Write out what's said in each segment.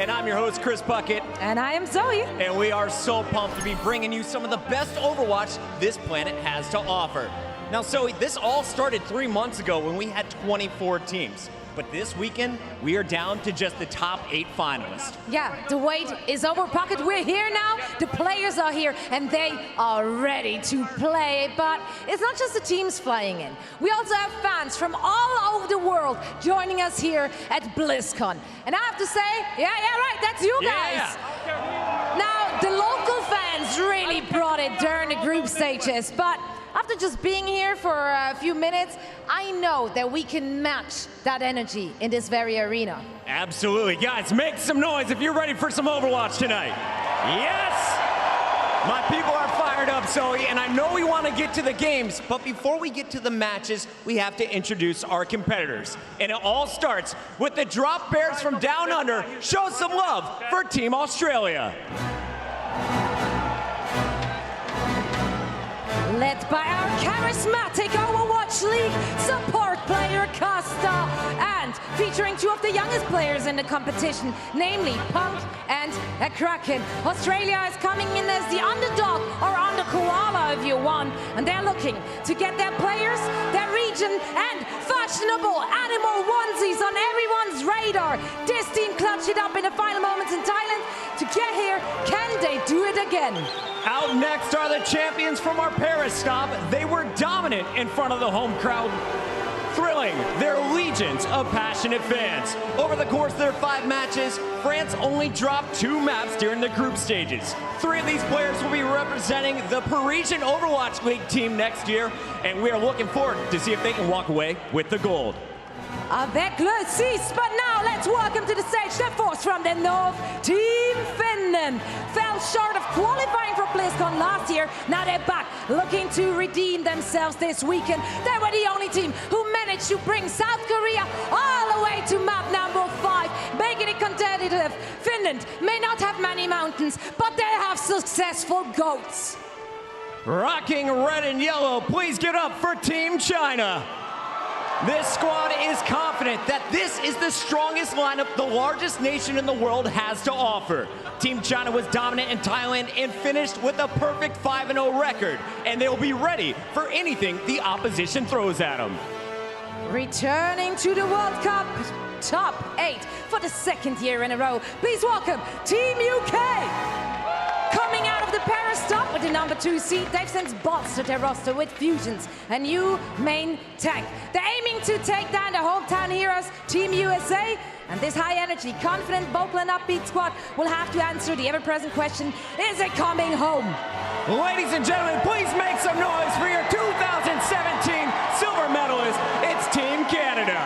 And I'm your host, Chris Bucket. And I am Zoe. And we are so pumped to be bringing you some of the best Overwatch this planet has to offer. Now, Zoe, this all started 3 months ago when we had 24 teams. But this weekend, we are down to just the top 8 finalists. Yeah, the wait is over, Pocket. We're here now. The players are here, and they are ready to play. But it's not just the teams flying in. We also have fans from all over the world joining us here at BlizzCon. And I have to say, yeah, right, that's you guys. Yeah. Now, the local fans really brought it during the group stages, but after just being here for a few minutes, I know that we can match that energy in this very arena. Absolutely. Guys, make some noise if you're ready for some Overwatch tonight. Yes! My people are fired up, Zoe, and I know we want to get to the games, but before we get to the matches, we have to introduce our competitors. And it all starts with the Drop Bears from Down Under. Show some love for Team Australia. Led by our charismatic Overwatch League support player Costa, and featuring 2 of the youngest players in the competition, namely Punk and Kraken. Australia is coming in as the underdog, or under koala if you want, and they're looking to get their players, their region, and fashionable animal onesies on everyone's radar. This team clutched it up in the final moments in Thailand to get here. Can they do it again? Out next are the champions from our Paris stop. They were dominant in front of the home crowd, thrilling their legions of passionate fans. Over the course of their 5 matches, France only dropped 2 maps during the group stages. 3 of these players will be representing the Parisian Overwatch League team next year, and we are looking forward to see if they can walk away with the gold. Avec le 6, but now let's welcome to the stage the force from the north, Team Finland. Fell short of qualifying for BlizzCon last year. Now they're back, looking to redeem themselves this weekend. They were the only team who managed to bring South Korea all the way to map number 5, making it competitive. Finland may not have many mountains, but they have successful goats. Rocking red and yellow, please get up for Team China. This squad is confident that this is the strongest lineup the largest nation in the world has to offer. Team China was dominant in Thailand and finished with a perfect 5-0 record, and they will be ready for anything the opposition throws at them. Returning to the World Cup top 8 for the 2nd year in a row, please welcome Team UK. Coming out of the Paris stop with the number 2 seed, they've since bolstered their roster with fusions, a new main tank. They're aiming to take down the hometown heroes, Team USA, and this high-energy, confident, vocal and upbeat squad will have to answer the ever-present question, is it coming home? Ladies and gentlemen, please make some noise for your 2017 silver medalist. It's Team Canada.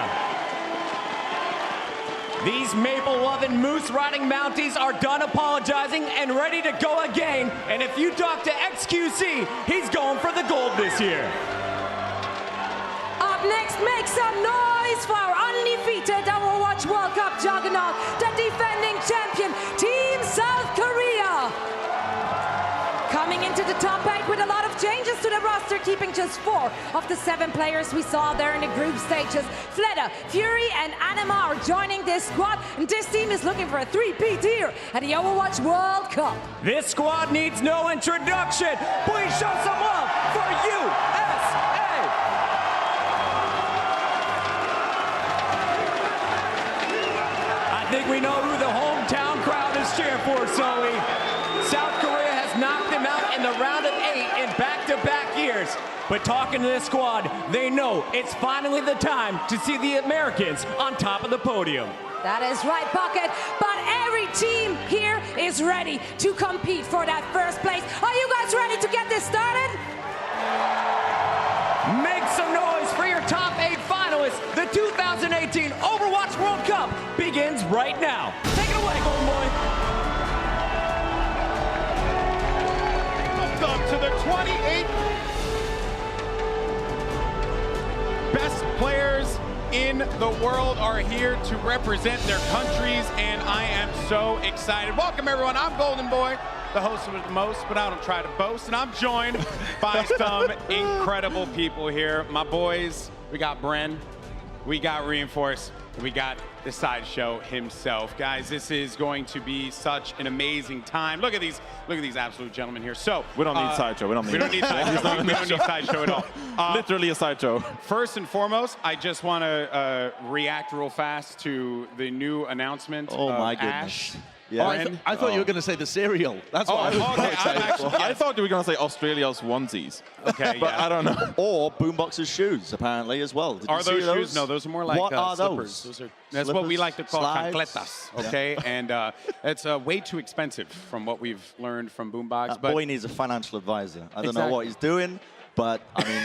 These maple-loving, moose-riding Mounties are done apologizing and ready to go again. And if you talk to XQC, he's going for the gold this year. Up next, make some noise for our undefeated Overwatch World Cup juggernaut, the defending champion, Team South Korea. Coming into the top 8 with a lot of changes to the roster, keeping just 4 of the 7 players we saw there in the group stages. Fleda, Fury, and Anima are joining this squad, and this team is looking for a 3-peat here at the Overwatch World Cup. This squad needs no introduction. Please show some love for USA! I think we know who the hometown crowd is cheering for, Zoe. South Korea has knocked them out in the round of 8 in back-to-back years. But talking to this squad, they know it's finally the time to see the Americans on top of the podium. That is right, Bucket. But every team here is ready to compete for that first place. Are you guys ready to get this started? Make some noise for your top 8 finalists. The 2018 Overwatch World Cup begins right now. Take it away, Golden Boy. Welcome to the 28th best players in the world are here to represent their countries, and I am so excited. Welcome, everyone. I'm Golden Boy, the host with the most, but I don't try to boast, and I'm joined by some incredible people here. My boys, we got Bren, we got Reinforce. We got the sideshow himself. Guys, this is going to be such an amazing time. Look at these absolute gentlemen here. So we don't need sideshow. We don't need sideshow. We don't need sideshow at all. Literally a sideshow. First and foremost, I just want to react real fast to the new announcement. Oh my goodness. Ash. Yeah. I thought you were going to say the cereal. That's what I was okay. excited for. I thought you were going to say Australia's onesies. Okay, but yeah. I don't know. Or Boombox's shoes, apparently, as well. Did Are you see those shoes? No, those are more like what are slippers. those? That's Slippers? what we like to call Slides? chancletas, okay? And it's way too expensive from what we've learned from Boombox. That but boy needs a financial advisor. I don't Exactly. know what he's doing, but I mean,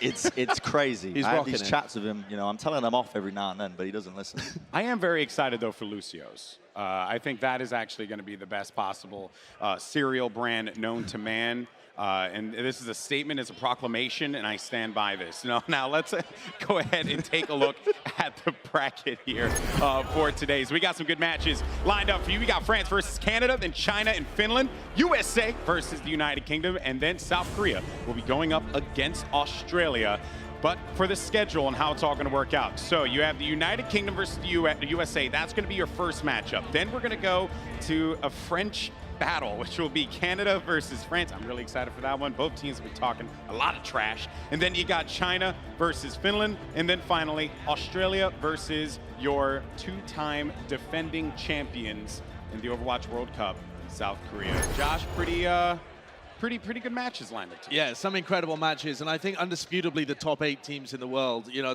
it's crazy. He's I have rocking these it. chats with him. You know, I'm telling him off every now and then, but he doesn't listen. I am very excited, though, for Lucio's. I think that is actually going to be the best possible cereal brand known to man. And this is a statement, it's a proclamation, and I stand by this. Now let's go ahead and take a look at the bracket here for today. So we got some good matches lined up for you. We got France versus Canada, then China and Finland, USA versus the United Kingdom, and then South Korea will be going up against Australia. But for the schedule and how it's all going to work out. So you have the United Kingdom versus the USA. That's going to be your first matchup. Then we're going to go to a French battle, which will be Canada versus France. I'm really excited for that one. Both teams will be talking a lot of trash. And then you got China versus Finland. And then finally, Australia versus your two-time defending champions in the Overwatch World Cup, South Korea. Josh, pretty good matches lined up. Yeah, some incredible matches, and I think undisputably the top 8 teams in the world, you know,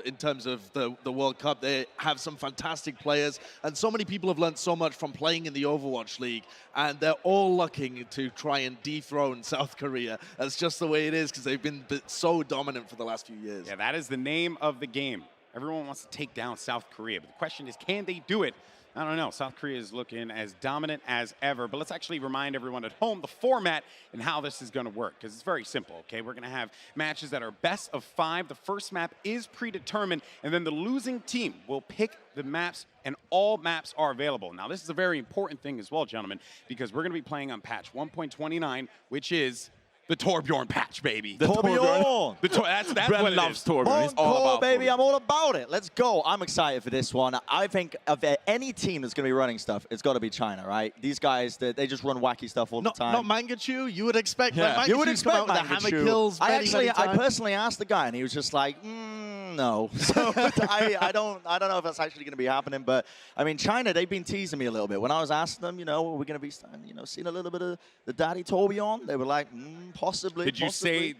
in terms of the World Cup, they have some fantastic players, and so many people have learned so much from playing in the Overwatch League, and they're all looking to try and dethrone South Korea. That's just the way it is, because they've been so dominant for the last few years. Yeah, that is the name of the game. Everyone wants to take down South Korea, but the question is, can they do it? I don't know. South Korea is looking as dominant as ever. But let's actually remind everyone at home the format and how this is going to work, because it's very simple, okay? We're going to have matches that are best of 5. The first map is predetermined, and then the losing team will pick the maps, and all maps are available. Now, this is a very important thing as well, gentlemen, because we're going to be playing on patch 1.29, which is the Torbjorn patch, baby. The Torbjorn. That's Brad what it loves is. Torbjorn. He's all Hardcore, about baby, Torbjorn. I'm all about it. Let's go. I'm excited for this one. I think of any team that's going to be running stuff, it's got to be China, right? These guys, they just run wacky stuff all the time. Not Mangachu. You would expect Yeah. You would Mangachu's come expect out with the hammer Mangachu. kills many I times. personally asked the guy, and he was just like, no. So I don't know if that's actually going to be happening. But I mean, China, they've been teasing me a little bit. When I was asking them, are we going to be seeing a little bit of the daddy Torbjorn? They were like, possibly. Did you say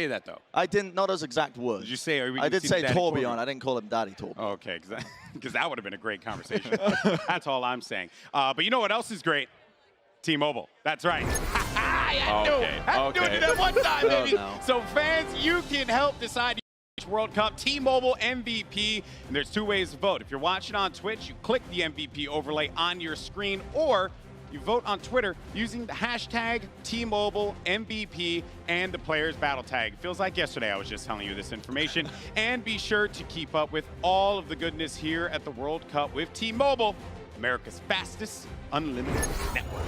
that, though? I didn't. Not those exact words. Did you say? I did say Torbjorn. I didn't call him Daddy Torbjorn. Oh, okay, because that would have been a great conversation. That's all I'm saying. But you know what else is great? T-Mobile. That's right. I knew it at one time, baby. no. So fans, you can help decide which World Cup T-Mobile MVP. And there's 2 ways to vote. If you're watching on Twitch, you click the MVP overlay on your screen, or you vote on Twitter using the hashtag T-Mobile MVP and the players battle tag. Feels like yesterday I was just telling you this information. And be sure to keep up with all of the goodness here at the World Cup with T-Mobile, America's fastest unlimited network.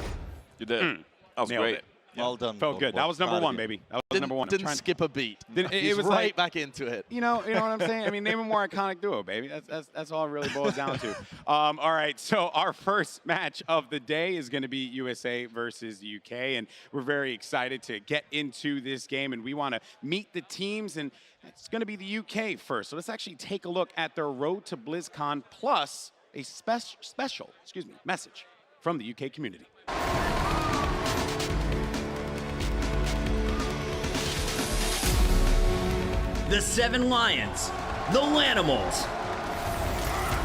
You did. That was Nailed great. it. Well done. Felt good. That was number 1, baby. That was number 1. Didn't skip a beat. It He's was right like, back into it. You know what I'm saying? I mean, name a more iconic duo, baby. That's all it really boils down to. All right, so our first match of the day is going to be USA versus the UK, and we're very excited to get into this game, and we want to meet the teams, and it's going to be the UK first. So let's actually take a look at their road to BlizzCon plus a special message from the UK community. The 7 Lions, the Lanimals.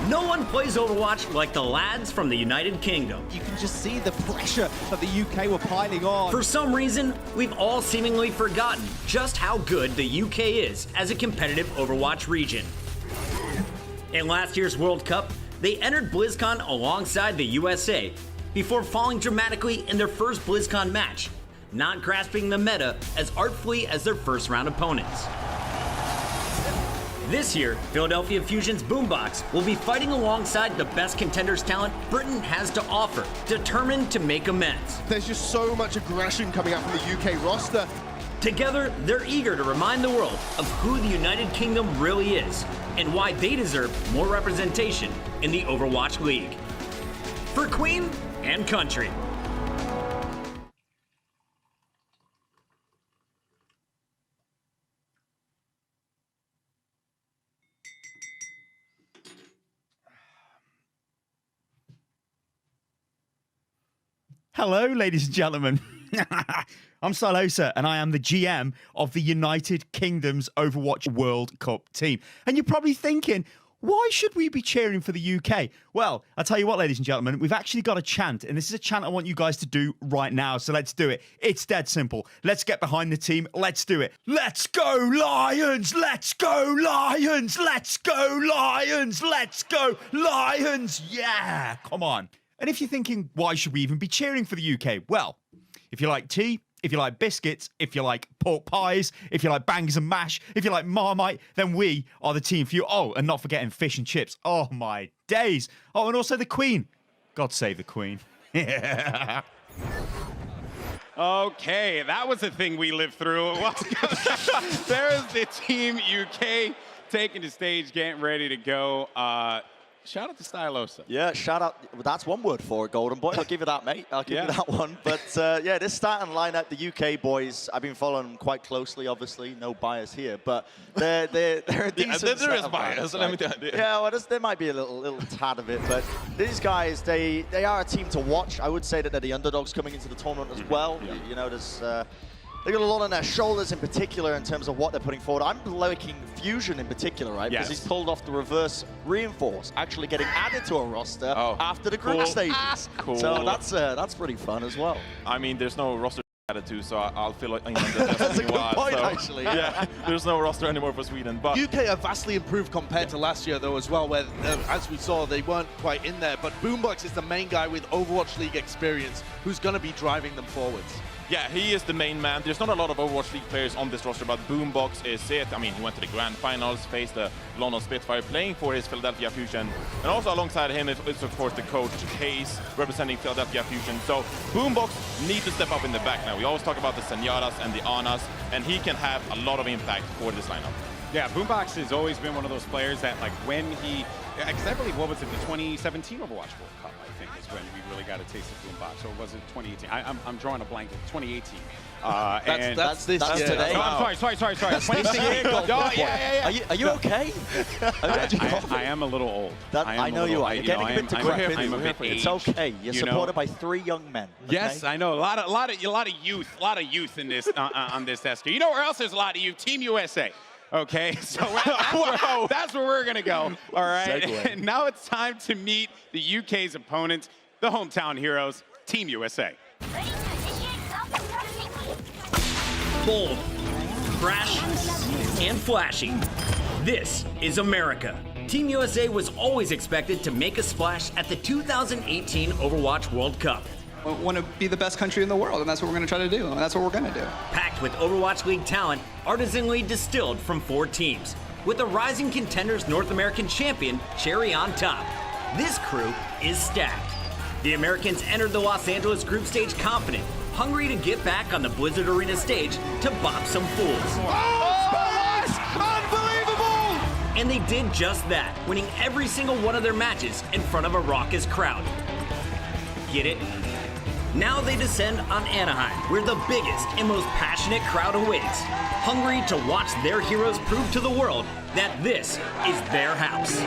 No one plays Overwatch like the lads from the United Kingdom. You can just see the pressure that the UK were piling on. For some reason, we've all seemingly forgotten just how good the UK is as a competitive Overwatch region. In last year's World Cup, they entered BlizzCon alongside the USA before falling dramatically in their first BlizzCon match, not grasping the meta as artfully as their first round opponents. This year, Philadelphia Fusion's Boombox will be fighting alongside the best contenders talent Britain has to offer, determined to make amends. There's just so much aggression coming out from the UK roster. Together, they're eager to remind the world of who the United Kingdom really is and why they deserve more representation in the Overwatch League. For Queen and Country. Hello, ladies and gentlemen. I'm Silosa, and I am the GM of the United Kingdom's Overwatch World Cup team. And you're probably thinking, why should we be cheering for the UK? Well, I'll tell you what, ladies and gentlemen, we've actually got a chant, and this is a chant I want you guys to do right now, so let's do it. It's dead simple. Let's get behind the team. Let's do it. Let's go, Lions! Let's go, Lions! Let's go, Lions! Let's go, Lions! Yeah, come on. And if you're thinking, why should we even be cheering for the UK? Well, if you like tea, if you like biscuits, if you like pork pies, if you like bangers and mash, if you like Marmite, then we are the team for you. Oh, and not forgetting fish and chips. Oh, my days. Oh, and also the Queen. God save the Queen. Yeah. Okay, that was a thing we lived through. There's the Team UK taking the stage, getting ready to go. Shout out to Stylosa. Yeah, shout out. That's one word for it, Golden Boy. I'll give you that, mate. I'll give you that one. But yeah, this starting lineup, the UK boys, I've been following them quite closely, obviously. No bias here, but they're a decent there is set of bias, guys, let right? me tell you. Yeah, well, there might be a little tad of it, but these guys, they are a team to watch. I would say that they're the underdogs coming into the tournament as well. Yeah. You know, there's... They got a lot on their shoulders in particular in terms of what they're putting forward. I'm liking Fusion in particular, right? Yes. Because he's pulled off the reverse reinforce, actually getting added to a roster after the group stages. Cool. So that's pretty fun as well. I mean, there's no roster added to, so I'll feel like That's a good point, actually. Yeah, there's no roster anymore for Sweden. But UK are vastly improved compared to last year, though, as well, where, as we saw, they weren't quite in there. But Boombox is the main guy with Overwatch League experience who's going to be driving them forwards. yeah, he is the main man. There's not a lot of Overwatch League players on this roster, but Boombox is it. I mean, he went to the Grand Finals, faced the London Spitfire, playing for his Philadelphia Fusion. And also alongside him is of course, the coach, Case, representing Philadelphia Fusion. So Boombox needs to step up in the back now. We always talk about the Señoras and the Anas, and he can have a lot of impact for this lineup. Yeah, Boombox has always been one of those players that, like, when he... Because I believe, what was it, the 2017 Overwatch World Cup, I think, is when we really got a taste of Boombox. Or was it 2018? I'm drawing a blank. 2018. That's this year. today. Oh, I'm sorry. 2016. Are you okay? I am a little old. I know you are. You're getting a bit decrepit. I'm a bit It's aged, okay. You're supported by 3 young men. Okay? Yes, I know. A lot of youth in this on this Escort. You know where else there's a lot of youth? Team USA. Okay, so that's where we're gonna go. All right. And now it's time to meet the UK's opponents, the hometown heroes, Team USA. Bold, brash, and flashy. This is America. Team USA was always expected to make a splash at the 2018 Overwatch World Cup. We want to be the best country in the world, and that's what we're going to try to do, and that's what we're going to do. Packed with Overwatch League talent, artisanally distilled from 4 teams, with a rising contenders North American champion cherry on top. This crew is stacked. The Americans entered the Los Angeles group stage confident, hungry to get back on the Blizzard Arena stage to bop some fools. Unbelievable! And they did just that, winning every single one of their matches in front of a raucous crowd. Get it? Now they descend on Anaheim, where the biggest and most passionate crowd awaits, hungry to watch their heroes prove to the world that this is their house.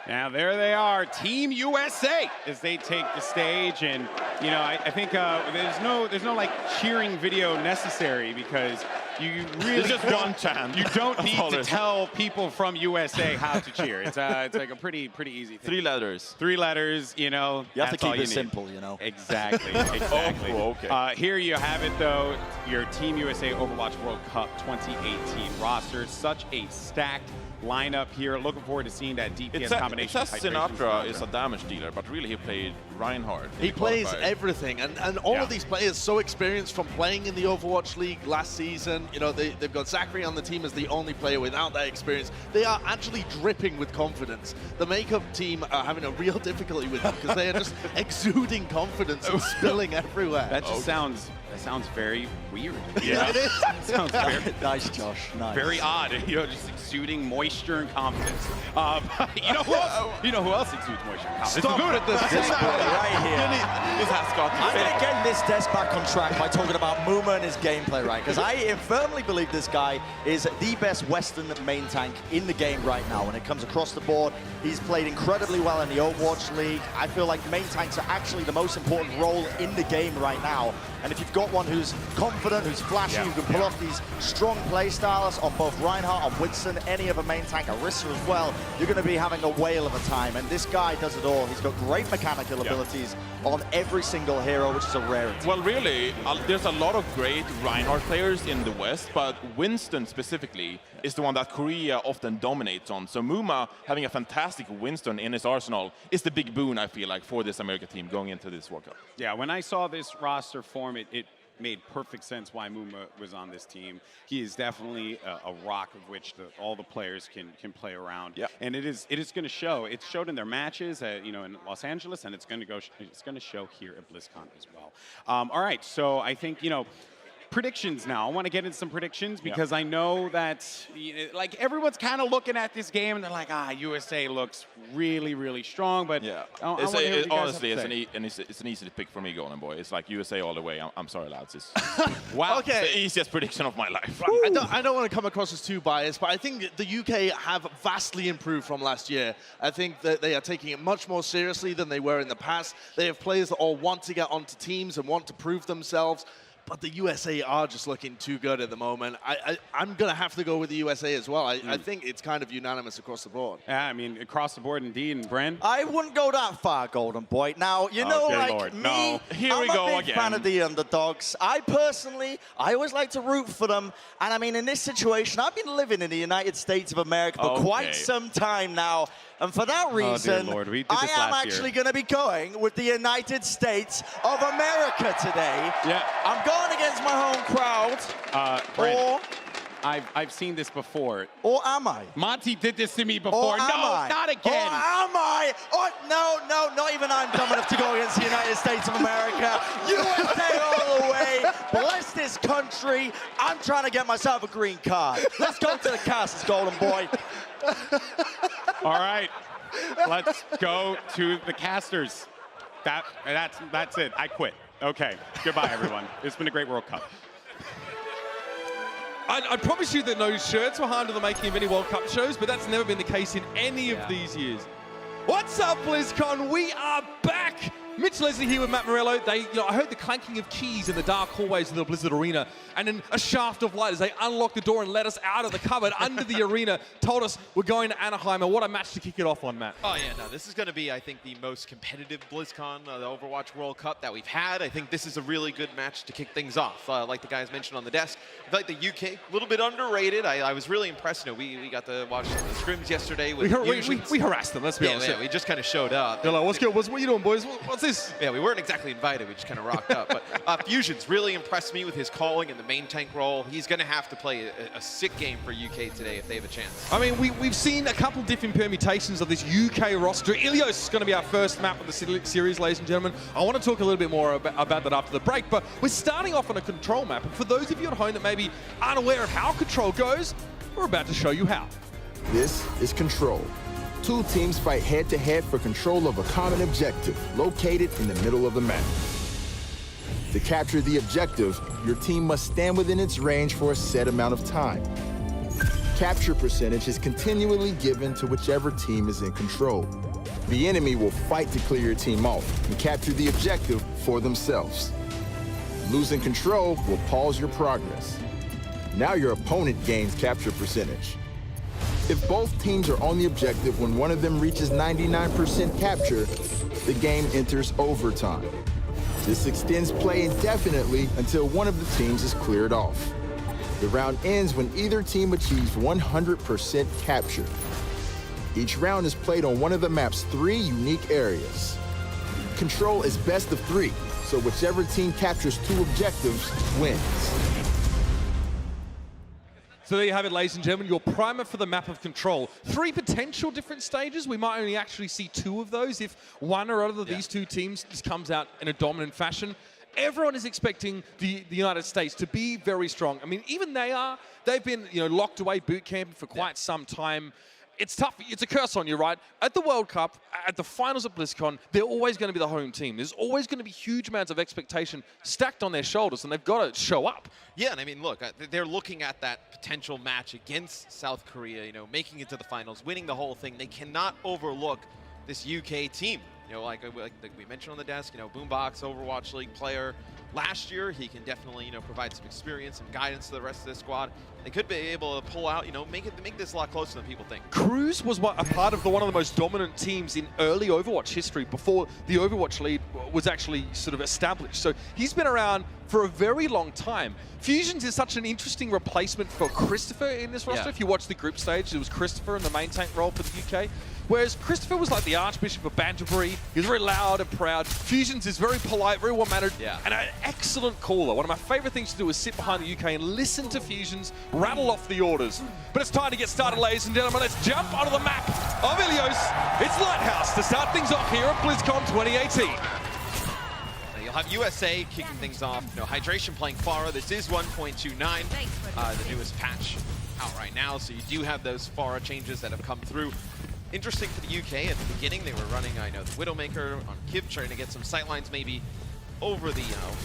Now there they are, Team USA, as they take the stage, and you know I think there's no like cheering video necessary because you really just one chant. You don't need to tell people from USA how to cheer. It's like a pretty easy thing. 3 letters. 3 letters, you know. You have to that's all keep it need. simple, you know. Exactly. Oh, okay. Here you have it, though. Your Team USA Overwatch World Cup 2018 roster. Such a stacked lineup here. Looking forward to seeing that DPS combination. It says Sinatra is a damage dealer, but really he played Reinhardt. He plays everything, and all of these players so experienced from playing in the Overwatch League last season. You know, they've got Zachary on the team as the only player without that experience. They are actually dripping with confidence. The makeup team are having a real difficulty with them because they are just exuding confidence and spilling everywhere. That just sounds very weird. Yeah, it is. Sounds very Nice, Josh. Nice. very odd. You know, just exuding moisture and confidence. You know who else? You know who else exudes moisture and confidence? Stop it, This play right here. This has got to I'm fit. going to get this desk back on track by talking about Muma and his gameplay, right? Because I firmly believe this guy is the best Western main tank in the game right now. When it comes across the board, he's played incredibly well in the Overwatch League. I feel like main tanks are actually the most important role in the game right now. And if you've got one who's confident, who's flashy, who can pull off these strong play styles on both Reinhardt, on Winston, any other main tank, Arissa as well, you're going to be having a whale of a time. And this guy does it all. He's got great mechanical abilities on every single hero, which is a rarity. Well, really, there's a lot of great Reinhardt players in the West, but Winston specifically is the one that Korea often dominates on. So Muma having a fantastic Winston in his arsenal is the big boon, I feel like, for this America team going into this World Cup. Yeah, when I saw this roster form, it made perfect sense why Muma was on this team. He is definitely a rock of which all the players can play around. Yeah. And it is going to show. It showed in their matches, you know, in Los Angeles, and it's going to show here at BlizzCon as well. All right, so I think, you know, predictions now. I want to get into some predictions because I know that, like, everyone's kind of looking at this game and they're like, USA looks really, really strong. But honestly, it's an easy pick for me, Golden Boy. It's like USA all the way. I'm sorry, lads. It's wow, Okay. it's the easiest prediction of my life. I don't want to come across as too biased, but I think the UK have vastly improved from last year. I think that they are taking it much more seriously than they were in the past. They have players that all want to get onto teams and want to prove themselves. But the USA are just looking too good at the moment. I'm going to have to go with the USA as well. I think it's kind of unanimous across the board. Yeah, I mean, across the board, indeed. And Bren? I wouldn't go that far, Golden Boy. Now, you know, Okay, like Lord, me, no. Here I'm we go a big again. fan of the underdogs. I always like to root for them. And I mean, in this situation, I've been living in the United States of America for quite some time now. And for that reason, Lord, we did this I am last year. actually going to be going with the United States of America today. Yeah. I'm going against my home crowd. Brent, I've seen this before. Or am I? Monty did this to me before. Or No, am I? not again. Or am I? Oh, no, not even I'm dumb enough to go against the United States of America. USA all the way. Bless this country. I'm trying to get myself a green card. Let's go to the casters, Golden Boy. All right, let's go to the casters. That's it. I quit. Okay, goodbye, everyone. It's been a great World Cup. I promise you that no shirts were harmed to the making of any World Cup shows, but that's never been the case in any of these years. What's up, BlizzCon? We are back. Mitch Leslie here with Matt Morello. I heard the clanking of keys in the dark hallways of the Blizzard Arena, and then a shaft of light as they unlocked the door and let us out of the cupboard under the arena, told us we're going to Anaheim, and what a match to kick it off on, Matt. Oh, yeah, no, this is going to be, I think, the most competitive BlizzCon, the Overwatch World Cup that we've had. I think this is a really good match to kick things off. Like the guys mentioned on the desk, I feel like the UK, a little bit underrated. I was really impressed. You know, we got to watch the scrims yesterday. With We harassed them, let's be honest. Yeah, we just kind of showed up. They're like, what's good? What are you doing, boys? What's this? Yeah, we weren't exactly invited. We just kind of rocked up. But Fusion's really impressed me with his calling in the main tank role. He's going to have to play a sick game for UK today if they have a chance. I mean, we've seen a couple different permutations of this UK roster. Ilios is going to be our first map of the series, ladies and gentlemen. I want to talk a little bit more about that after the break, but we're starting off on a control map. And for those of you at home that maybe aren't aware of how control goes, we're about to show you how. This is Control. Two teams fight head-to-head for control of a common objective located in the middle of the map. To capture the objective, your team must stand within its range for a set amount of time. Capture percentage is continually given to whichever team is in control. The enemy will fight to clear your team off and capture the objective for themselves. Losing control will pause your progress. Now your opponent gains capture percentage. If both teams are on the objective when one of them reaches 99% capture, the game enters overtime. This extends play indefinitely until one of the teams is cleared off. The round ends when either team achieves 100% capture. Each round is played on one of the map's 3 unique areas. Control is best of 3, so whichever team captures 2 objectives wins. So there you have it, ladies and gentlemen, your primer for the map of Control. 3 potential different stages. We might only actually see 2 of those if one or other of these 2 teams just comes out in a dominant fashion. Everyone is expecting the United States to be very strong. I mean, even they've been locked away boot camping for quite some time. It's tough. It's a curse on you, right? At the World Cup, at the finals of BlizzCon, they're always going to be the home team. There's always going to be huge amounts of expectation stacked on their shoulders, and they've got to show up. Yeah, and I mean, look, they're looking at that potential match against South Korea, making it to the finals, winning the whole thing. They cannot overlook this UK team. Like we mentioned on the desk, Boombox, Overwatch League player. Last year, he can definitely, provide some experience and guidance to the rest of the squad. They could be able to pull out, make this a lot closer than people think. Cruz was a part of one of the most dominant teams in early Overwatch history before the Overwatch lead was actually sort of established. So he's been around for a very long time. Fusions is such an interesting replacement for Christopher in this roster. Yeah. If you watch the group stage, it was Christopher in the main tank role for the UK. Whereas Christopher was like the Archbishop of Banterbury. He was very loud and proud. Fusions is very polite, very well-mannered, and an excellent caller. One of my favorite things to do is sit behind the UK and listen to Fusions rattle off the orders. But it's time to get started, ladies and gentlemen. Let's jump onto the map of Ilios. It's Lighthouse to start things off here at BlizzCon 2018. You'll have USA kicking things off. Hydration playing Pharah. This is 1.29, the newest patch out right now. So you do have those Pharah changes that have come through. Interesting for the UK, at the beginning they were running, the Widowmaker on Kiv, trying to get some sightlines maybe over the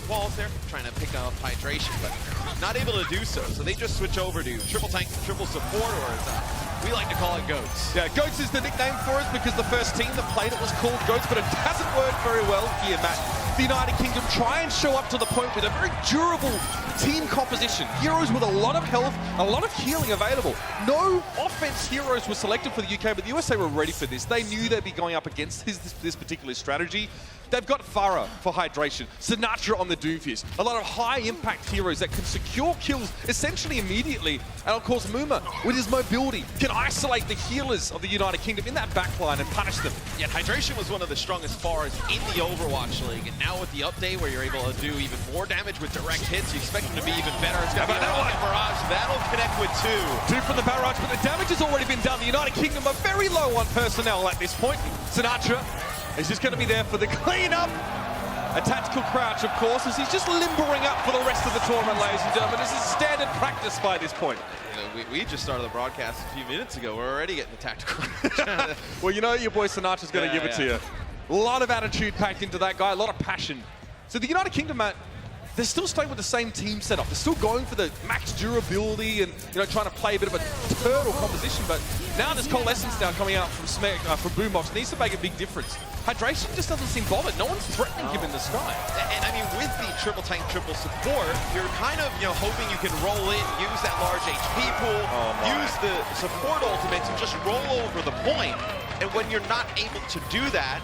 walls there, trying to pick up hydration, but not able to do so. So they just switch over to triple tank, triple support, or as we like to call it, Goats. Yeah, Goats is the nickname for us because the first team that played it was called Goats, but it hasn't worked very well here, Matt. The United Kingdom try and show up to the point with a very durable team composition. Heroes with a lot of health, a lot of healing available. No offense heroes were selected for the UK, but the USA were ready for this. They knew they'd be going up against this particular strategy. They've got Pharah for hydration, Sinatra on the Doomfist, a lot of high-impact heroes that can secure kills essentially immediately. And of course, Muma, with his mobility, can isolate the healers of the United Kingdom in that backline and punish them. Yeah, hydration was one of the strongest Pharahs in the Overwatch League, and now with the update where you're able to do even more damage with direct hits, you expect them to be even better. It's going to be a rocket barrage. That'll connect with 2. 2 from the barrage, but the damage has already been done. The United Kingdom are very low on personnel at this point. Sinatra is just going to be there for the cleanup. A tactical crouch, of course, as he's just limbering up for the rest of the tournament, ladies and gentlemen. This is standard practice by this point. We just started the broadcast a few minutes ago. We're already getting the tactical. Well, your boy Sinatra's going to give it to you. A lot of attitude packed into that guy, a lot of passion. So the United Kingdom, Matt, they're still staying with the same team setup. They're still going for the max durability and trying to play a bit of a turtle composition. But now there's coalescence now coming out from Boombox. Needs to make a big difference. Hydration just doesn't seem bothered. No one's threatening him in the sky. And I mean, with the triple tank, triple support, you're kind of hoping you can roll in, use that large HP pool, use the support ultimate to just roll over the point. And when you're not able to do that,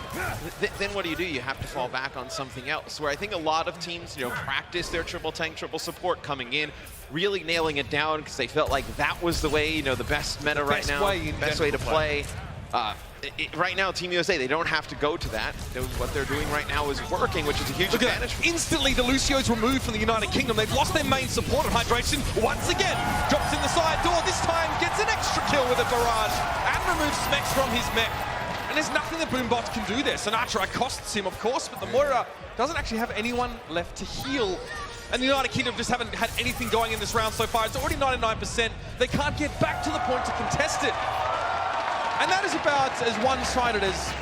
then what do? You have to fall back on something else. Where I think a lot of teams, practice their triple tank, triple support coming in, really nailing it down because they felt like that was the way, the best meta right now, best way to play. Right now, Team USA, they don't have to go to that. What they're doing right now is working, which is a huge advantage. Instantly, the Lucio's removed from the United Kingdom. They've lost their main support of hydration once again. Drops in the side door. This time gets an extra kill with a barrage and removes Smex from his mech. And there's nothing that Boombox can do there. Sinatra costs him, of course, but the Moira doesn't actually have anyone left to heal. And the United Kingdom just haven't had anything going in this round so far. It's already 99%. They can't get back to the point to contest it. And that is about as one-sided as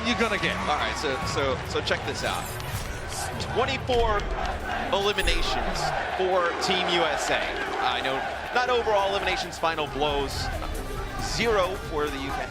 you're gonna get. All right, so check this out. 24 eliminations for Team USA. I know not overall eliminations, final blows. 0 for the UK.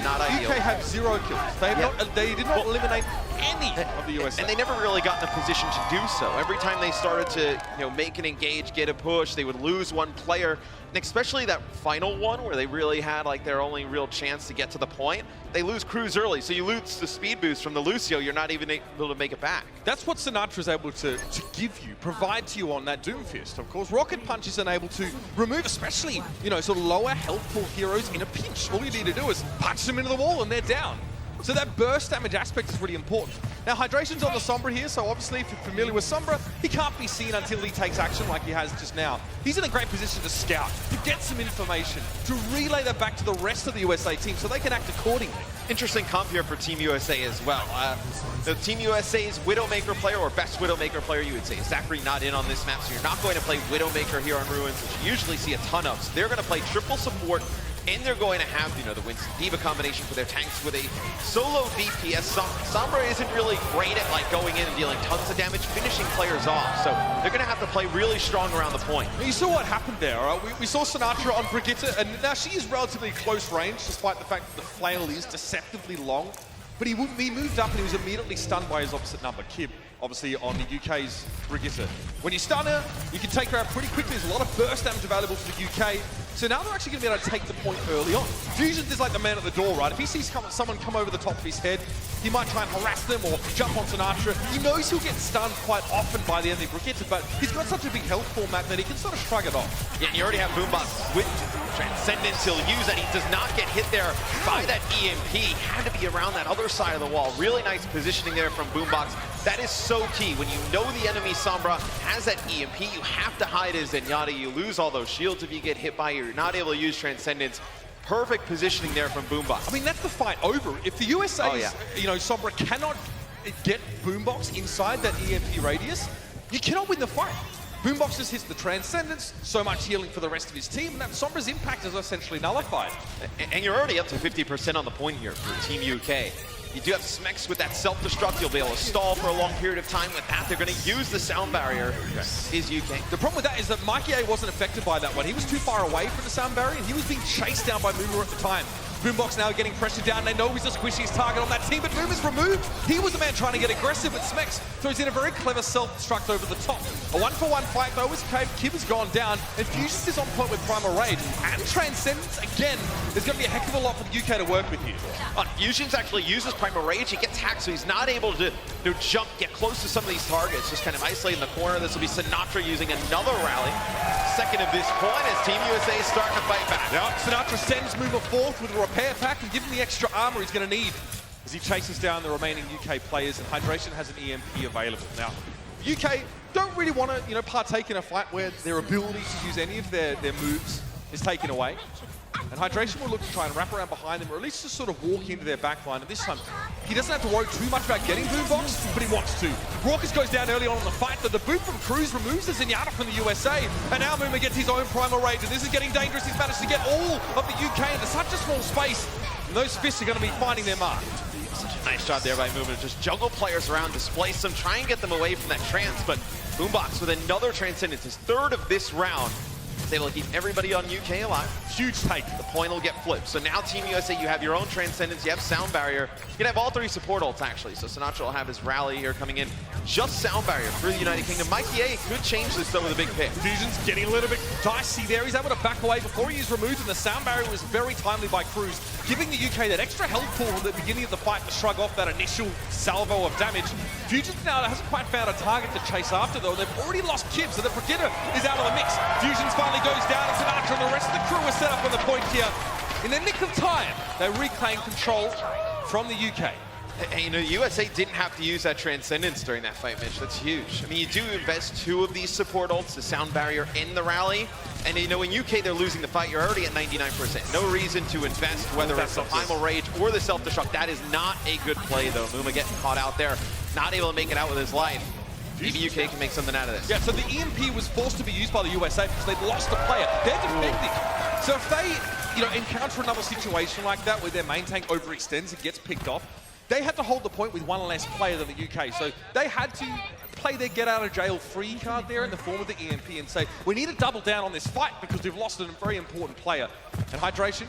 Not ideal. UK have 0 kills. They did not eliminate any of the USA. And they never really got in a position to do so. Every time they started to make an engage, get a push, they would lose one player. And especially that final one where they really had their only real chance to get to the point, they lose Cruz early. So you lose the speed boost from the Lucio, you're not even able to make it back. That's what Sinatra's able to give you, provide to you on that Doomfist. Of course, Rocket Punch isn't able to remove, especially, sort of lower health pool heroes in a pinch. All you need to do is punch them into the wall and they're down. So that burst damage aspect is really important. Now, Hydration's on the Sombra here, so obviously if you're familiar with Sombra, he can't be seen until he takes action like he has just now. He's in a great position to scout, to get some information, to relay that back to the rest of the USA team so they can act accordingly. Interesting comp here for Team USA as well. The Team USA's Widowmaker player, or best Widowmaker player you would say, is Zachary not in on this map, so you're not going to play Widowmaker here on Ruins, which you usually see a ton of. So they're going to play triple support, and they're going to have, you know, the Winston D.Va combination for their tanks with a solo DPS. Sombra isn't really great at like going in and dealing tons of damage, finishing players off. So they're going to have to play really strong around the point. You saw what happened there, right? We saw Sinatra on Brigitte, and now she is relatively close range, despite the fact that the flail is deceptively long. But he moved up and he was immediately stunned by his opposite number, Kib, obviously on the UK's Brigitte. When you stun her, you can take her out pretty quickly. There's a lot of burst damage available for the UK. So now they're actually going to be able to take the point early on. Fusions is like the man at the door, right? If he sees someone come over the top of his head, he might try and harass them or jump on Sinatra. He knows he'll get stunned quite often by the end of the Brigitte, but he's got such a big health format that he can sort of shrug it off. Yeah, and you already have Boombox with Transcendence. He'll use that. He does not get hit there by that EMP. He had to be around that other side of the wall. Really nice positioning there from Boombox. That is so key. When you know the enemy Sombra has that EMP, you have to hide as Zenyatta. You lose all those shields if you get hit by it. You're not able to use Transcendence. Perfect positioning there from Boombox. I mean, that's the fight over. If the USA's, you know, Sombra cannot get Boombox inside that EMP radius, you cannot win the fight. Boombox just hits the Transcendence, so much healing for the rest of his team, and that Sombra's impact is essentially nullified. And you're already up to 50% on the point here for Team UK. You do have Smex with that self-destruct. You'll be able to stall for a long period of time with that. They're going to use the sound barrier. Is UK. The problem with that is that Mikey A wasn't affected by that one. He was too far away from the sound barrier, and he was being chased down by Moomer at the time. Boombox now getting pressure down. They know he's the squishiest target on that team, but Moomer's removed. He was the man trying to get aggressive, but Smex throws in a very clever self-destruct over the top. A one-for-one fight, though, as Kib has gone down, and Fusions is on point with Primal Rage. And Transcendence, again, there's going to be a heck of a lot for the UK to work with here. Fusions actually uses Primal Rage. He gets hacked, so he's not able to jump, get close to some of these targets, just kind of isolate in the corner. This will be Sinatra using another rally. Second of this point as Team USA is starting to fight back. Now, Sinatra sends Moomer forth with a repair pack and give him the extra armor he's going to need as he chases down the remaining UK players, and Hydration has an EMP available. Now, UK don't really want to, you know, partake in a fight where their ability to use any of their moves is taken away. And Hydration will look to try and wrap around behind them, or at least just sort of walk into their backline. And this time, he doesn't have to worry too much about getting Boombox, but he wants to. Raucus goes down early on in the fight, but the boom from Cruz removes the Zenyatta from the USA. And now Moomer gets his own Primal Rage, and this is getting dangerous. He's managed to get all of the UK into such a small space. And those fists are going to be finding their mark. Such a nice job there by Moomer to just juggle players around, displace them, try and get them away from that trance. But Boombox with another Transcendence, his third of this round. Is able to keep everybody on UK alive. Huge take. The point will get flipped. So now Team USA, you have your own Transcendence, you have Sound Barrier. You can have all three support ults, actually. So Sinatra will have his rally here coming in. Just Sound Barrier through the United Kingdom. Mikey A could change this, though, with a big pick. Fusion's getting a little bit dicey there. He's able to back away before he is removed, and the Sound Barrier was very timely by Cruz, giving the UK that extra health pool at the beginning of the fight to shrug off that initial salvo of damage. Fusion now hasn't quite found a target to chase after, though. They've already lost Kib, so the Brigitte is out of the mix. Fusions finally goes down, and Sinatra and the rest of the crew are set up on the point here. In the nick of time, they reclaim control from the UK. And, you know, the USA didn't have to use that Transcendence during that fight, Mitch. That's huge. I mean, you do invest two of these support ults, the Sound Barrier and the Rally. And, you know, in UK, they're losing the fight. You're already at 99%. No reason to invest, whether it's the Primal Rage or the Self-Destruct. That is not a good play, though. Moomer getting caught out there, not able to make it out with his life. Maybe UK can make something out of this. Yeah, so the EMP was forced to be used by the USA because they'd lost a player. They're defending. So if they, you know, encounter another situation like that where their main tank overextends and gets picked off, they had to hold the point with one less player than the UK. So they had to play their get-out-of-jail-free card there in the form of the EMP and say, we need to double down on this fight because we've lost a very important player. And Hydration,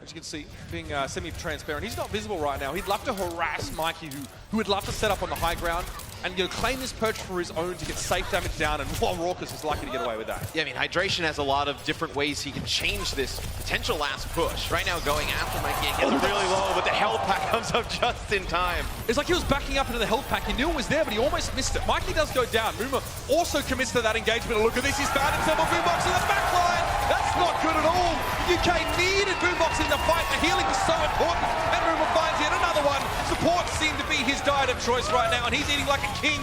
as you can see, being semi-transparent, he's not visible right now. He'd love to harass Mikey, who would love to set up on the high ground and, you know, claim this perch for his own to get safe damage down, and while Raucus is lucky to get away with that. Yeah, I mean, Hydration has a lot of different ways he can change this potential last push. Right now, going after Mikey, it gets really low, but the health pack comes up just in time. It's like he was backing up into the health pack. He knew it was there, but he almost missed it. Mikey does go down. Moomer also commits to that engagement. And look at this, he's found himself a Boombox in the back line. That's not good at all. UK needed Boombox in the fight. The healing was so important, and Moomer finds yet another one. choice right now, and he's eating like a king.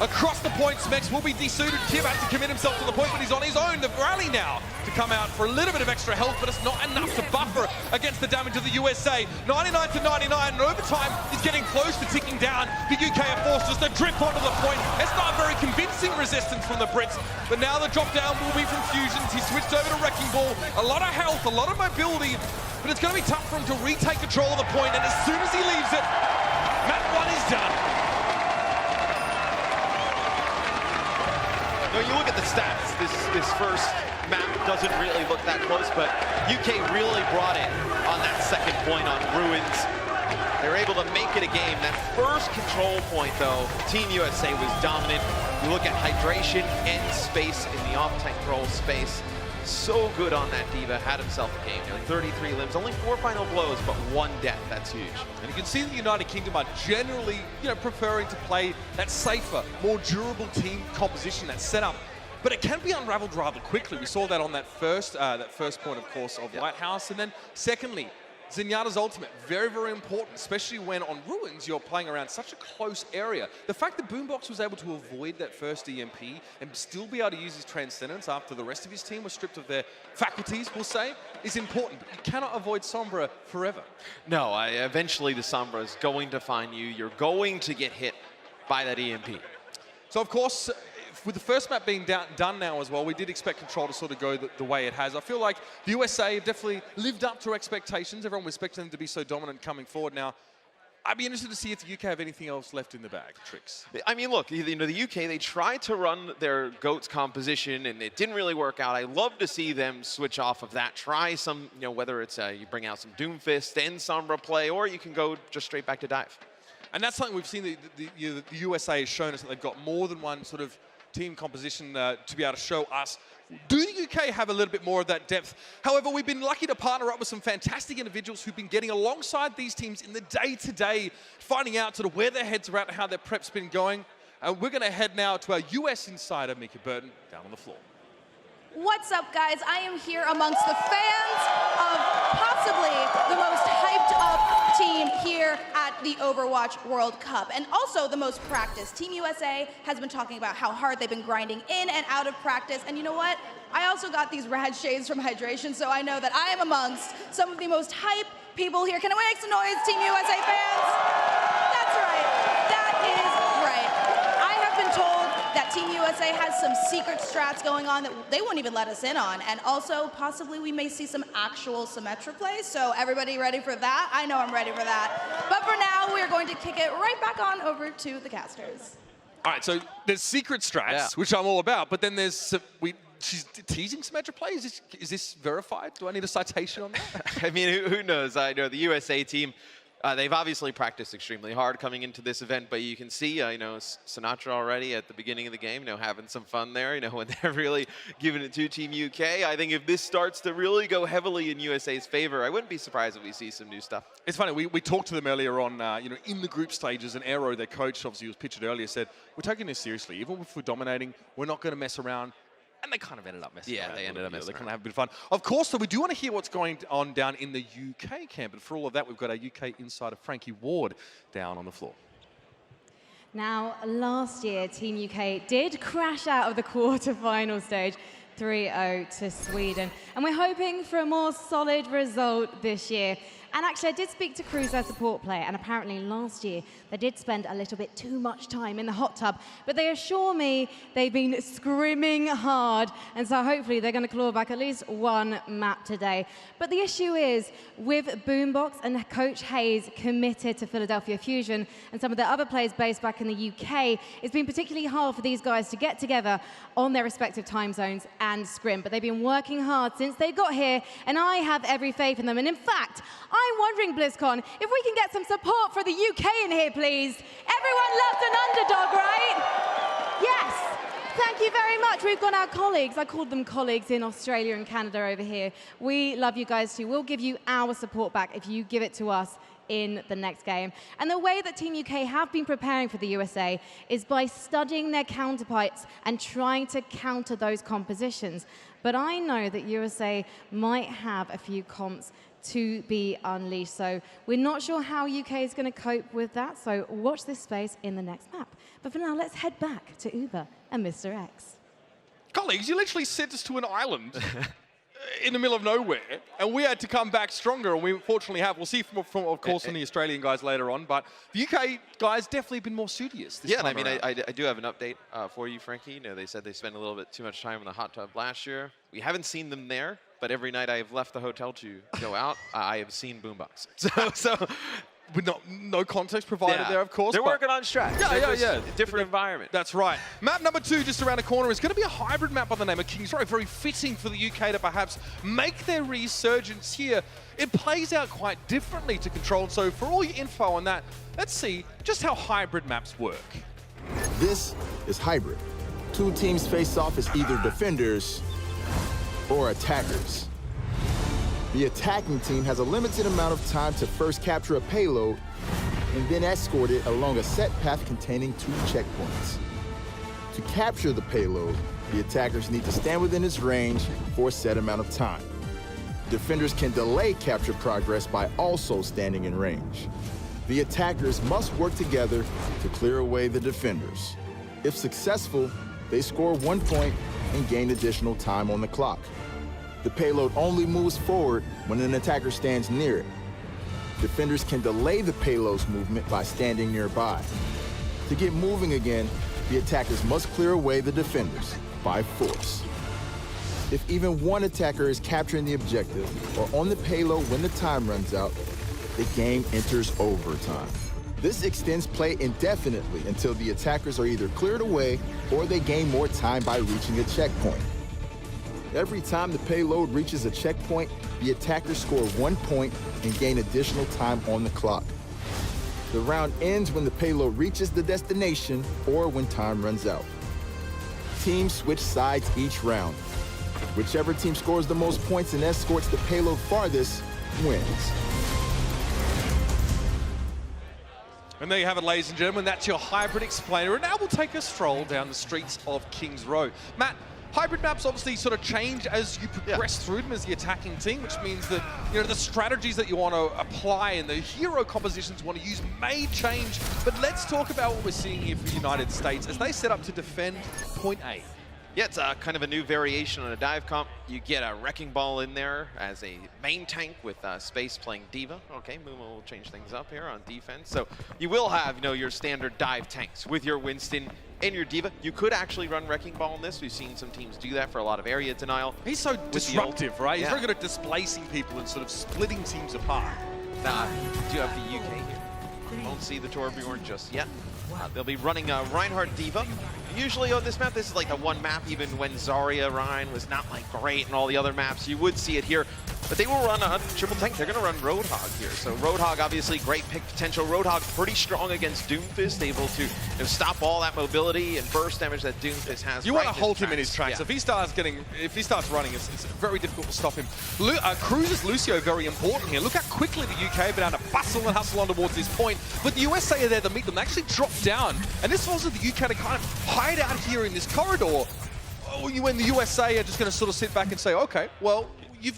Across the point, Smex will be desuited. Kim has to commit himself to the point, but he's on his own. The rally now to come out for a little bit of extra health, but it's not enough to buffer against the damage of the USA. 99 to 99, and overtime is getting close to ticking down. The UK are forced just to drift onto the point. It's not very convincing resistance from the Brits, but now the drop down will be from Fusions. He switched over to Wrecking Ball. A lot of health, a lot of mobility, but it's going to be tough for him to retake control of the point, and as soon as he leaves it, map 1 is done. When you look at the stats, this first map doesn't really look that close, but UK really brought it on that second point on Ruins. They were able to make it a game. That first control point, though, Team USA was dominant. You look at hydration and space in the off-tank roll space. So good on that Diva, had himself a game. 33 limbs, only 4 final blows, but 1 death. That's huge. And you can see the United Kingdom are generally, preferring to play that safer, more durable team composition, that setup. But it can be unraveled rather quickly. We saw that on that first point, of course, of Lighthouse. And then secondly, Zenyatta's ultimate, very, very important, especially when on Ruins you're playing around such a close area. The fact that Boombox was able to avoid that first EMP and still be able to use his Transcendence after the rest of his team was stripped of their faculties, we'll say, is important. But you cannot avoid Sombra forever. No, eventually the Sombra is going to find you. You're going to get hit by that EMP. So, of course, with the first map being done now as well, we did expect Control to sort of go the way it has. I feel like the USA have definitely lived up to expectations. Everyone was expecting them to be so dominant coming forward. Now, I'd be interested to see if the UK have anything else left in the bag, tricks. I mean, look, the UK, they tried to run their GOATS composition, and it didn't really work out. I love to see them switch off of that. Try some, whether it's you bring out some Doomfist and Sombra play, or you can go just straight back to dive. And that's something we've seen the USA has shown us, that they've got more than one sort of team composition to be able to show us. Do the UK have a little bit more of that depth? However, we've been lucky to partner up with some fantastic individuals who've been getting alongside these teams in the day-to-day, finding out sort of where their heads are at and how their prep's been going. And we're going to head now to our US insider, Mika Burton, down on the floor. What's up, guys? I am here amongst the fans of possibly the most hyped up team here at the Overwatch World Cup, and also the most practiced. Team USA has been talking about how hard they've been grinding in and out of practice, and you know what? I also got these rad shades from Hydration, so I know that I am amongst some of the most hype people here. Can I make some noise, Team USA fans? That's right. That is right. I have been told that Team USA has some secret strats going on that they won't even let us in on. And also, possibly, we may see some actual Symmetra plays. So everybody ready for that? I know I'm ready for that. But for now, we're going to kick it right back on over to the casters. All right, so there's secret strats, which I'm all about, but then there's she's teasing Symmetra plays. Is this verified? Do I need a citation on that? I mean, who knows? I know the USA team, they've obviously practiced extremely hard coming into this event, but you can see, Sinatra already at the beginning of the game, having some fun there, when they're really giving it to Team UK. I think if this starts to really go heavily in USA's favor, I wouldn't be surprised if we see some new stuff. It's funny, we talked to them earlier on, in the group stages, and Aero, their coach, obviously was pictured earlier, said, we're taking this seriously. Even if we're dominating, we're not going to mess around. And they kind of ended up messing around. Yeah, they ended up messing around. They kind of have a bit of fun. Of course, so we do want to hear what's going on down in the UK camp. But for all of that, we've got our UK insider, Frankie Ward, down on the floor. Now, last year, Team UK did crash out of the quarter-final stage, 3-0 to Sweden. And we're hoping for a more solid result this year. And actually, I did speak to Cruz, their support player, and apparently last year they did spend a little bit too much time in the hot tub. But they assure me they've been scrimming hard, and so hopefully they're going to claw back at least one map today. But the issue is, with Boombox and Coach Hayes committed to Philadelphia Fusion, and some of the other players based back in the UK, it's been particularly hard for these guys to get together on their respective time zones and scrim. But they've been working hard since they got here, and I have every faith in them. And in fact, I'm wondering, BlizzCon, if we can get some support for the UK in here, please. Everyone loves an underdog, right? Yes. Thank you very much. We've got our colleagues. I called them colleagues in Australia and Canada over here. We love you guys too. We'll give you our support back if you give it to us in the next game. And the way that Team UK have been preparing for the USA is by studying their counterparts and trying to counter those compositions. But I know that USA might have a few comps to be unleashed. So we're not sure how UK is going to cope with that. So watch this space in the next map. But for now, let's head back to Uber and Mr. X. Colleagues, you literally sent us to an island in the middle of nowhere, and we had to come back stronger, and we fortunately have. We'll see, from of course, from the Australian guys later on, but the UK guys definitely been more studious this time around. I do have an update for you, Frankie. You know, they said they spent a little bit too much time in the hot tub last year. We haven't seen them there, but every night I have left the hotel to go out, I have seen boombox. So with no context provided there, of course. They're working on strat. Yeah. Different environment. That's right. Map number 2, just around the corner, is going to be a hybrid map by the name of Kings Row. Very fitting for the UK to perhaps make their resurgence here. It plays out quite differently to Control. So for all your info on that, let's see just how hybrid maps work. This is hybrid. 2 teams face off as either defenders or attackers. The attacking team has a limited amount of time to first capture a payload and then escort it along a set path containing 2 checkpoints. To capture the payload, the attackers need to stand within its range for a set amount of time. Defenders can delay capture progress by also standing in range. The attackers must work together to clear away the defenders. If successful, they score 1 point and gain additional time on the clock. The payload only moves forward when an attacker stands near it. Defenders can delay the payload's movement by standing nearby. To get moving again, the attackers must clear away the defenders by force. If even one attacker is capturing the objective or on the payload when the time runs out, the game enters overtime. This extends play indefinitely until the attackers are either cleared away or they gain more time by reaching a checkpoint. Every time the payload reaches a checkpoint, the attackers score 1 point and gain additional time on the clock. The round ends when the payload reaches the destination or when time runs out. Teams switch sides each round. Whichever team scores the most points and escorts the payload farthest wins. And there you have it, ladies and gentlemen. That's your hybrid explainer. And now we'll take a stroll down the streets of Kings Row. Matt, hybrid maps obviously sort of change as you progress through them as the attacking team, which means that, you know, the strategies that you want to apply and the hero compositions you want to use may change. But let's talk about what we're seeing here for the United States as they set up to defend Point A. Yeah, it's kind of a new variation on a dive comp. You get a Wrecking Ball in there as a main tank with Space playing Diva. Okay, Mumo will change things up here on defense. So you will have, you know, your standard dive tanks with your Winston and your Diva. You could actually run Wrecking Ball in this. We've seen some teams do that for a lot of area denial. He's so disruptive, right? He's very good at displacing people and sort of splitting teams apart. Nah, do have the UK here. You won't see the Torbjorn just yet. They'll be running Reinhardt Diva. Usually on this map, this is like a one map, even when Zarya Rhine was not like great and all the other maps, you would see it here. But they will run a triple tank. They're going to run Roadhog here. So Roadhog, obviously, great pick potential. Roadhog pretty strong against Doomfist, able to stop all that mobility and burst damage that Doomfist has. You want to hold him in his tracks. If he starts running, it's very difficult to stop him. Cruz's Lucio very important here. Look how quickly the UK have been able to bustle and hustle on towards this point. But the USA are there to meet them. They actually drop down, and this forces the UK to kind of hide out here in this corridor. When the USA are just going to sort of sit back and say, okay, well,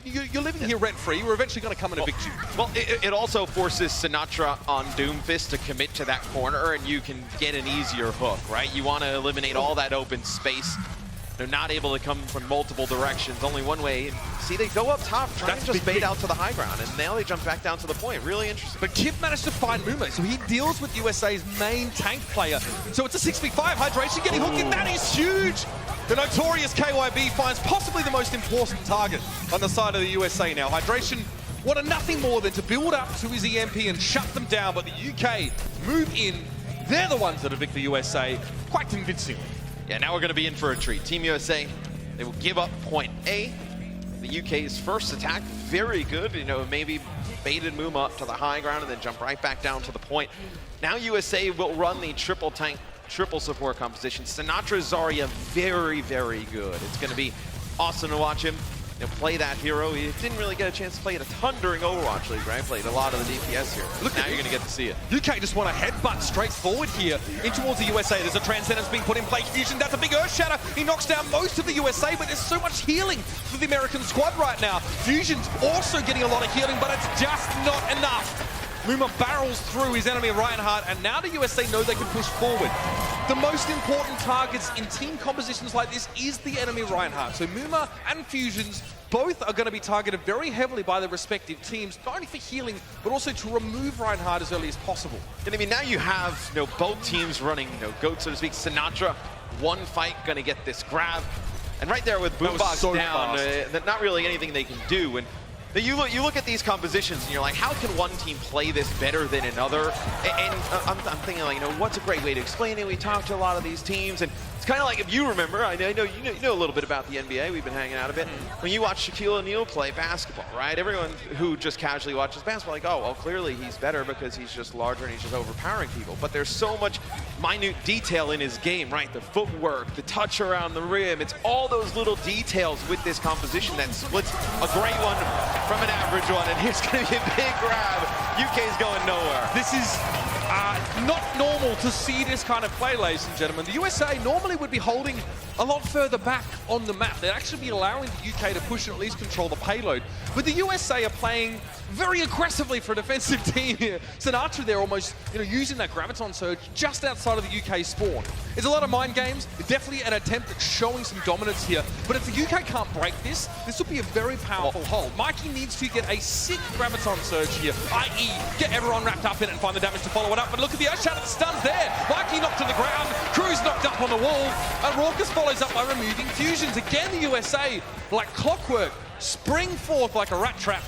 you're living here rent-free. We're eventually going to come and evict you. Well, it also forces Sinatra on Doomfist to commit to that corner, and you can get an easier hook, right? You want to eliminate all that open space. They're not able to come from multiple directions, only one way. See, they go up top, trying to just bait out to the high ground, and now they jump back down to the point. Really interesting. But Kip managed to find Mumo, so he deals with USA's main tank player. So it's a 6v5, Hydration getting hooked in. That is huge! The notorious KYB finds possibly the most important target on the side of the USA now. Hydration wanted nothing more than to build up to his EMP and shut them down, but the UK move in. They're the ones that evict the USA quite convincingly. Yeah, now we're going to be in for a treat. Team USA, they will give up Point A. The UK's first attack, very good. You know, maybe baited Moom up to the high ground and then jump right back down to the point. Now USA will run the triple tank triple support composition. Sinatra Zarya, very, very good. It's going to be awesome to watch him play that hero. He didn't really get a chance to play it a ton during Overwatch League, right? Played a lot of the DPS here. Look, now you're going to get to see it. UK just want a headbutt straight forward here in towards the USA. There's a Transcendence being put in place. Fusion, that's a big Earth Shatter. He knocks down most of the USA, but there's so much healing for the American squad right now. Fusion's also getting a lot of healing, but it's just not enough. Muma barrels through his enemy Reinhardt, and now the USA know they can push forward. The most important targets in team compositions like this is the enemy Reinhardt. So Muma and Fusions both are going to be targeted very heavily by their respective teams, not only for healing, but also to remove Reinhardt as early as possible. And I mean, now you have both teams running GOAT, so to speak. Sinatra, one fight, going to get this grab. And right there with Boombox down, not really anything they can do. And you look at these compositions and you're like, how can one team play this better than another? And I'm thinking, like, what's a great way to explain it? We talked to a lot of these teams, and it's kind of like, if you remember, I know you know a little bit about the NBA. We've been hanging out a bit. When you watch Shaquille O'Neal play basketball, right? Everyone who just casually watches basketball, like, oh, well, clearly he's better because he's just larger and he's just overpowering people. But there's so much minute detail in his game, right? The footwork, the touch around the rim. It's all those little details with this composition that splits a great one from an average one, and here's going to be a big grab. UK's going nowhere. This is not normal to see this kind of play, ladies and gentlemen. The USA normally would be holding a lot further back on the map. They'd actually be allowing the UK to push and at least control the payload. But the USA are playing very aggressively for a defensive team here. Sinatra there almost using that Graviton Surge just outside of the UK spawn. It's a lot of mind games. It's definitely an attempt at showing some dominance here. But if the UK can't break this, this will be a very powerful hold. Mikey needs to get a sick Graviton Surge here, i.e. get everyone wrapped up in it and find the damage to follow it up. But look at the Earth Shatter, the stuns there. Mikey knocked to the ground, Cruz knocked up on the wall, and Raucus follows up by removing Fusions. Again, the USA, like clockwork, spring forth like a rat trap.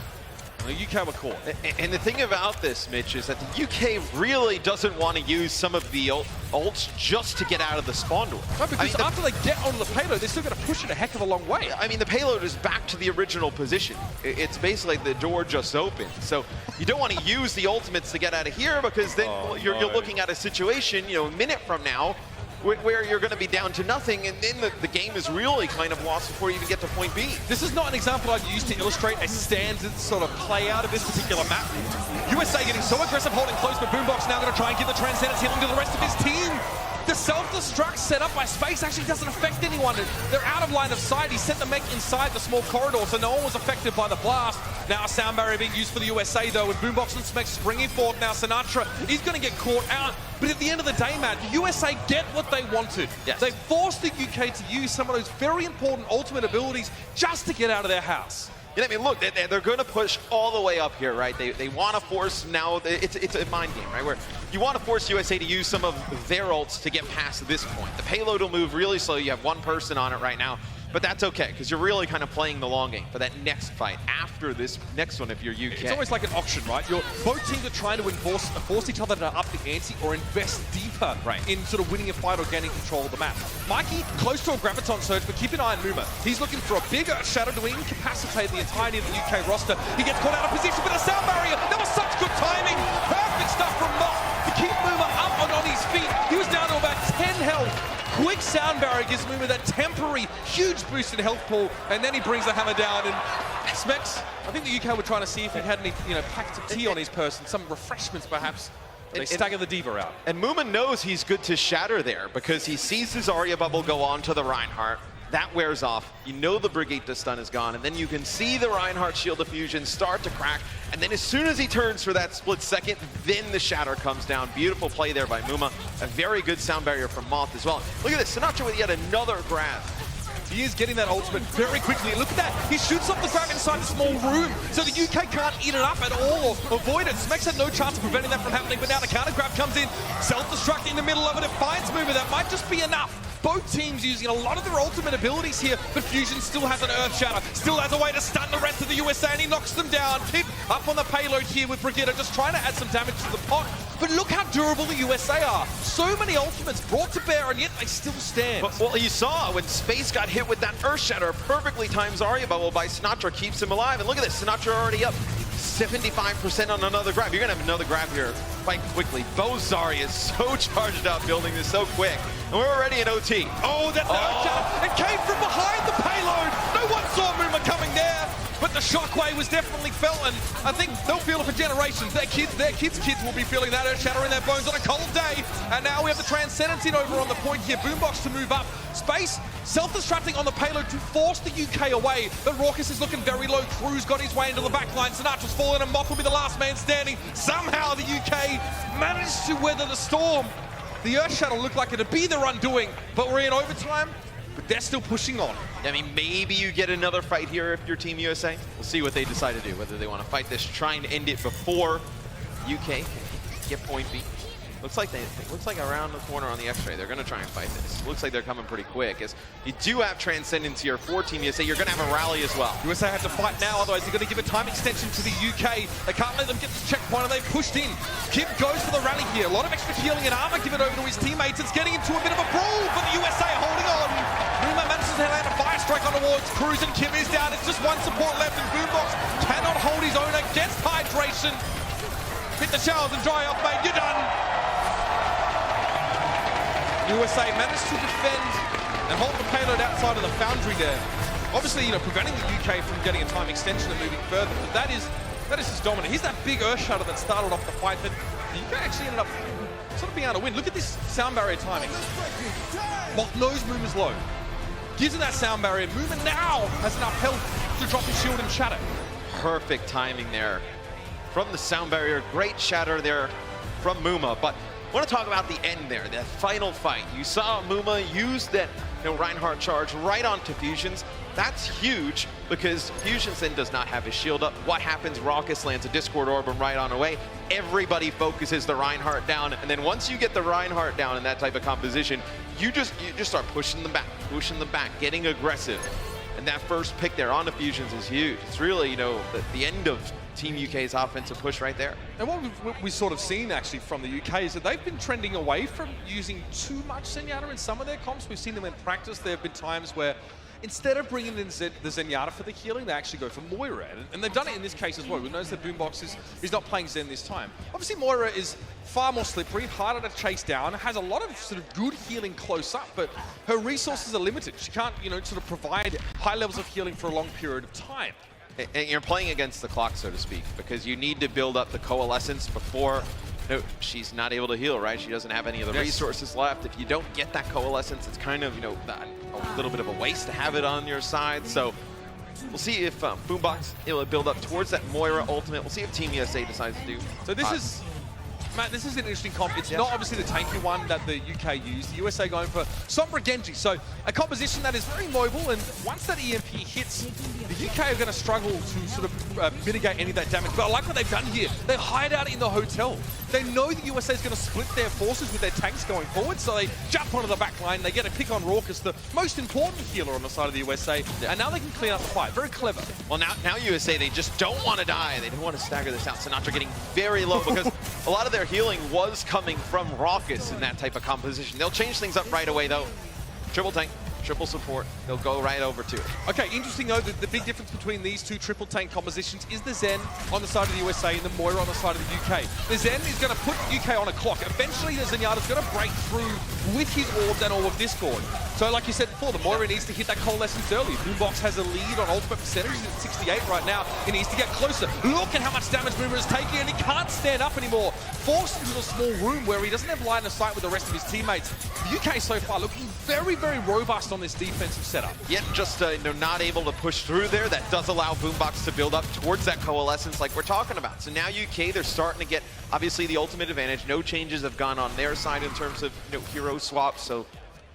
The UK were caught. And the thing about this, Mitch, is that the UK really doesn't want to use some of the ults just to get out of the spawn door. No, because after they get onto the payload, they're still going to push it a heck of a long way. I mean, the payload is back to the original position. It's basically like the door just opened. So you don't want to use the ultimates to get out of here, because then you're looking at a situation, a minute from now, where you're going to be down to nothing, and then the game is really kind of lost before you even get to point B. This is not an example I'd use to illustrate a standard sort of play out of this particular map. USA getting so aggressive, holding close, but Boombox now going to try and give the Transcendence healing to the rest of his team. The self-destruct set up by Space actually doesn't affect anyone. They're out of line of sight. He sent the mech inside the small corridor, so no one was affected by the blast. Now a sound barrier being used for the USA, though, with Boombox and Smek springing forward. Now Sinatra, he's going to get caught out. But at the end of the day, Matt, the USA get what they wanted. Yes. They forced the UK to use some of those very important ultimate abilities just to get out of their house. I mean, look, they're going to push all the way up here, right? They want to force now. It's a mind game, right? Where you want to force USA to use some of their ults to get past this point. The payload will move really slow. You have one person on it right now. But that's okay, because you're really kind of playing the long game for that next fight after this next one if you're UK. It's almost like an auction, right? Both teams are trying to force each other to up the ante or invest deeper in sort of winning a fight or gaining control of the map. Mikey, close to a Graviton Surge, but keep an eye on Muma. He's looking for a bigger shadow to incapacitate the entirety of the UK roster. He gets caught out of position with a sound barrier. That was such good timing. Perfect stuff from Mock to keep Muma up and on his feet. He was down to about 10 health. Quick sound barrier gives Muma that temporary huge boost in health pool, and then he brings the hammer down. And Smex, I think the UK were trying to see if he had any, packets of tea on his person, some refreshments perhaps. They stagger the Diva out. And Muma knows he's good to shatter there, because he sees the Zarya bubble go on to the Reinhardt. That wears off. You know the Brigitte stun is gone, and then you can see the Reinhardt shield diffusion start to crack, and then as soon as he turns for that split second, then the shatter comes down. Beautiful play there by Muma. A very good sound barrier from Moth as well. Look at this, Sinatra with yet another grab. He is getting that ultimate very quickly. Look at that. He shoots off the grab inside the small room, so the UK can't eat it up at all or avoid it. Smex had no chance of preventing that from happening, but now the counter grab comes in. Self-destruct in the middle of it. It finds Muma. That might just be enough. Both teams using a lot of their ultimate abilities here, but Fusion still has an Earth Shatter, still has a way to stun the rest of the USA, and he knocks them down. Pip up on the payload here with Brigitte, just trying to add some damage to the pot. But look how durable the USA are. So many ultimates brought to bear, and yet they still stand. But, well, you saw when Space got hit with that Earth Shatter, perfectly timed Zarya bubble by Sinatra keeps him alive. And look at this, Sinatra already up 75% on another grab. You're going to have another grab here fight quickly. Bozari is so charged up building this so quick. And we're already in OT. Oh, that's it came from behind the payload. No one saw Muma coming there, but the shockwave was definitely felt, and I think they'll feel it for generations. Their kids' kids will be feeling that Earth Shatter in their bones on a cold day. And now we have the Transcendency over on the point here. Boombox to move up. Space self-destructing on the payload to force the UK away. But Raucus is looking very low. Cruz got his way into the back line. Sinatra's fallen, and Mock will be the last man standing. Somehow the UK managed to weather the storm. The Earth Shuttle looked like it'd be their undoing, but we're in overtime, but they're still pushing on. I mean, maybe you get another fight here if you're Team USA. We'll see what they decide to do, whether they want to fight this, trying to end it before UK can get point B. Looks like around the corner on the X-ray, they're going to try and fight this. Looks like they're coming pretty quick. As you do have Transcendence here for Team USA, you're going to have a rally as well. USA have to fight now, otherwise they're going to give a time extension to the UK. They can't let them get this checkpoint, and they've pushed in. Kim goes for the rally here. A lot of extra healing and armor given over to his teammates. It's getting into a bit of a brawl, but the USA are holding on. Numa manages to land a fire strike on the walls. Cruz and Kim is down. It's just one support left, and Boombox cannot hold his own against hydration. Hit the showers and dry off, mate. You're done. USA managed to defend and hold the payload outside of the foundry there. Obviously, you know, preventing the UK from getting a time extension and moving further, but that is just dominant. Here's that big Earth Shuttle that started off the fight, but the UK actually ended up sort of being able to win. Look at this sound barrier timing. Mock knows Muma's low. Gives him that sound barrier. Muma now has enough health to drop his shield and shatter. Perfect timing there from the sound barrier. Great shatter there from Muma, but I want to talk about the end there, that final fight. You saw Muma use that Reinhardt charge right onto Fusions. That's huge because Fusions then does not have his shield up. What happens? Raucus lands a Discord Orb right on away. Everybody focuses the Reinhardt down, and then once you get the Reinhardt down in that type of composition, you just start pushing them back, getting aggressive. And that first pick there on the Fusions is huge. It's really, the end of Team UK's offensive push right there. And what we've sort of seen actually from the UK is that they've been trending away from using too much Zenyatta in some of their comps. We've seen them in practice. There have been times where instead of bringing in the Zenyatta for the healing, they actually go for Moira. And they've done it in this case as well. We notice that Boombox is not playing Zen this time. Obviously, Moira is far more slippery, harder to chase down, has a lot of sort of good healing close up, but her resources are limited. She can't, sort of provide high levels of healing for a long period of time. And you're playing against the clock, so to speak, because you need to build up the coalescence before she's not able to heal, right? She doesn't have any of the resources left. If you don't get that coalescence, it's kind of, a little bit of a waste to have it on your side. So we'll see if Boombox able to build up towards that Moira ultimate. We'll see if Team USA decides to do. So this is... Matt, this is an interesting comp. It's not obviously the tanky one that the UK used. The USA going for Sombra Genji. So a composition that is very mobile, and once that EMP hits, the UK are going to struggle to sort of mitigate any of that damage. But I like what they've done here. They hide out in the hotel. They know the USA is going to split their forces with their tanks going forward, so they jump onto the back line. They get a pick on Raucus, the most important healer on the side of the USA, and now they can clean up the fight. Very clever. Well, now USA, they just don't want to die. They don't want to stagger this out. Sinatra getting very low because a lot of their healing was coming from Raucus in that type of composition. They'll change things up right away, though. Triple tank, triple support. They'll go right over to it. Okay, interesting though, the big difference between these two triple tank compositions is the Zen on the side of the USA and the Moira on the side of the UK. The Zen is going to put the UK on a clock. Eventually, the Zenyatta's going to break through with his orbs and all of Discord. So like you said before, the Moira needs to hit that coalescence early. Boombox has a lead on ultimate percentage. He's at 68 right now. He needs to get closer. Look at how much damage Boomer is taking, and he can't stand up anymore. Forced into a small room where he doesn't have line of sight with the rest of his teammates. The UK so far looking very, very robust on this defensive setup. Yet just not able to push through there. That does allow Boombox to build up towards that coalescence like we're talking about. So now UK, they're starting to get, obviously, the ultimate advantage. No changes have gone on their side in terms of hero swaps. So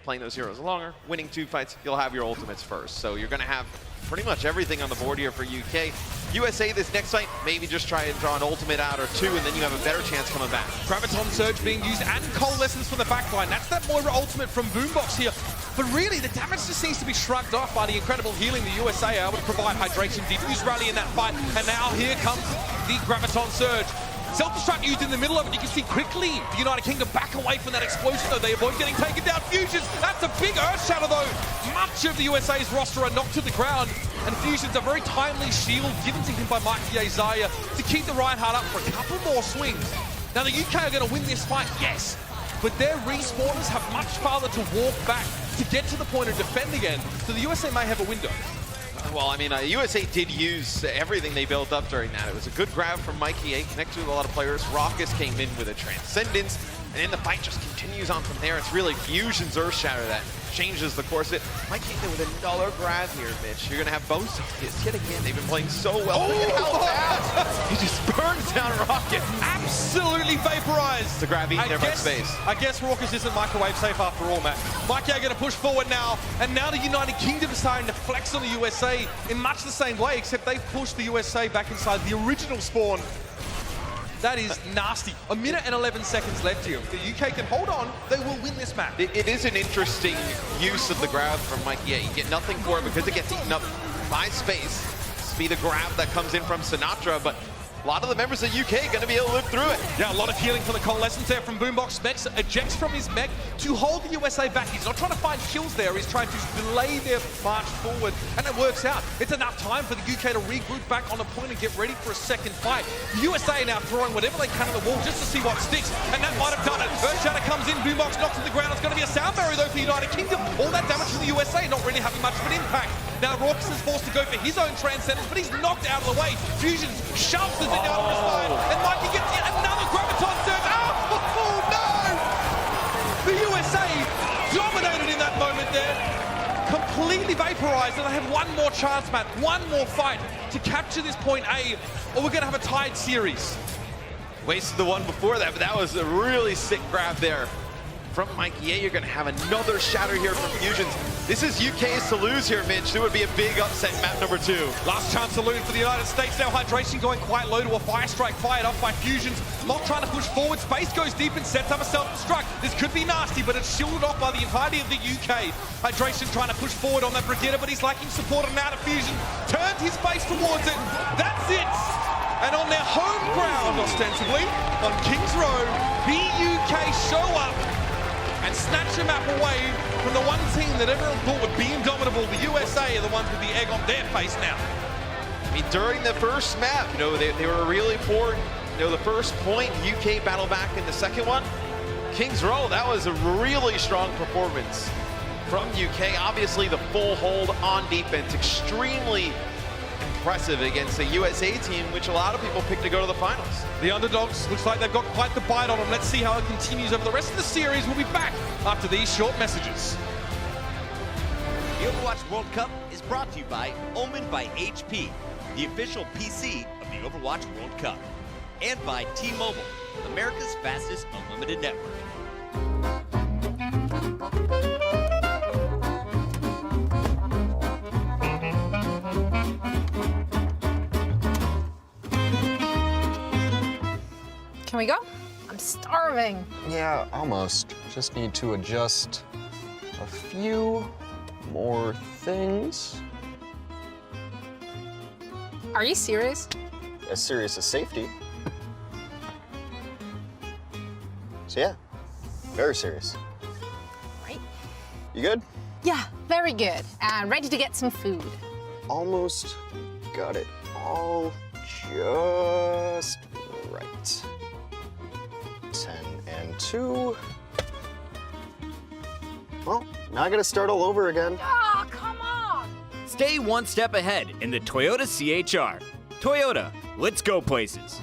playing those heroes longer, winning 2 fights, you'll have your ultimates first. So you're going to have pretty much everything on the board here for UK. USA, this next fight, maybe just try and draw an ultimate out or two, and then you have a better chance coming back. Graviton Surge being used and coalescence from the backline. That's that Moira ultimate from Boombox here. But really, the damage just seems to be shrugged off by the incredible healing the USA are able to provide. Hydration, diffuse rally in that fight, and now here comes the Graviton Surge. Self-destruct used in the middle of it. You can see quickly the United Kingdom back away from that explosion, though. They avoid getting taken down. Fusions, that's a big Earth Shatter, though. Much of the USA's roster are knocked to the ground, and Fusions, a very timely shield given to him by Mikey Isaiah to keep the Reinhardt up for a couple more swings. Now, the UK are going to win this fight, yes, but their respawners have much farther to walk back to get to the point of defend again, so the USA may have a window. Well, I mean, USA did use everything they built up during that. It was a good grab from Mikey A, connected with a lot of players. Raucus came in with a Transcendence, and then the fight just continues on from there. It's really Fusion's Earth Shatter that changes the course. Mikey A with another grab here, Mitch. You're going to have both Sophias yet again. They've been playing so well. Look at how fast he just burns down Rocket. Absolutely vaporized. The grab eaten there by Space. I guess Raucus isn't microwave safe after all, Matt. Mikey A going to push forward now, and now the United Kingdom is starting to flex on the USA in much the same way, except they've pushed the USA back inside the original spawn. That is nasty. A minute and 11 seconds left here. If the UK can hold on, they will win this map. It is an interesting use of the grab from Mikey A. You get nothing for it because it gets eaten up by Space. Speed of grab that comes in from Sinatra, but a lot of the members of the UK are going to be able to live through it. Yeah, a lot of healing for the Coalescence there from Boombox. Specs ejects from his mech to hold the USA back. He's not trying to find kills there. He's trying to delay their march forward, and it works out. It's enough time for the UK to regroup back on the point and get ready for a second fight. The USA are now throwing whatever they can at the wall just to see what sticks, and that might have done it. Earthshatter comes in, Boombox knocks to the ground. It's going to be a sound barrier, though, for United Kingdom. All that damage from the USA, not really having much of an impact. Now, Raucus is forced to go for his own Transcendence, but he's knocked out of the way. Fusion shoves it down on his side, and Mikey gets yet another Graviton surge. Oh, no! The USA dominated in that moment there. Completely vaporized, and they have one more chance, Matt. One more fight to capture this point A, or we're going to have a tied series. Wasted the one before that, but that was a really sick grab there from Mikey A. You're going to have another shatter here from Fusions. This is UK's to lose here, Mitch. It would be a big upset in map number 2. Last chance to lose for the United States. Now Hydration going quite low to a Fire Strike fired off by Fusions. Mock trying to push forward. Space goes deep and sets up a self-destruct. This could be nasty, but it's shielded off by the entirety of the UK. Hydration trying to push forward on that Brigitte, but he's lacking support, and now to Fusion. Turned his face towards it. That's it. And on their home ground, ostensibly, on King's Road, the UK show up and snatch a map away from the one team that everyone thought would be indomitable. The USA are the ones with the egg on their face now. I mean, during the first map, you know, they were really poor. You know, the first point, UK battle back in the second one. King's Row, that was a really strong performance from UK. Obviously, the full hold on defense, extremely impressive against a USA team, which a lot of people picked to go to the finals. The underdogs, looks like they've got quite the bite on them. Let's see how it continues over the rest of the series. We'll be back after these short messages. The Overwatch World Cup is brought to you by Omen by HP, the official PC of the Overwatch World Cup, and by T-Mobile, America's fastest unlimited network. Can we go? I'm starving. Yeah, almost. Just need to adjust a few more things. Are you serious? As serious as safety. So yeah, very serious. Right. You good? Yeah, very good. And ready to get some food. Almost got it all just right. 10 and 2. Well, now I gotta start all over again. Oh, come on! Stay one step ahead in the Toyota CHR. Toyota, let's go places.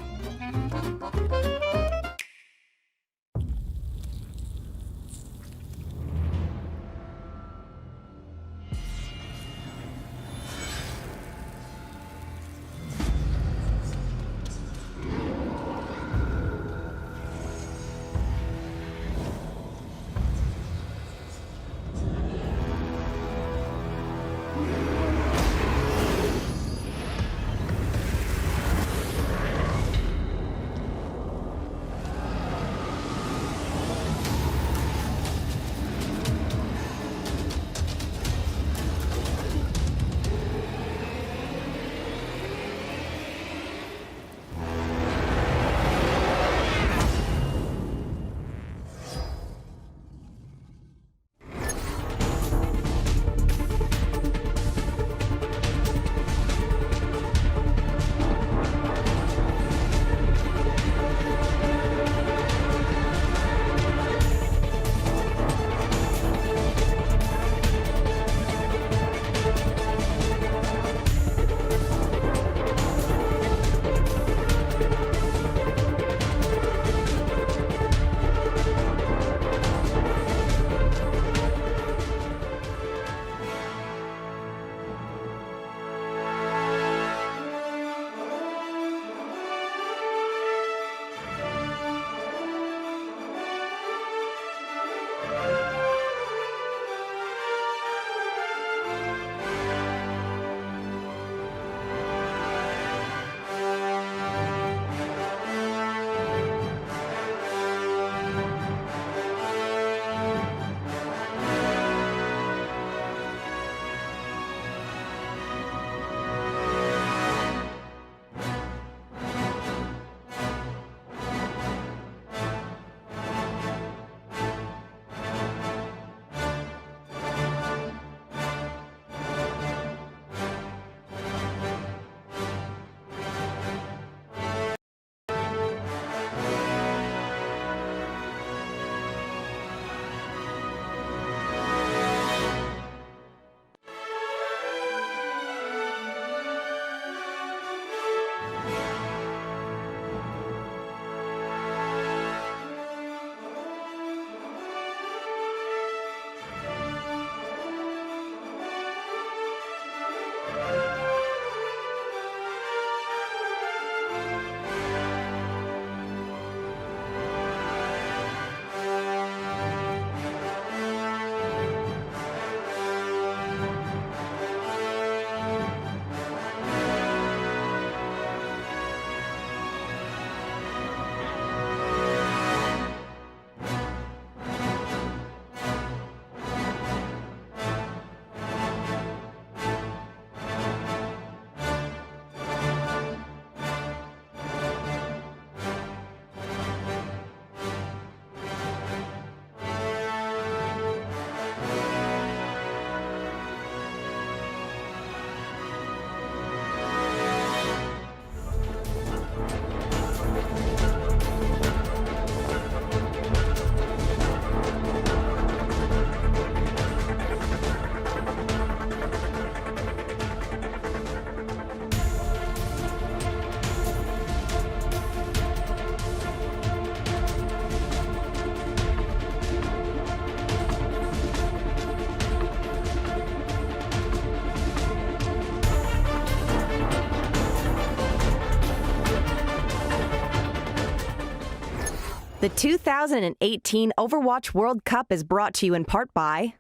The 2018 Overwatch World Cup is brought to you in part by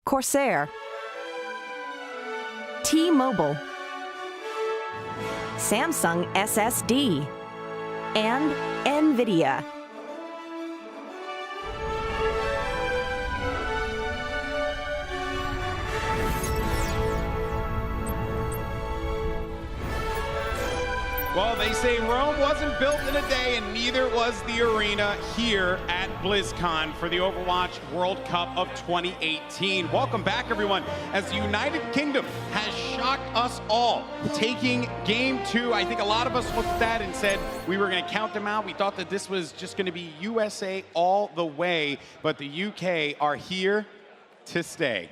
Corsair, T-Mobile, Samsung SSD, and NVIDIA. Well, they say Rome wasn't built in a day, and neither was the arena here at BlizzCon for the Overwatch World Cup of 2018. Welcome back, everyone, as the United Kingdom has shocked us all, taking Game 2. I think a lot of us looked at that and said we were going to count them out. We thought that this was just going to be USA all the way, but the UK are here to stay.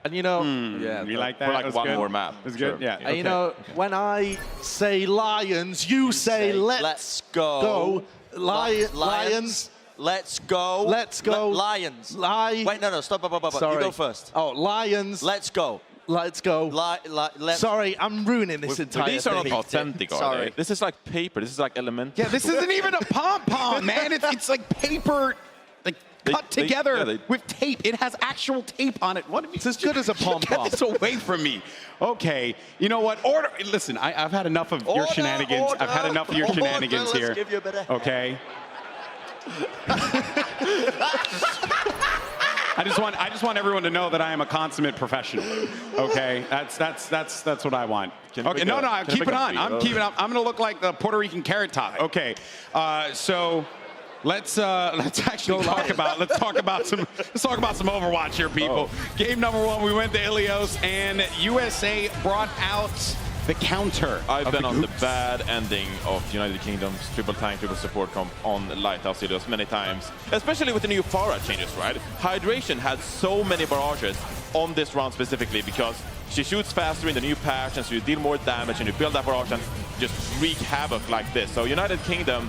And you know, you like that? For like one good? more map. It was good, Sure. yeah. And you know, when I say Lions, you say let's go. Lions. Let's go. Let's go. Lions. Wait, no, stop. Sorry. You go first. Oh, Lions. Let's go. Let's go. Sorry, I'm ruining this entire These are not thing. authentic, are Sorry. they? This is like paper. This is like elemental. Yeah, this isn't even a pom-pom, man. It's like paper, like cut together with tape. It has actual tape on it. What? It's as good as a pom-pom. Get this away from me. Okay, you know what? Order. Listen, I've had enough of your shenanigans. I've had enough of your shenanigans here. Let's give you a bit of okay. I just want everyone to know that I am a consummate professional. Okay, that's what I want. Okay, no, keep it on. I'm keeping up. I'm gonna look like the Puerto Rican carrot top. Okay, so let's actually talk about some Overwatch here, people. Game number 1, we went to Ilios, and USA brought out the counter. I've been on the bad ending of United Kingdom's triple tank, triple support comp on Lighthouse Ilios many times, especially with the new Pharah changes, right? Hydration had so many barrages on this round specifically because she shoots faster in the new patch, and so you deal more damage and you build that barrage and just wreak havoc like this. So United Kingdom,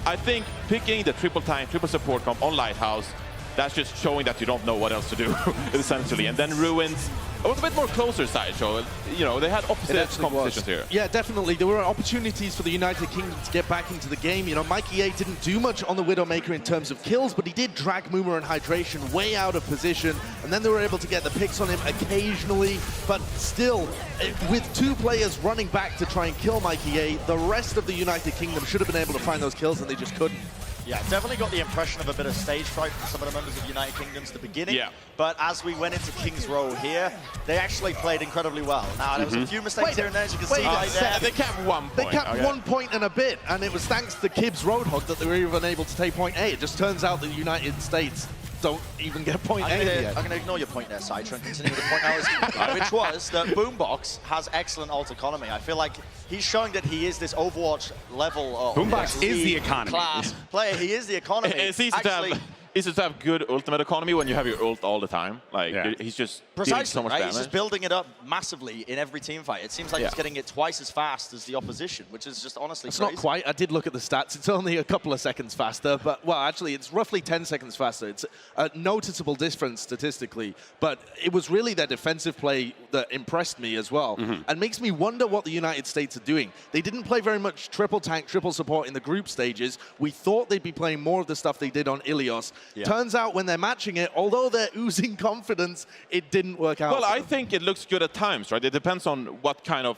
I think picking the triple tank, triple support comp on Lighthouse, that's just showing that you don't know what else to do, essentially. And then Ruins, it was a bit more closer side, so, you know, they had opposite compositions here. Yeah, definitely. There were opportunities for the United Kingdom to get back into the game. You know, Mikey A didn't do much on the Widowmaker in terms of kills, but he did drag Moomer and Hydration way out of position, and then they were able to get the picks on him occasionally, but still, with 2 players running back to try and kill Mikey A, the rest of the United Kingdom should have been able to find those kills, and they just couldn't. Yeah, definitely got the impression of a bit of stage fright from some of the members of United Kingdom's the beginning. Yeah. But as we went into King's Row here, they actually played incredibly well. Now, there was a few mistakes here and there, as you can see right there. They kept 1 point. They kept 1 point and a bit, and it was thanks to Kibbs Roadhog that they were even able to take point A. It just turns out that the United States don't even get point A yet. I'm going to ignore your point there, Sidra, and continue with the point I was, which was that Boombox has excellent ult economy. I feel like he's showing that he is this Overwatch level of Boombox is the economy. Class player. He is the economy. It's easy to have good ultimate economy when you have your ult all the time. Like, he's just dealing so much damage. He's just building it up massively in every team fight. It seems like he's getting it twice as fast as the opposition, which is just honestly It's crazy. not quite. I did look at the stats. It's only a couple of seconds faster, but, well, actually, it's roughly 10 seconds faster. It's a noticeable difference statistically, but it was really their defensive play that impressed me as well, and makes me wonder what the United States are doing. They didn't play very much triple tank, triple support in the group stages. We thought they'd be playing more of the stuff they did on Ilios. Turns out when they're matching it, although they're oozing confidence, it didn't work out. Well, I think it looks good at times, right? It depends on what kind of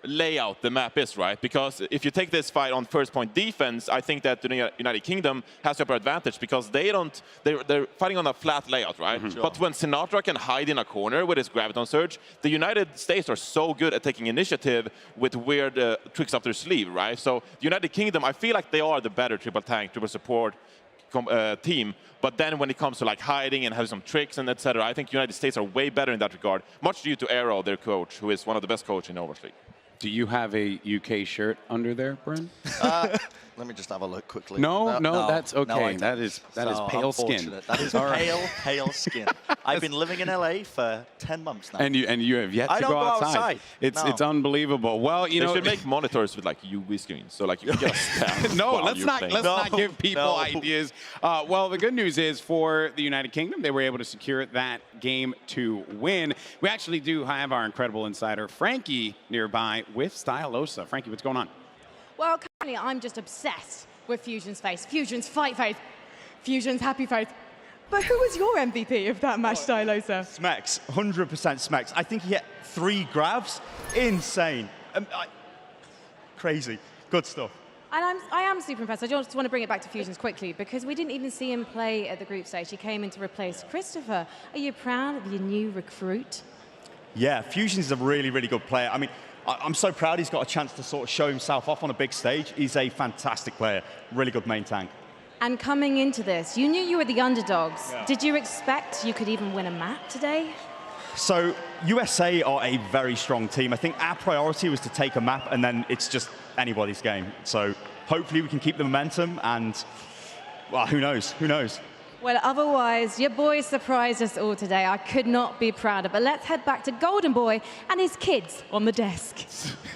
layout the map is, right? Because if you take this fight on first point defense, I think that the United Kingdom has the upper advantage because they're fighting on a flat layout, right? But when Sinatra can hide in a corner with his Graviton Surge, the United States are so good at taking initiative with weird tricks up their sleeve, right? So the United Kingdom, I feel like they are the better triple tank, triple support team, but then when it comes to like hiding and having some tricks and etc., I think United States are way better in that regard, much due to Aero, their coach, who is one of the best coaches in Overwatch League. Do you have a UK shirt under there, Bryn? Let me just have a look quickly. No, that's okay. No, that is pale skin. That is pale skin. I've been living in LA for 10 months now. And you have yet to go outside. It's unbelievable. Well, you know, they should make monitors with like UV screens, so like you can just no, let's not give people ideas. Well, the good news is for the United Kingdom, they were able to secure that game to win. We actually do have our incredible insider Frankie nearby with Stylosa. Frankie, what's going on? Well, currently I'm just obsessed with Fusion's face, Fusion's fight face, Fusion's happy face. But who was your MVP of that match, Stylosa? Smex, 100% Smex. I think he hit 3 grabs. Insane. Crazy. Good stuff. And I am super impressed. I just want to bring it back to Fusions quickly because we didn't even see him play at the group stage. He came in to replace Christopher. Are you proud of your new recruit? Yeah, Fusions is a really, really good player. I mean, I'm so proud he's got a chance to sort of show himself off on a big stage. He's a fantastic player. Really good main tank. And coming into this, you knew you were the underdogs. Yeah. Did you expect you could even win a map today? So USA are a very strong team. I think our priority was to take a map, and then it's just anybody's game. So hopefully we can keep the momentum, and well, who knows? Who knows? Well, otherwise, your boy surprised us all today. I could not be prouder. But let's head back to Golden Boy and his kids on the desk.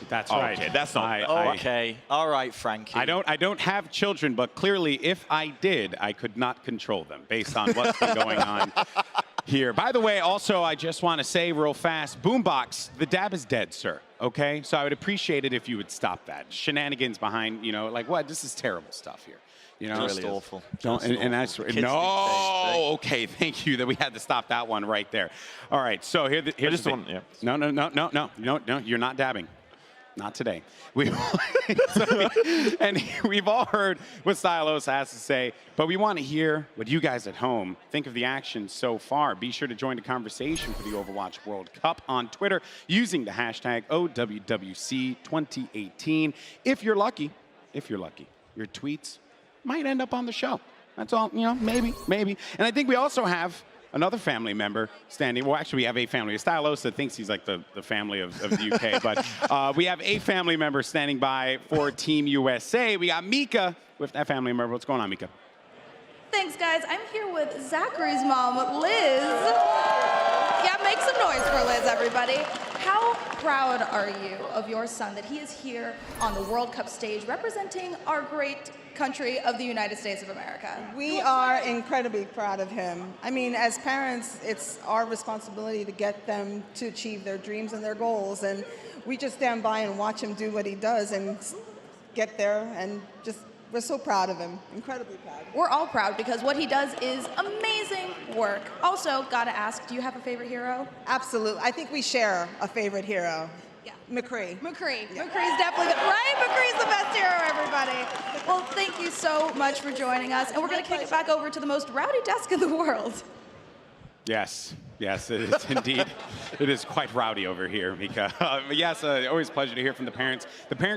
That's right. Okay, that's not. Okay. All right, Frankie. I don't have children, but clearly, if I did, I could not control them based on what's been going on here. By the way, also, I just want to say real fast, Boombox, the dab is dead, sir. Okay, so I would appreciate it if you would stop that shenanigans behind. You know, like what? This is terrible stuff here. You know, Just awful. Don't, and that's no. Okay, thank you that we had to stop that one right there. All right, so here's the one. Yeah. No. You're not dabbing. Not today. And we've all heard what Stylosa has to say, but we want to hear what you guys at home think of the action so far. Be sure to join the conversation for the Overwatch World Cup on Twitter using the hashtag OWWC2018. If you're lucky, your tweets might end up on the show. That's all, you know, maybe. And I think we also have another family member standing. Well, actually, we have a family. Stylosa thinks he's like the family of the UK, but we have a family member standing by for Team USA. We got Mika with that family member. What's going on, Mika? Thanks, guys. I'm here with Zachary's mom, Liz. Yeah, make some noise for Liz, everybody. How proud are you of your son that he is here on the World Cup stage representing our great country of the United States of America? We are incredibly proud of him. I mean, as parents, it's our responsibility to get them to achieve their dreams and their goals, and we just stand by and watch him do what he does and get there, and just we're so proud of him, incredibly proud. We're all proud because what he does is amazing work. Also, gotta ask, do you have a favorite hero? Absolutely. I think we share a favorite hero. Yeah. McCree. McCree's definitely the, right? McCree's the best hero, everybody. Well, thank you so much for joining us, and we're going to kick it back over to the most rowdy desk in the world. Yes, it is indeed. It is quite rowdy over here, Mika. Yes, always a pleasure to hear from the parents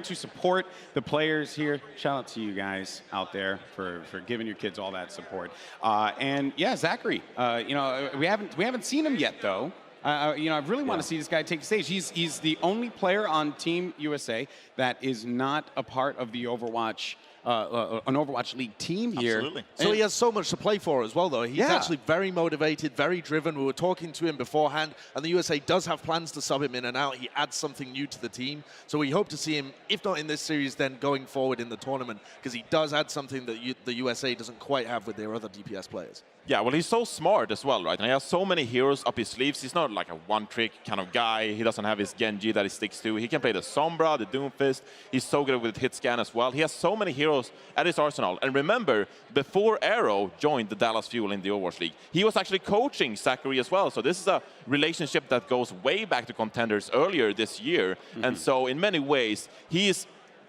who support the players here. Shout out to you guys out there for giving your kids all that support. And yeah, Zachary, you know, we haven't seen him yet though. You know, I really want to see this guy take the stage. He's the only player on Team USA that is not a part of the Overwatch, an Overwatch League team here. Absolutely. So he has so much to play for as well, though. He's actually very motivated, very driven. We were talking to him beforehand, and the USA does have plans to sub him in and out. He adds something new to the team. So we hope to see him, if not in this series, then going forward in the tournament, because he does add something that the USA doesn't quite have with their other DPS players. Yeah, well, he's so smart as well, right? And he has so many heroes up his sleeves. He's not like a one-trick kind of guy. He doesn't have his Genji that he sticks to. He can play the Sombra, the Doomfist. He's so good with hit scan as well. He has so many heroes at his arsenal. And remember, before Arrow joined the Dallas Fuel in the Overwatch League, he was actually coaching Zachary as well. So this is a relationship that goes way back to Contenders earlier this year. And so in many ways, he is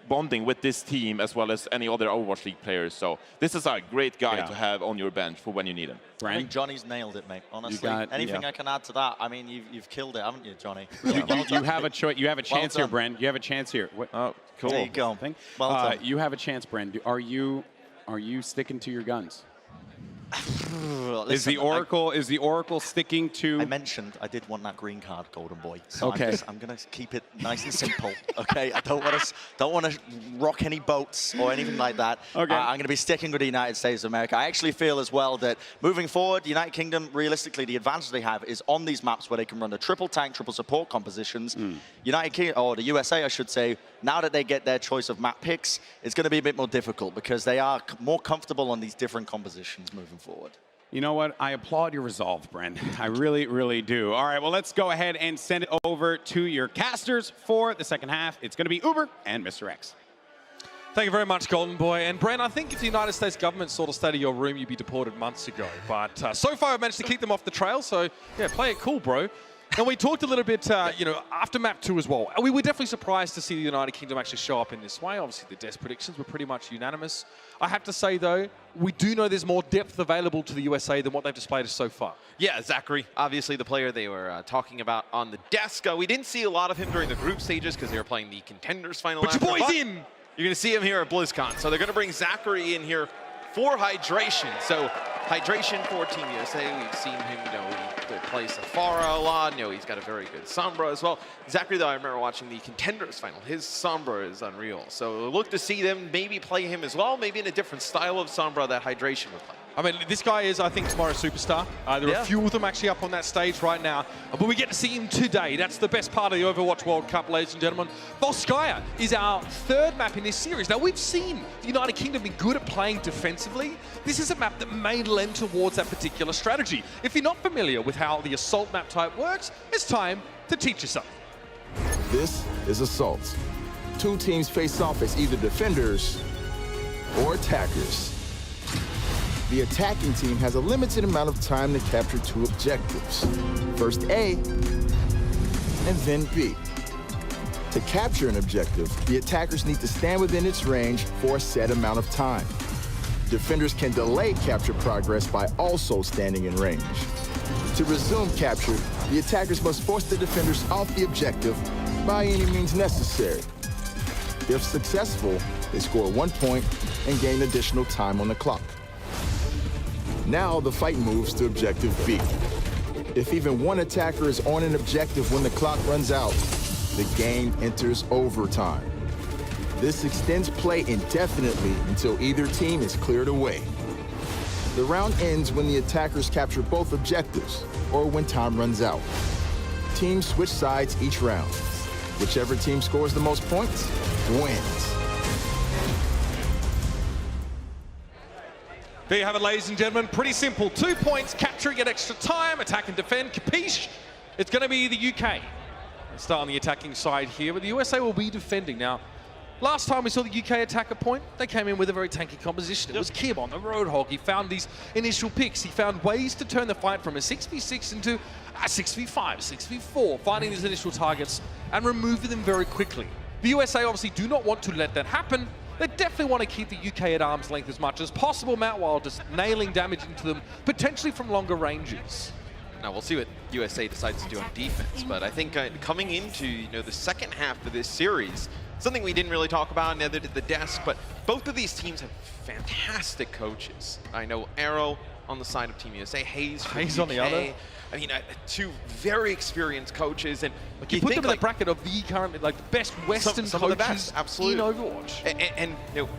bonding with this team as well as any other Overwatch League players. So this is a great guy to have on your bench for when you need him. I think Johnny's nailed it, mate. Honestly, anything I can add to that? I mean, you've killed it, haven't you, Johnny? You have a choice. You have a chance here, Bren. You have a chance here. Oh, cool. There you go. Well done. You have a chance, Bren. Are you sticking to your guns? Listen, is the Oracle sticking to? I mentioned I did want that green card, Golden Boy. So okay. I'm gonna keep it nice and simple. Okay, I don't want to rock any boats or anything like that. Okay. I'm gonna be sticking with the United States of America. I actually feel as well that moving forward, the United Kingdom, realistically, the advantage they have is on these maps where they can run the triple tank, triple support compositions. United Kingdom, or the USA, I should say, now that they get their choice of map picks, it's going to be a bit more difficult because they are more comfortable on these different compositions moving forward. You know what? I applaud your resolve, Bren. I really, really do. All right, well, let's go ahead and send it over to your casters for the second half. It's going to be Uber and Mr. X. Thank you very much, Golden Boy. And Brent, I think if the United States government saw the state of your room, you'd be deported months ago. But so far, I've managed to keep them off the trail. So, yeah, play it cool, bro. And we talked a little bit, you know, after map 2 as well. And we were definitely surprised to see the United Kingdom actually show up in this way. Obviously, the desk predictions were pretty much unanimous. I have to say, though, we do know there's more depth available to the USA than what they've displayed so far. Yeah, Zachary, obviously the player they were talking about on the desk. We didn't see a lot of him during the group stages because they were playing the Contenders final. But your boy's in! You're going to see him here at BlizzCon. So they're going to bring Zachary in here for hydration. So hydration for Team USA. We've seen him, you know, he plays Safara a lot. You know, he's got a very good Sombra as well. Zachary, though, I remember watching the Contenders final. His Sombra is unreal. So look to see them maybe play him as well, maybe in a different style of Sombra that hydration would play. I mean, this guy is, I think, tomorrow's superstar. There are a few of them actually up on that stage right now, but we get to see him today. That's the best part of the Overwatch World Cup, ladies and gentlemen. Volskaya is our 3rd map in this series. Now, we've seen the United Kingdom be good at playing defensively. This is a map that may lend towards that particular strategy. If you're not familiar with how the Assault map type works, it's time to teach you something. This is Assault. 2 teams face off as either defenders or attackers. The attacking team has a limited amount of time to capture 2 objectives. First A, and then B. To capture an objective, the attackers need to stand within its range for a set amount of time. Defenders can delay capture progress by also standing in range. To resume capture, the attackers must force the defenders off the objective by any means necessary. If successful, they score 1 point and gain additional time on the clock. Now the fight moves to objective B. If even one attacker is on an objective when the clock runs out, the game enters overtime. This extends play indefinitely until either team is cleared away. The round ends when the attackers capture both objectives or when time runs out. Teams switch sides each round. Whichever team scores the most points wins. There you have it, ladies and gentlemen. Pretty simple. 2 points, capturing at extra time, attack and defend. Capiche? It's going to be the UK. Let's start on the attacking side here, but the USA will be defending. Now, last time we saw the UK attack a point, they came in with a very tanky composition. It was Kib on the Roadhog. He found these initial picks. He found ways to turn the fight from a 6v6 into a 6v5, 6v4, finding these initial targets and removing them very quickly. The USA obviously do not want to let that happen. They definitely want to keep the UK at arm's length as much as possible, Matt, while just nailing damage into them, potentially from longer ranges. Now we'll see what USA decides to do on defense, but I think coming into the second half of this series, something we didn't really talk about, neither did the desk, but both of these teams have fantastic coaches. I know Arrow on the side of Team USA, Hayes on the other. I mean, 2 very experienced coaches, and you put them in the bracket of the currently the best Western some coaches of the best, absolutely. in Overwatch. And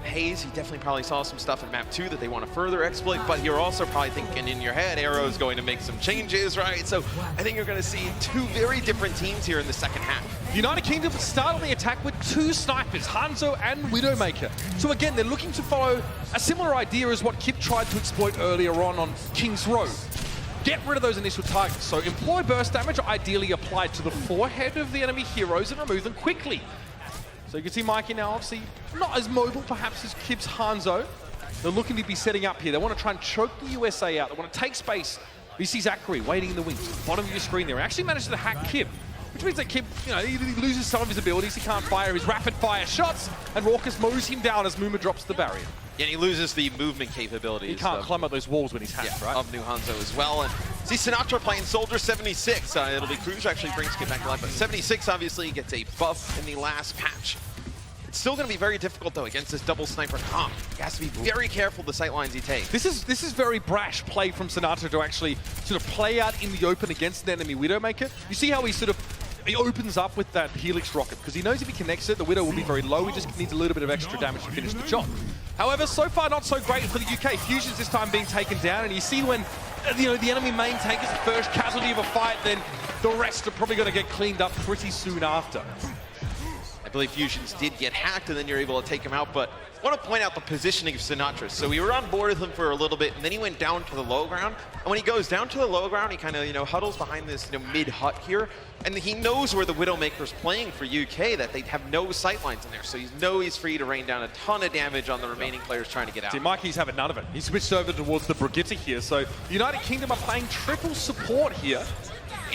Hayes, he definitely probably saw some stuff in map 2 that they want to further exploit, but you're also probably thinking in your head, Arrow's going to make some changes, right? So I think you're going to see 2 very different teams here in the second half. The United Kingdom start on the attack with 2 snipers, Hanzo and Widowmaker. So again, they're looking to follow a similar idea as what Kip tried to exploit earlier on King's Row. Get rid of those initial targets. So employ burst damage, ideally applied to the forehead of the enemy heroes, and remove them quickly. So you can see Mikey now obviously not as mobile perhaps as Kib's Hanzo. They're looking to be setting up here. They want to try and choke the USA out. They want to take space. You see Zachary waiting in the wings, bottom of your screen there. He actually managed to hack Kib, which means that Kib, he loses some of his abilities. He can't fire his rapid fire shots, and Raucus mows him down as Muma drops the barrier. Yeah, he loses the movement capabilities. He can't climb up those walls when he's hacked, right? Of New Hanzo as well. And see Sinatra playing Soldier 76. It'll be Cruz actually brings Kid back to life, but 76 obviously gets a buff in the last patch. It's still going to be very difficult though against this double sniper comp. He has to be very careful the sight lines he takes. This is very brash play from Sinatra to actually sort of play out in the open against an enemy Widowmaker. You see how he opens up with that Helix rocket because he knows if he connects it, the Widow will be very low. He just needs a little bit of extra damage to finish the job. However, so far not so great for the UK. Fusion's this time being taken down, and you see when the enemy main tank is the first casualty of a fight, then the rest are probably going to get cleaned up pretty soon after. I believe Fusions did get hacked, and then you're able to take him out. But I want to point out the positioning of Sinatra. So we were on board with him for a little bit, and then he went down to the low ground. And when he goes down to the low ground, he kind of, huddles behind this, mid-hut here. And he knows where the Widowmaker's playing for UK, that they have no sightlines in there. So he's free to rain down a ton of damage on the remaining players trying to get out. See, Mikey's having none of it. He switched over towards the Brigitte here. So the United Kingdom are playing triple support here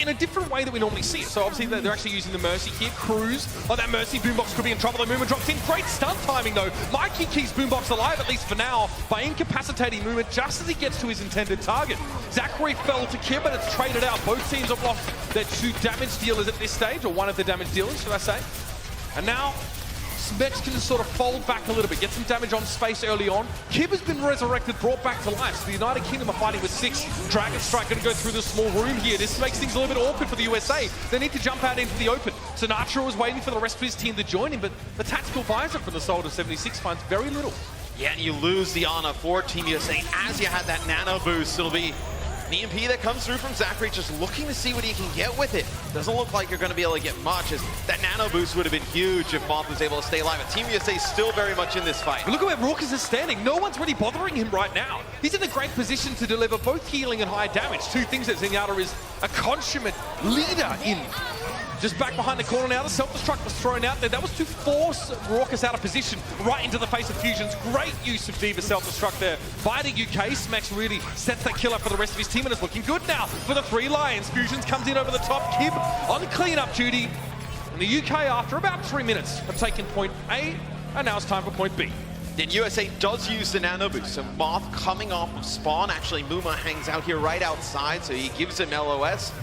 in a different way that we normally see it. So obviously they're actually using the Mercy here. Cruz, that Mercy Boombox could be in trouble. The Movement drops in. Great stun timing though. Mikey keeps Boombox alive, at least for now, by incapacitating Movement just as he gets to his intended target. Zachary fell to Kim, but it's traded out. Both teams have lost their 2 damage dealers at this stage, or one of the damage dealers, should I say. And now Smex can just sort of fold back a little bit, get some damage on space early on. Kib has been resurrected, brought back to life. So the United Kingdom are fighting with 6. Dragon Strike going to go through the small room here. This makes things a little bit awkward for the USA. They need to jump out into the open. Sinatra was waiting for the rest of his team to join him, but the tactical visor from the Soldier 76 finds very little. Yeah, and you lose the Ana for Team USA. As you had that nano boost, it'll be an EMP that comes through from Zachary, just looking to see what he can get with it. Doesn't look like you're going to be able to get much, as that nano boost would have been huge if Moth was able to stay alive. But Team USA is still very much in this fight. But look at where Raucus is standing. No one's really bothering him right now. He's in a great position to deliver both healing and high damage. 2 things that Zenyatta is a consummate leader in. Just back behind the corner now, the self-destruct was thrown out there. That was to force Raucus out of position, right into the face of Fusions. Great use of D.Va self-destruct there by the UK. Smex really sets that kill up for the rest of his team, and it's looking good now for the 3 Lions. Fusions comes in over the top. Kib on clean-up duty. And the UK, after about 3 minutes, have taken point A, and now it's time for point B. Then USA does use the nano boost. So Moth coming off of spawn. Actually, Muma hangs out here right outside, so he gives him LOS.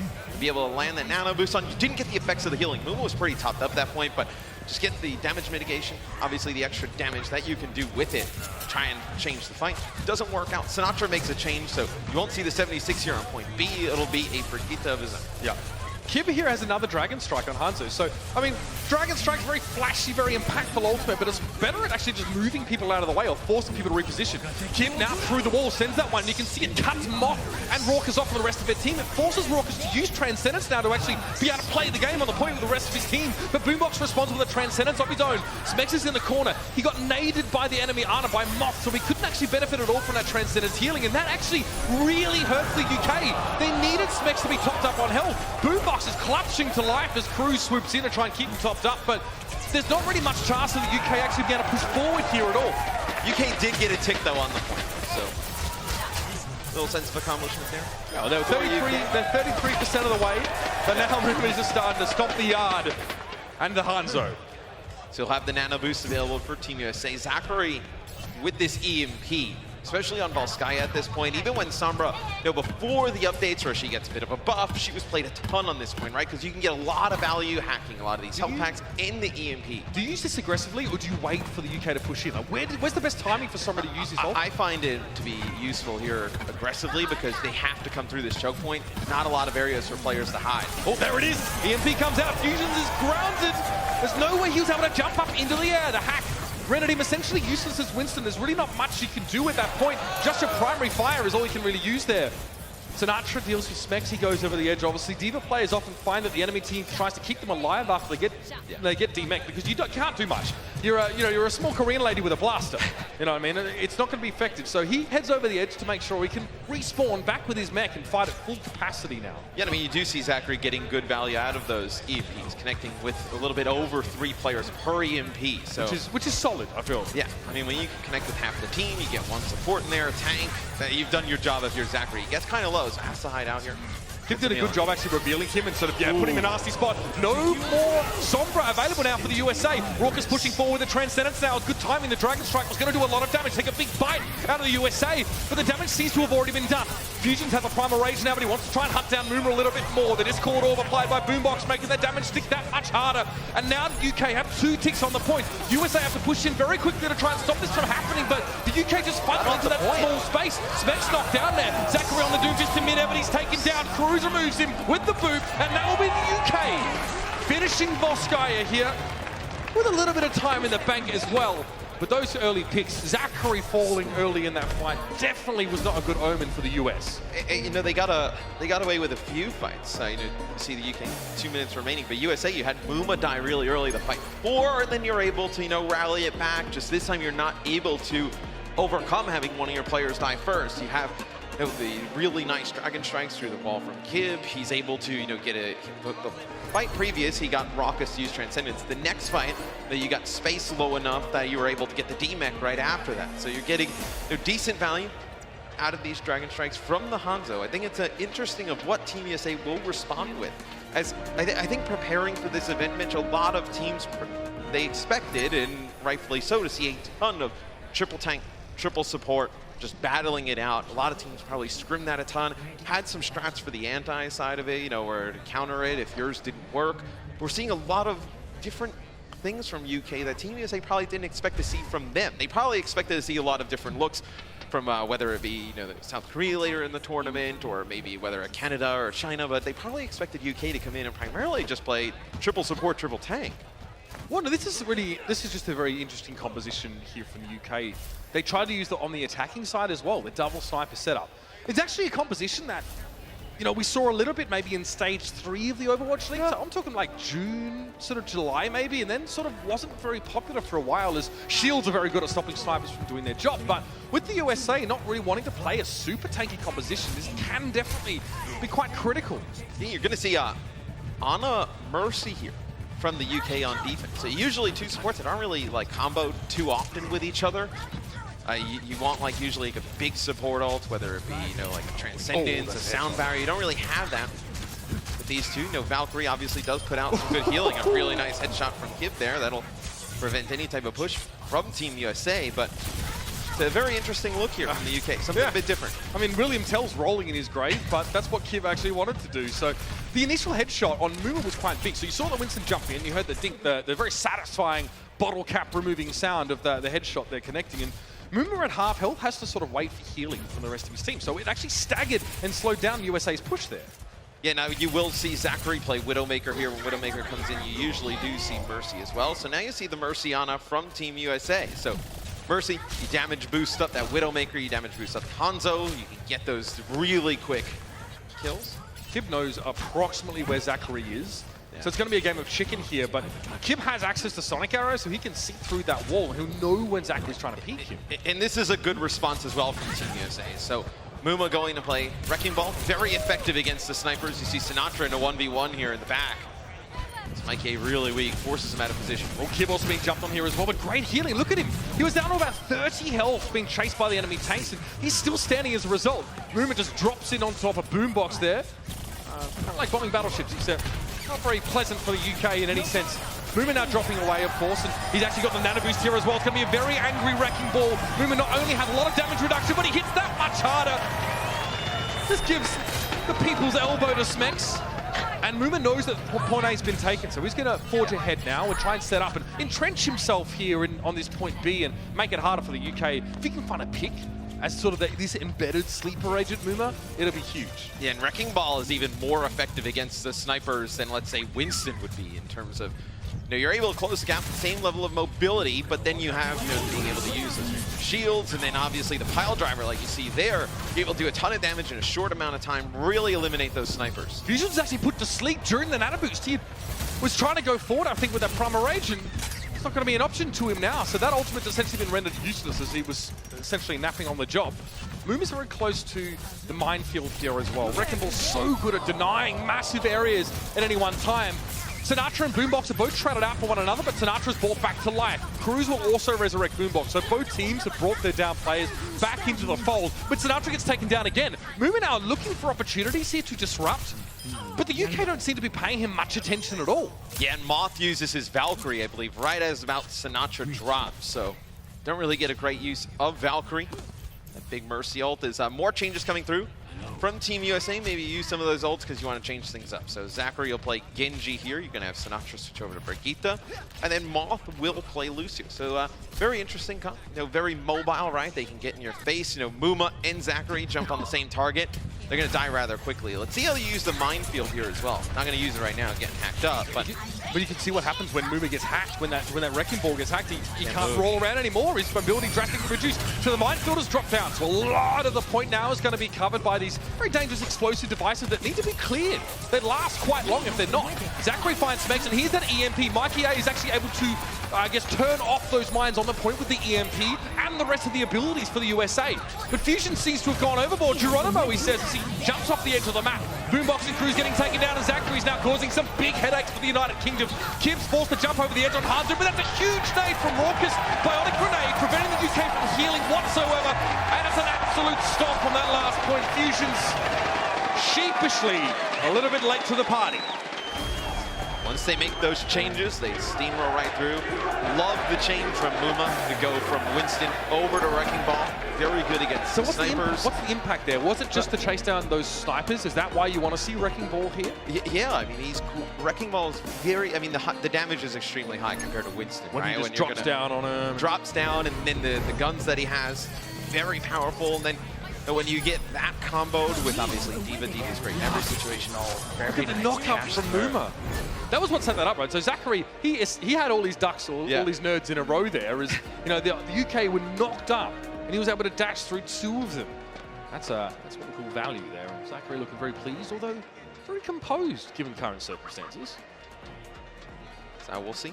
Be able to land that nano boost on. You didn't get the effects of the healing. Muma was pretty topped up at that point, but just get the damage mitigation. Obviously, the extra damage that you can do with it. Try and change the fight. Doesn't work out. Sinatra makes a change, so you won't see the 76 here on point B. It'll be a Brigitte of his own. Yeah. Kib here has another Dragon Strike on Hanzo. So, I mean, Dragon Strike's very flashy, very impactful ultimate, but it's better at actually just moving people out of the way or forcing people to reposition. Kib now through the wall sends that one. You can see it cuts Moth and Raucus off for the rest of their team. It forces Raucus to use Transcendence now to actually be able to play the game on the point with the rest of his team. But Boombox responds with a Transcendence of his own. Smex is in the corner. He got naded by the enemy Ana, by Moth, so he couldn't actually benefit at all from that Transcendence healing, and that actually really hurts the UK. They needed Smex to be topped up on health. Boombox is clutching to life as Cruz swoops in to try and keep him topped up, but there's not really much chance of the UK actually being able to push forward here at all. UK did get a tick though on the point, so little sense of accomplishment there. Oh, they're 33% of the way, but now Movement is just starting to stop the yard and the Hanzo. So he'll have the nano boost available for Team USA. Zachary with this EMP, especially on Volskaya at this point. Even when Sombra, before the updates where she gets a bit of a buff, she was played a ton on this point, right? Because you can get a lot of value hacking a lot of these health packs in the EMP. Do you use this aggressively, or do you wait for the UK to push in? Like, where's the best timing for Sombra to use this ult? I find it to be useful here aggressively because they have to come through this choke point. Not a lot of areas for players to hide. Oh, there it is. EMP comes out. Fusions is grounded. There's no way he was able to jump up into the air. The hack rendered him essentially useless as Winston. There's really not much you can do at that point. Just your primary fire is all you can really use there. Sinatra deals with Smex. He goes over the edge. Obviously, D.Va players often find that the enemy team tries to keep them alive after they get demeched because you can't do much. You're a small Korean lady with a blaster. You know what I mean? It's not going to be effective. So he heads over the edge to make sure he can respawn back with his mech and fight at full capacity now. Yeah, I mean, you do see Zachary getting good value out of those EMPs, connecting with a little bit over 3 players per EMP. So which is solid, I feel. Yeah, I mean, when you can connect with half the team, you get 1 support in there, a tank. You've done your job if you're Zachary. He gets kind of low, so has to hide out here. Kib did a good job actually revealing him and sort of putting him in a nasty spot. No more Sombra available now for the USA. Raucus pushing forward with the Transcendence now. Good timing. The Dragon Strike was going to do a lot of damage, take a big bite out of the USA, but the damage seems to have already been done. Fusions have a primal rage now, but he wants to try and hunt down Moomer a little bit more. The Discord Orb applied by Boombox, making that damage stick that much harder. And now the UK have 2 ticks on the point. USA have to push in very quickly to try and stop this from happening, but the UK just funnel into that small space. Smex knocked down there. Zachary on the Doom just in mid-air, but he's taken down. Cruz removes him with the boot, and that will be the UK finishing Volskaya here with a little bit of time in the bank as well. But those early picks, Zachary falling early in that fight definitely was not a good omen for the US. You know, they got away with a few fights. You know, you see the UK 2 minutes remaining, but USA, you had Muma die really early the fight before, and then you're able to, you know, rally it back. Just this time, you're not able to overcome having one of your players die first. You have, you know, the really nice Dragon Strikes through the wall from Kib. He's able to, you know, get the fight previous, he got Raucus to use Transcendence. The next fight, that you got space low enough that you were able to get the D-Mech right after that. So you're getting, you know, decent value out of these Dragon Strikes from the Hanzo. I think it's interesting of what Team USA will respond with. As I think preparing for this event, Mitch, a lot of teams, they expected, and rightfully so, to see a ton of triple tank, triple support, just battling it out. A lot of teams probably scrimmed that a ton, had some strats for the anti side of it, you know, or to counter it if yours didn't work. We're seeing a lot of different things from UK that Team USA probably didn't expect to see from them. They probably expected to see a lot of different looks from whether it be, you know, South Korea later in the tournament, or maybe whether Canada or China, but they probably expected UK to come in and primarily just play triple support, triple tank. Well, no, this is just a very interesting composition here from the UK. They tried to use on the attacking side as well, the double sniper setup. It's actually a composition that, you know, we saw a little bit maybe in stage 3 of the Overwatch League. So I'm talking like June, sort of July maybe, and then sort of wasn't very popular for a while, as shields are very good at stopping snipers from doing their job. But with the USA not really wanting to play a super tanky composition, this can definitely be quite critical. You're going to see Ana Mercy here from the UK on defense. So usually two supports that aren't really like comboed too often with each other. You want like usually like a big support ult, whether it be, you know, like a Transcendence, a Sound Barrier. You don't really have that with these two. You know, Valkyrie obviously does put out some good healing. A really nice headshot from Kib there. That'll prevent any type of push from Team USA, but it's a very interesting look here from the UK. Something a bit different. I mean, William Tell's rolling in his grave, but that's what Kib actually wanted to do. So the initial headshot on Muma was quite big. So you saw the Winston jump in, you heard the dink, the very satisfying bottle cap removing sound of the headshot they're connecting. And Muma at half health has to sort of wait for healing from the rest of his team. So it actually staggered and slowed down USA's push there. Yeah, now you will see Zachary play Widowmaker here. When Widowmaker comes in, you usually do see Mercy as well. So now you see the Mercy Ana from Team USA. So Mercy, you damage boost up that Widowmaker, you damage boost up Hanzo, you can get those really quick kills. Kib knows approximately where Zachary is. So it's going to be a game of chicken here, but Kib has access to Sonic Arrow, so he can see through that wall, and he'll know when Zachary's trying to peek him. And this is a good response as well from Team USA. So Muma going to play Wrecking Ball, very effective against the snipers. You see Sinatra in a 1v1 here in the back. Mike A really weak, forces him out of position. Well, Kib also being jumped on here as well, but great healing. Look at him. He was down to about 30 health being chased by the enemy tanks, and he's still standing as a result. Muma just drops in on top of Boombox there. Kind of like bombing battleships, except not very pleasant for the UK in any sense. Muma now dropping away, of course, and he's actually got the nano boost here as well. It's going to be a very angry Wrecking Ball. Muma not only had a lot of damage reduction, but he hits that much harder. This gives the people's elbow to Smex. And Muma knows that point A's been taken, so he's going to forge ahead now and try and set up and entrench himself here on this point B and make it harder for the UK. If he can find a pick as sort of this embedded sleeper agent Muma, it'll be huge. Yeah, and Wrecking Ball is even more effective against the snipers than, let's say, Winston would be in terms of, you know, you're able to close the gap with the same level of mobility, but then you have, you know, being able to use those shields, and then obviously the pile driver, like you see there, you're able to do a ton of damage in a short amount of time, really eliminate those snipers. Fusion's actually put to sleep during the nano boost. He was trying to go forward, I think, with that Primal Rage, and it's not going to be an option to him now. So that ultimate's essentially been rendered useless as he was essentially napping on the job. Muma's very close to the minefield here as well. Wrecking Ball's so good at denying massive areas at any one time. Sinatra and Boombox are both traded out for one another, but Sinatra's brought back to life. Cruz will also resurrect Boombox, so both teams have brought their down players back into the fold, but Sinatra gets taken down again. Muma now looking for opportunities here to disrupt, but the UK don't seem to be paying him much attention at all. Yeah, and Moth uses his Valkyrie, I believe, right as about Sinatra drops, so don't really get a great use of Valkyrie. That big Mercy ult is more changes coming through from Team USA. Maybe use some of those ults because you want to change things up. So Zachary will play Genji here. You're going to have Sinatra switch over to Brigitte. And then Moth will play Lucio. So very interesting comp. You know, very mobile, right? They can get in your face. You know, Muma and Zachary jump on the same target. They're going to die rather quickly. Let's see how you use the minefield here as well. Not going to use it right now, getting hacked up. But But you can see what happens when Muma gets hacked, when that Wrecking Ball gets hacked. He can't roll around anymore. His mobility drastically reduced. So the Minefielder's dropped down. So a lot of the point now is going to be covered by these very dangerous explosive devices that need to be cleared. They last quite long if they're not. Zachary finds Smex, and here's that EMP. Mikey A is actually able to, I guess, turn off those mines on the point with the EMP and the rest of the abilities for the USA. But Fusion seems to have gone overboard. Geronimo, he says, as he jumps off the edge of the map. Boombox and Crew's getting taken down, and Zachary's now causing some big headaches for the United Kingdom. Kibbs forced to jump over the edge on Hanzo, but that's a huge nade from Raucus. Bionic grenade, preventing the UK from healing whatsoever. And it's an absolute stop on that last point. Fusion's sheepishly a little bit late to the party. Once they make those changes, they steamroll right through. Love the change from Muma to go from Winston over to Wrecking Ball. Very good against so snipers. What's the impact there? Was it just to chase down those snipers? Is that why you want to see Wrecking Ball here? Yeah, I mean, Wrecking Ball is very, I mean, the damage is extremely high compared to Winston, when right? He just drops down on him. Drops down, and then the guns that he has, very powerful. And then when you get that comboed with obviously Diva's great in every situation, Look at the knockup from Muma. That was what set that up, right? So Zachary, he had all his ducks, all these nerds in a row there. As you know, the UK were knocked up, and he was able to dash through 2 of them. That's what we call value there. And Zachary looking very pleased, although very composed given current circumstances. So we'll see.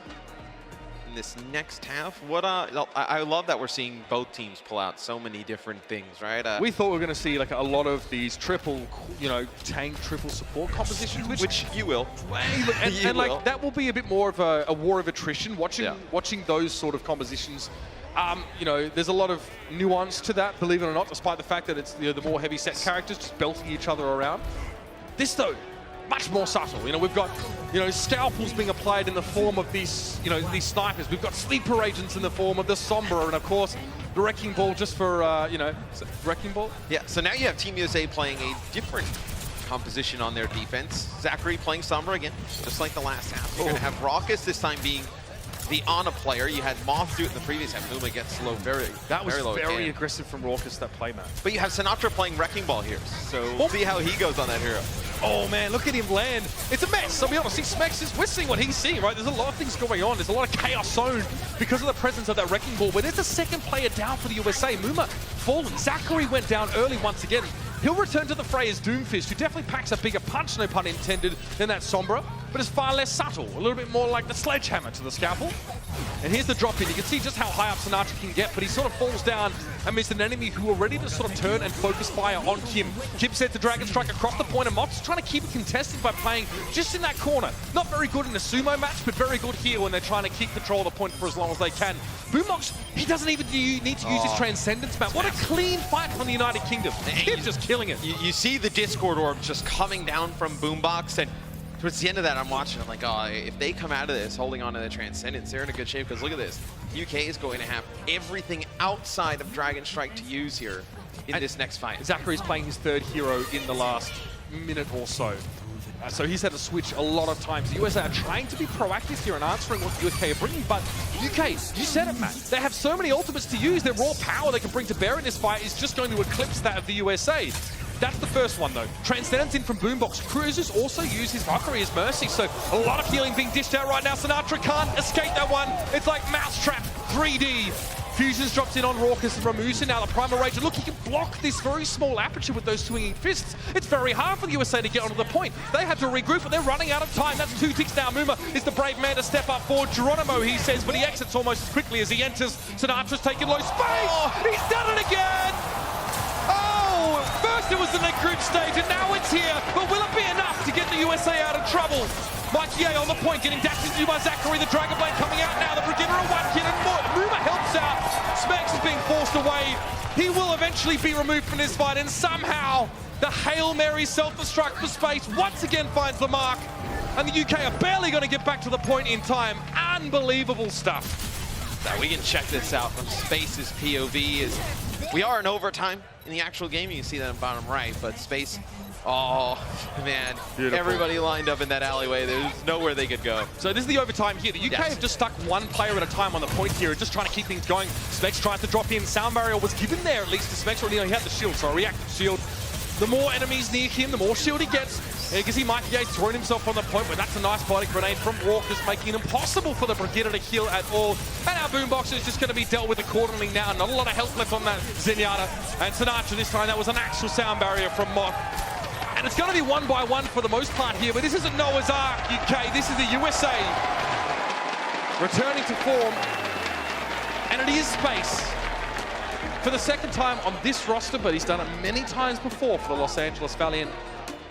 In this next half, I love that we're seeing both teams pull out so many different things, right? We thought we were going to see like a lot of these triple, tank triple support compositions, which you will, and like that will be a bit more of a war of attrition. Watching those sort of compositions, there's a lot of nuance to that, believe it or not, despite the fact that it's the more heavy set characters just belting each other around. This though, much more subtle. We've got, scalpels being applied in the form of these, these snipers. We've got sleeper agents in the form of the Sombra, and of course, the Wrecking Ball just for, Wrecking Ball. Yeah, so now you have Team USA playing a different composition on their defense. Zachary playing Sombra again, just like the last half. You're going to have Raucus this time being the Ana player. You had Moth do it in the previous half. Muma gets low, That was very aggressive from Raucus, that play, man. But you have Sinatra playing Wrecking Ball here, so we'll see how he goes on that hero. Oh man, look at him land. It's a mess. I'll be honest, we're seeing what he's seeing, right? There's a lot of things going on. There's a lot of chaos zone because of the presence of that Wrecking Ball. But there's a second player down for the USA. Muma fallen. Zachary went down early once again. He'll return to the fray as Doomfist, who definitely packs a bigger punch, no pun intended, than that Sombra, but is far less subtle, a little bit more like the sledgehammer to the scalpel. And here's the drop in. You can see just how high up Sinatra can get, but he sort of falls down amidst an enemy who are ready to sort of turn and focus fire on Kim. Kim sets the Dragon Strike across the point, and Mott's trying to keep it contested by playing just in that corner. Not very good in a sumo match, but very good here when they're trying to keep control of the point for as long as they can. Boombox, he doesn't even need to use his Transcendence map. What a clean fight from the United Kingdom. Kim's just killing it. You see the Discord orb just coming down from Boombox, and towards the end of that, I'm watching. I'm like, oh, if they come out of this holding on to the Transcendence, they're in a good shape. Because look at this. UK is going to have everything outside of Dragon Strike to use here in this next fight. Zachary's playing his 3rd hero in the last minute or so. So he's had to switch a lot of times. The USA are trying to be proactive here and answering what the UK are bringing, but UK, you said it, Matt. They have so many ultimates to use. Their raw power they can bring to bear in this fight is just going to eclipse that of the USA. That's the first one, though. Transcendence in from Boombox. Cruisers also use his Valkyrie as Mercy, so a lot of healing being dished out right now. Sinatra can't escape that one. It's like Mousetrap 3D. Fusions drops in on Raucus and removes him. Now the Primal Rage. Look, he can block this very small aperture with those swinging fists. It's very hard for the USA to get onto the point. They have to regroup, but they're running out of time. That's 2 ticks now. Muma is the brave man to step up forward. Geronimo, he says, but he exits almost as quickly as he enters. Sinatra's taking low space. He's done it again. Oh, first it was in the group stage, and now it's here. But will it be enough to get the USA out of trouble? Mikey A on the point, getting dashed into by Zachary. The Dragon Blade coming out now. The Brigitte are one kid and more. Muma helps out. Smex is being forced away. He will eventually be removed from this fight, and somehow the Hail Mary self-destruct for Space once again finds the mark. And the UK are barely going to get back to the point in time. Unbelievable stuff. So we can check this out from Space's POV. Is we are in overtime in the actual game. You can see that in bottom right, but Space, oh man, beautiful. Everybody lined up in that alleyway. There's nowhere they could go. So this is the overtime here. The UK have just stuck one player at a time on the point here, just trying to keep things going. Smex tries to drop in. Sound barrier was given there at least to Smex. He had the shield, so a reactive shield. The more enemies near him, the more shield he gets. Yeah, you can see Mikey Yates throwing himself on the point, but that's a nice body grenade from Raucus, making it impossible for the Brigitte to heal at all. And our Boombox is just going to be dealt with accordingly now. Not a lot of health left on that Zenyatta. And Sinatra this time, that was an actual sound barrier from Moth. And it's going to be 1 by 1 for the most part here, but this isn't Noah's Ark, UK. This is the USA returning to form. And it is Space for the second time on this roster, but he's done it many times before for the Los Angeles Valiant.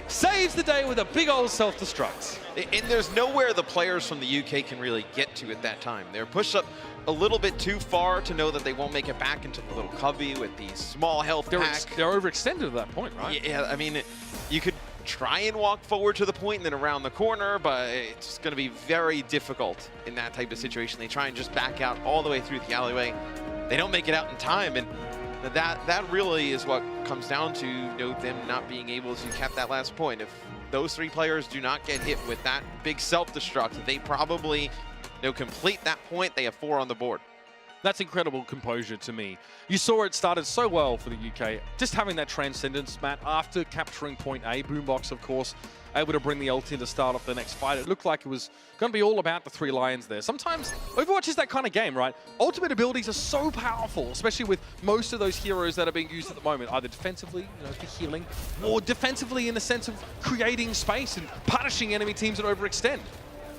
Saves the day with a big old self-destruct. And there's nowhere the players from the UK can really get to at that time. They're pushed up a little bit too far to know that they won't make it back into the little cubby with the small health pack. They're overextended at that point, right? Yeah, I mean, you could try and walk forward to the point and then around the corner, but it's going to be very difficult in that type of situation. They try and just back out all the way through the alleyway. They don't make it out in time, and that really is what comes down to, them not being able to cap that last point. If those 3 players do not get hit with that big self-destruct, they probably complete that point. They have 4 on the board. That's incredible composure to me. You saw it started so well for the UK. Just having that transcendence, Matt, after capturing point A, Boombox, of course, able to bring the ult in to start off the next fight. It looked like it was going to be all about the 3 lions there. Sometimes Overwatch is that kind of game, right? Ultimate abilities are so powerful, especially with most of those heroes that are being used at the moment, either defensively, for healing, or defensively in the sense of creating space and punishing enemy teams that overextend.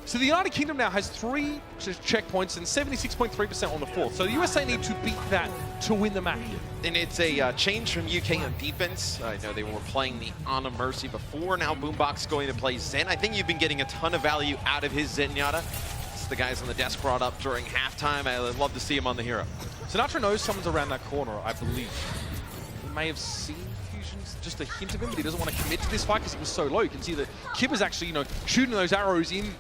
So the United Kingdom now has 3 checkpoints and 76.3% on the 4th. So the USA need to beat that to win the map here. And it's a change from UK on defense. I know they were playing the Ana Mercy before. Now Boombox going to play Zen. I think you've been getting a ton of value out of his Zenyatta. It's the guys on the desk brought up during halftime. I love to see him on the hero. Sinatra knows someone's around that corner, I believe. He may have seen Fusion's just a hint of him, but he doesn't want to commit to this fight because he was so low. You can see that Kib is actually, shooting those arrows in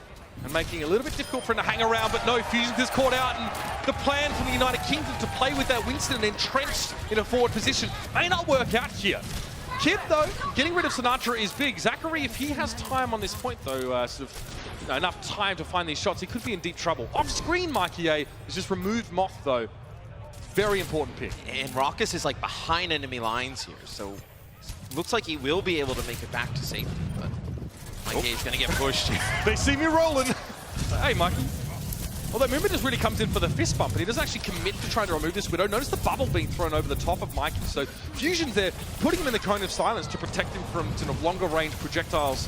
and making it a little bit difficult for him to hang around, but no, Fusion is caught out, and the plan from the United Kingdom to play with that Winston entrenched in a forward position may not work out here. Kib, though, getting rid of Sinatra is big. Zachary, if he has time on this point, though, enough time to find these shots, he could be in deep trouble. Off-screen, Mikey A has just removed Moth, though. Very important pick. And Raucus is, behind enemy lines here, so looks like he will be able to make it back to safety, but Mikey is going to get pushed. They see me rolling. Hey, Mikey. Although Moomba just really comes in for the fist bump, and he doesn't actually commit to trying to remove this Widow. Notice the bubble being thrown over the top of Mikey. So Fusion's there, putting him in the cone of silence to protect him from longer range projectiles.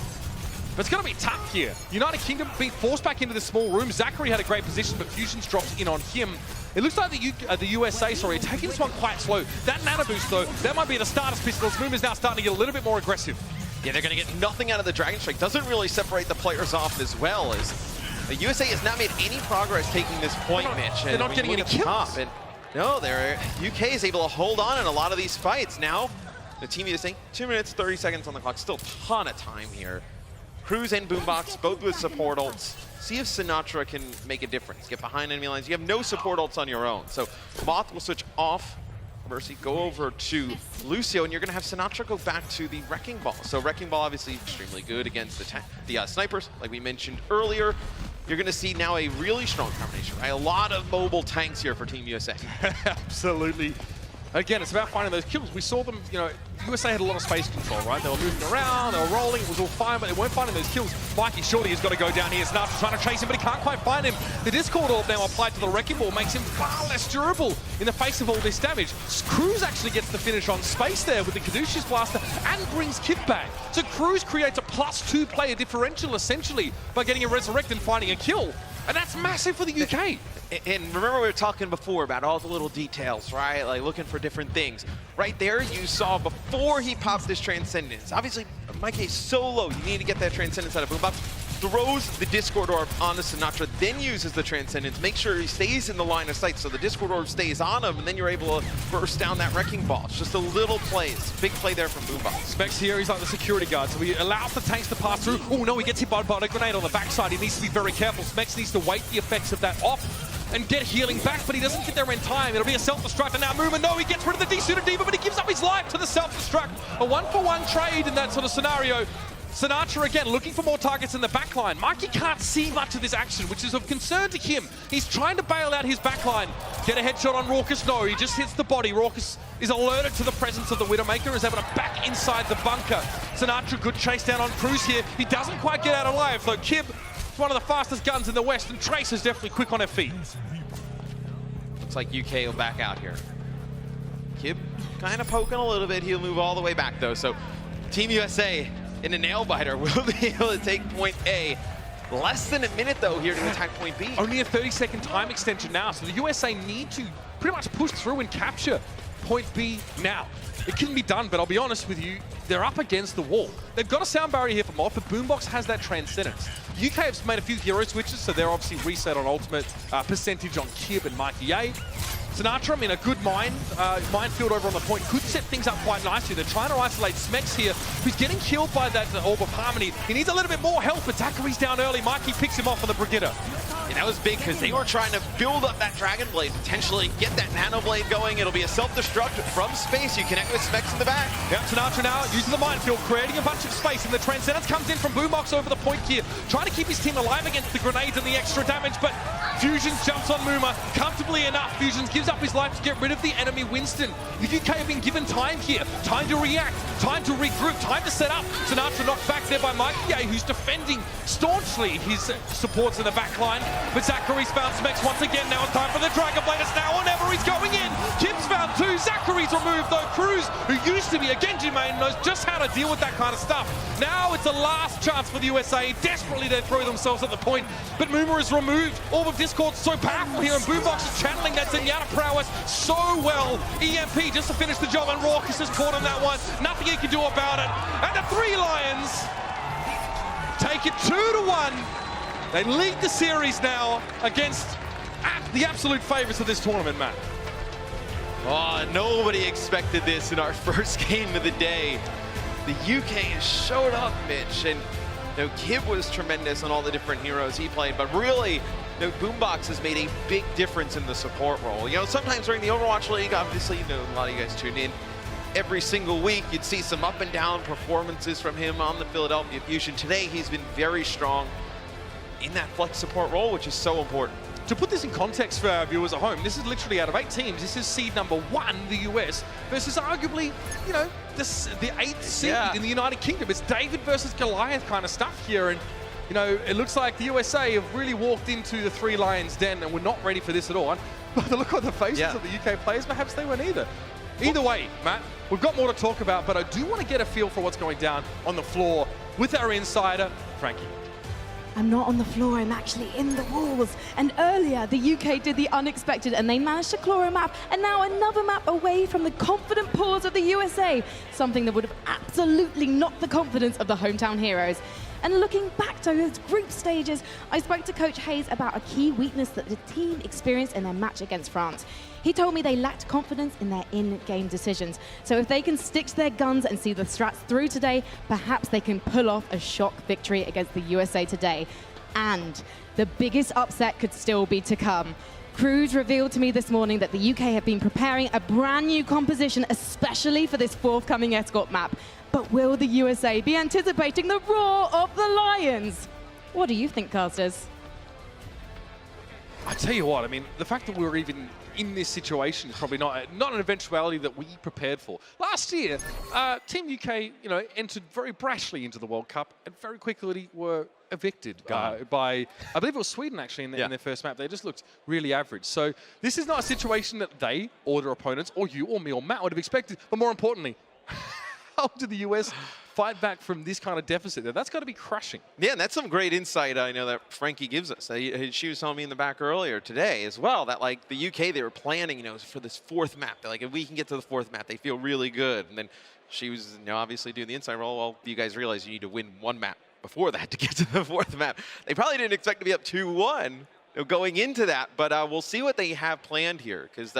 But it's going to be tough here. United Kingdom being forced back into the small room. Zachary had a great position, but Fusion's dropped in on him. It looks like the USA, are taking this one quite slow. That nano boost, though, that might be the starter's pistols. Moomba's now starting to get a little bit more aggressive. Yeah, they're going to get nothing out of the Dragon Strike. Doesn't really separate the players off as well, as the USA has not made any progress taking this point, Mitch. They're not getting any kills. No, UK is able to hold on in a lot of these fights. Now, the Team USA, 2 minutes, 30 seconds on the clock. Still a ton of time here. Cruz and Boombox, both with support ults. See if Sinatra can make a difference. Get behind enemy lines. You have no support ults on your own. So Moth will switch off Mercy, go over to Lucio, and you're going to have Sinatra go back to the Wrecking Ball. So Wrecking Ball obviously extremely good against the snipers, like we mentioned earlier. You're going to see now a really strong combination, right? A lot of mobile tanks here for Team USA. Absolutely. Again, it's about finding those kills. We saw them, USA had a lot of space control, right? They were moving around, they were rolling, it was all fine, but they weren't finding those kills. Mikey surely has got to go down here. Sinatra trying to chase him, but he can't quite find him. The Discord Orb now applied to the Wrecking Ball makes him far less durable in the face of all this damage. Cruz actually gets the finish on Space there with the Caduceus Blaster and brings Kip back. So Cruz creates a +2 player differential, essentially, by getting a resurrect and finding a kill. And that's massive for the UK. And remember we were talking before about all the little details, right? Like looking for different things. Right there, you saw before he popped this Transcendence. Obviously, Mikey is so low. You need to get that Transcendence out of Boombox. Throws the Discord Orb onto Sinatra, then uses the Transcendence. Make sure he stays in the line of sight so the Discord Orb stays on him, and then you're able to burst down that Wrecking Ball. It's just a little plays. Big play there from Boombox. Specs here, he's like the security guard, so he allows the tanks to pass through. Oh no, he gets hit by a grenade on the backside. He needs to be very careful. Specs needs to wait the effects of that off and get healing back, but he doesn't get there in time. It'll be a self-destruct, and now Mooma, no, he gets rid of the desuited Diva, but he gives up his life to the self-destruct. A 1-for-1 trade in that sort of scenario. Sinatra again looking for more targets in the backline. Mikey can't see much of this action, which is of concern to him. He's trying to bail out his backline. Get a headshot on Raucus? No, he just hits the body. Raucus is alerted to the presence of the Widowmaker, is able to back inside the bunker. Sinatra, good chase down on Cruz here. He doesn't quite get out alive, though. Kib is one of the fastest guns in the West, and Trace is definitely quick on her feet. Looks like UK will back out here. Kib kind of poking a little bit. He'll move all the way back, though. So Team USA in a nail-biter will be able to take point A. Less than a minute, though, here to attack point B. Only a 30-second time extension now, so the USA need to pretty much push through and capture point B now. It can be done, but I'll be honest with you, they're up against the wall. They've got a sound barrier here from off, but Boombox has that transcendence. UK have made a few hero switches, so they're obviously reset on ultimate percentage on Kib and Mikey A. Sinatra, I mean, a good minefield over on the point could set things up quite nicely. They're trying to isolate Smex here, who's getting killed by that Orb of Harmony. He needs a little bit more help, but Zachary's down early. Mikey picks him off on the Brigitte. And that was big because they were trying to build up that Dragon Blade, potentially get that Nano Blade going. It'll be a self-destruct from space. You connect with Smex in the back. Yeah, Sinatra now using the minefield, creating a bunch of space, and the Transcendence comes in from Boombox over the point here, trying to keep his team alive against the grenades and the extra damage, but Fusions jumps on Muma comfortably enough. Fusions gives up his life to get rid of the enemy Winston. The UK have been given time here, time to react, time to regroup, time to set up. Sinatra knocked back there by Mikey A, who's defending staunchly his supports in the back line, but Zachary's found Smex once again. Now it's time for the Dragon Blade. It's now or never. He's going in. Kib's found two. Zachary's removed, though. Cruz, who used to be a Genji main, knows just how to deal with that kind of stuff. Now it's a last chance for the USA. Desperately they throw themselves at the point, but Muma is removed. Orb of Discord's so powerful here, and Boombox is channeling that Zenyatta prowess so well. EMP just to finish the job, and Raucus is caught on that one. Nothing he can do about it. And the Three Lions take it 2-1. They lead the series now against the absolute favorites of this tournament, Matt. Oh, nobody expected this in our first game of the day. The UK has showed up, Mitch, and Kib was tremendous on all the different heroes he played, but really, Boombox has made a big difference in the support role. Sometimes during the Overwatch League, obviously, a lot of you guys tune in every single week. You'd see some up and down performances from him on the Philadelphia Fusion. Today, he's been very strong in that flex support role, which is so important. To put this in context for our viewers at home, this is literally out of 8 teams. This is seed number 1, the US, versus arguably, the 8th seed in the United Kingdom. It's David versus Goliath kind of stuff here, and it looks like the USA have really walked into the Three Lions den, and we're not ready for this at all. By the look on the faces of the UK players, perhaps they weren't either. Either way, Matt, we've got more to talk about, but I do want to get a feel for what's going down on the floor with our insider, Frankie. I'm not on the floor, I'm actually in the walls. And earlier, the UK did the unexpected and they managed to claw a map, and now another map away from the confident paws of the USA, something that would have absolutely knocked the confidence of the hometown heroes. And looking back to those group stages, I spoke to Coach Hayes about a key weakness that the team experienced in their match against France. He told me they lacked confidence in their in-game decisions. So if they can stick to their guns and see the strats through today, perhaps they can pull off a shock victory against the USA today. And the biggest upset could still be to come. Cruz revealed to me this morning that the UK have been preparing a brand new composition, especially for this forthcoming Escort map. But will the USA be anticipating the roar of the Lions? What do you think, casters? I tell you what, I mean, the fact that we're even in this situation is probably not an eventuality that we prepared for. Last year, Team UK, entered very brashly into the World Cup and very quickly were evicted by, I believe it was Sweden actually in their first map. They just looked really average. So this is not a situation that they or their opponents or you or me or Matt would have expected. But more importantly, how did the US fight back from this kind of deficit? That's got to be crushing. Yeah, and that's some great insight I know that Frankie gives us. She was telling me in the back earlier today as well that like the UK, they were planning, for this 4th map. They're like, if we can get to the 4th map, they feel really good. And then she was, obviously doing the inside role. Well, you guys realize you need to win 1 map before that to get to the 4th map. They probably didn't expect to be up 2-1 going into that, but we'll see what they have planned here, because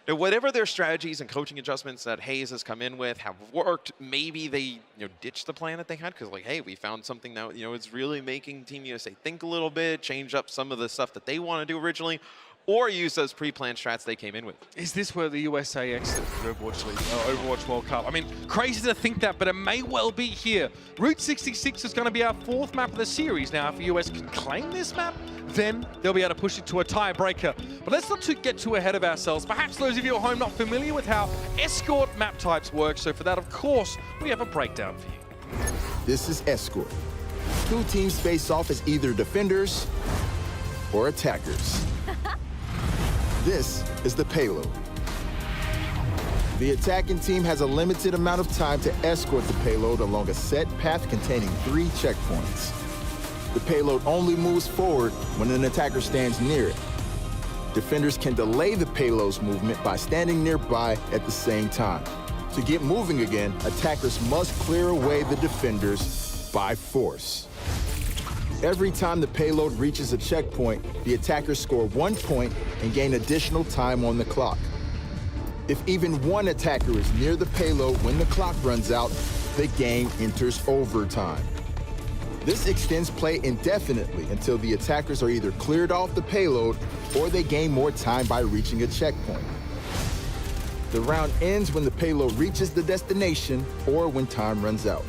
whatever their strategies and coaching adjustments that Hayes has come in with have worked, maybe they ditched the plan that they had, because hey, we found something that it's really making Team USA think a little bit, change up some of the stuff that they want to do originally, or use those pre-planned strats they came in with. Is this where the USA exit the Overwatch League, Overwatch World Cup? I mean, crazy to think that, but it may well be here. Route 66 is going to be our 4th map of the series. Now, if the US can claim this map, then they'll be able to push it to a tiebreaker. But let's not get too ahead of ourselves. Perhaps those of you at home not familiar with how Escort map types work, so for that, of course, we have a breakdown for you. This is Escort. 2 teams face off as either defenders or attackers. This is the payload. The attacking team has a limited amount of time to escort the payload along a set path containing 3 checkpoints. The payload only moves forward when an attacker stands near it. Defenders can delay the payload's movement by standing nearby at the same time. To get moving again, attackers must clear away the defenders by force. Every time the payload reaches a checkpoint, the attackers score 1 point and gain additional time on the clock. If even one attacker is near the payload when the clock runs out, the game enters overtime. This extends play indefinitely until the attackers are either cleared off the payload or they gain more time by reaching a checkpoint. The round ends when the payload reaches the destination or when time runs out.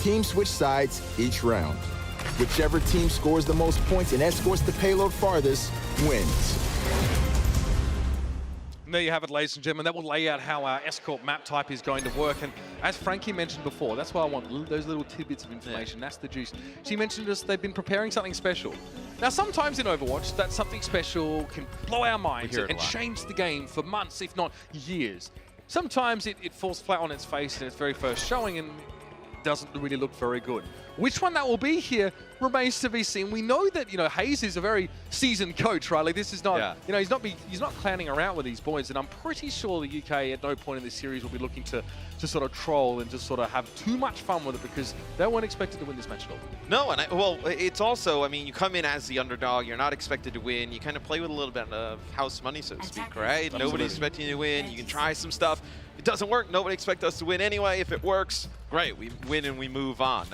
Teams switch sides each round. Whichever team scores the most points and escorts the payload farthest wins. And there you have it, ladies and gentlemen. That will lay out how our Escort map type is going to work. And as Frankie mentioned before, that's why I want those little tidbits of information. That's the juice. She mentioned to us they've been preparing something special. Now, sometimes in Overwatch, that something special can blow our minds and change the game for months, if not years. Sometimes it falls flat on its face in its very first showing and doesn't really look very good. Which one that will be here remains to be seen. We know that, you know, Hayes is a very seasoned coach, right? Like, this is not, you know, he's not clowning around with these boys, and I'm pretty sure the UK at no point in this series will be looking to sort of troll and just sort of have too much fun with it, because they weren't expected to win this match at all. No, and well, it's also, I mean, you come in as the underdog, you're not expected to win, you kind of play with a little bit of house money, so to speak, right? Absolutely. Nobody's expecting you to win, you can try some stuff. If it doesn't work, nobody expects us to win anyway. If it works, great, we win and we move on.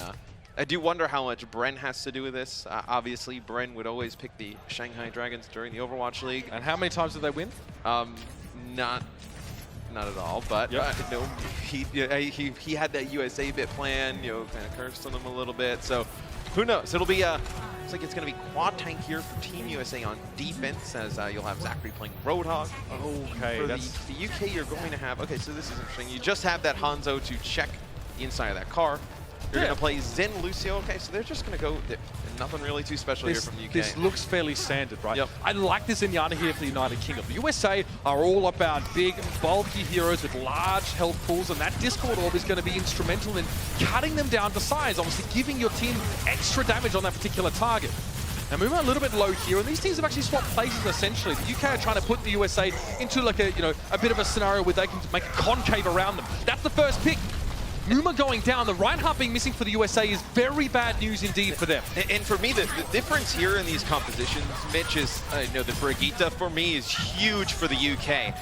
I do wonder how much Bren has to do with this. Obviously, Bren would always pick the Shanghai Dragons during the Overwatch League. And how many times did they win? Not at all, but no, he had that USA bit plan, you know, kind of cursed on them a little bit. So who knows? It'll be looks like it's going to be quad tank here for Team USA on defense, as you'll have Zachary playing Roadhog. Okay, for the UK, you're going to have, okay, so this is interesting. You just have that Hanzo to check the inside of that car. You're going to play Zen Lucio. Okay, so they're just going to go, nothing really too special here from the UK. This looks fairly standard, right? Yep. I like this Zenyatta here for the United Kingdom. The USA are all about big, bulky heroes with large health pools, and that Discord Orb is going to be instrumental in cutting them down to size, obviously giving your team extra damage on that particular target. Now, moving a little bit low here, and these teams have actually swapped places essentially. The UK are trying to put the USA into like a, you know, a bit of a scenario where they can make a concave around them. That's the first pick. Muma going down, the Reinhardt being missing for the USA is very bad news indeed for them. And for me, the difference here in these compositions, Mitch, is, you know, the Brigitte for me is huge for the UK.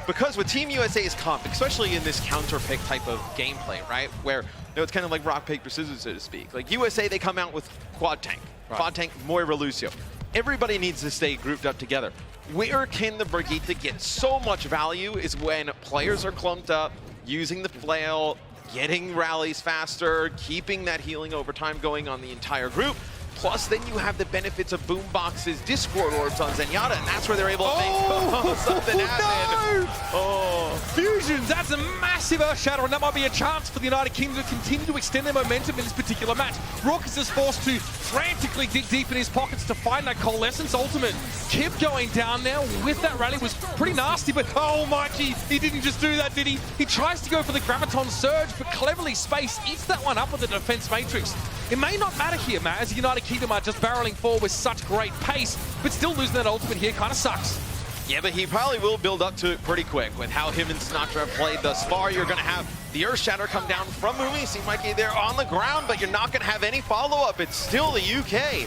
Because with Team USA's comp, especially in this counter pick type of gameplay, right? Where, you know, it's kind of like rock, paper, scissors, so to speak. Like USA, they come out with quad tank. Right. Quad tank, Moira Lucio. Everybody needs to stay grouped up together. Where can the Brigitte get so much value is when players are clumped up, using the flail, getting rallies faster, keeping that healing over time going on the entire group. Plus, then you have the benefits of Boombox's Discord Orbs on Zenyatta, and that's where they're able to make something happen. No! Oh, Fusions, that's a massive earth shatter, and that might be a chance for the United Kingdom to continue to extend their momentum in this particular match. Raucus is forced to frantically dig deep in his pockets to find that Coalescence ultimate. Kip going down now with that rally was pretty nasty, but oh, Mikey, he didn't just do that, did he? He tries to go for the Graviton Surge, but cleverly Space eats that one up with the Defense Matrix. It may not matter here, Matt, as the United Kingdom are just barreling forward with such great pace, but still losing that ultimate here kind of sucks. Yeah, but he probably will build up to it pretty quick with how him and Sinatra have played thus far. You're going to have the Earth Shatter come down from Mumi. See Mikey there on the ground, but you're not going to have any follow-up. It's still the UK.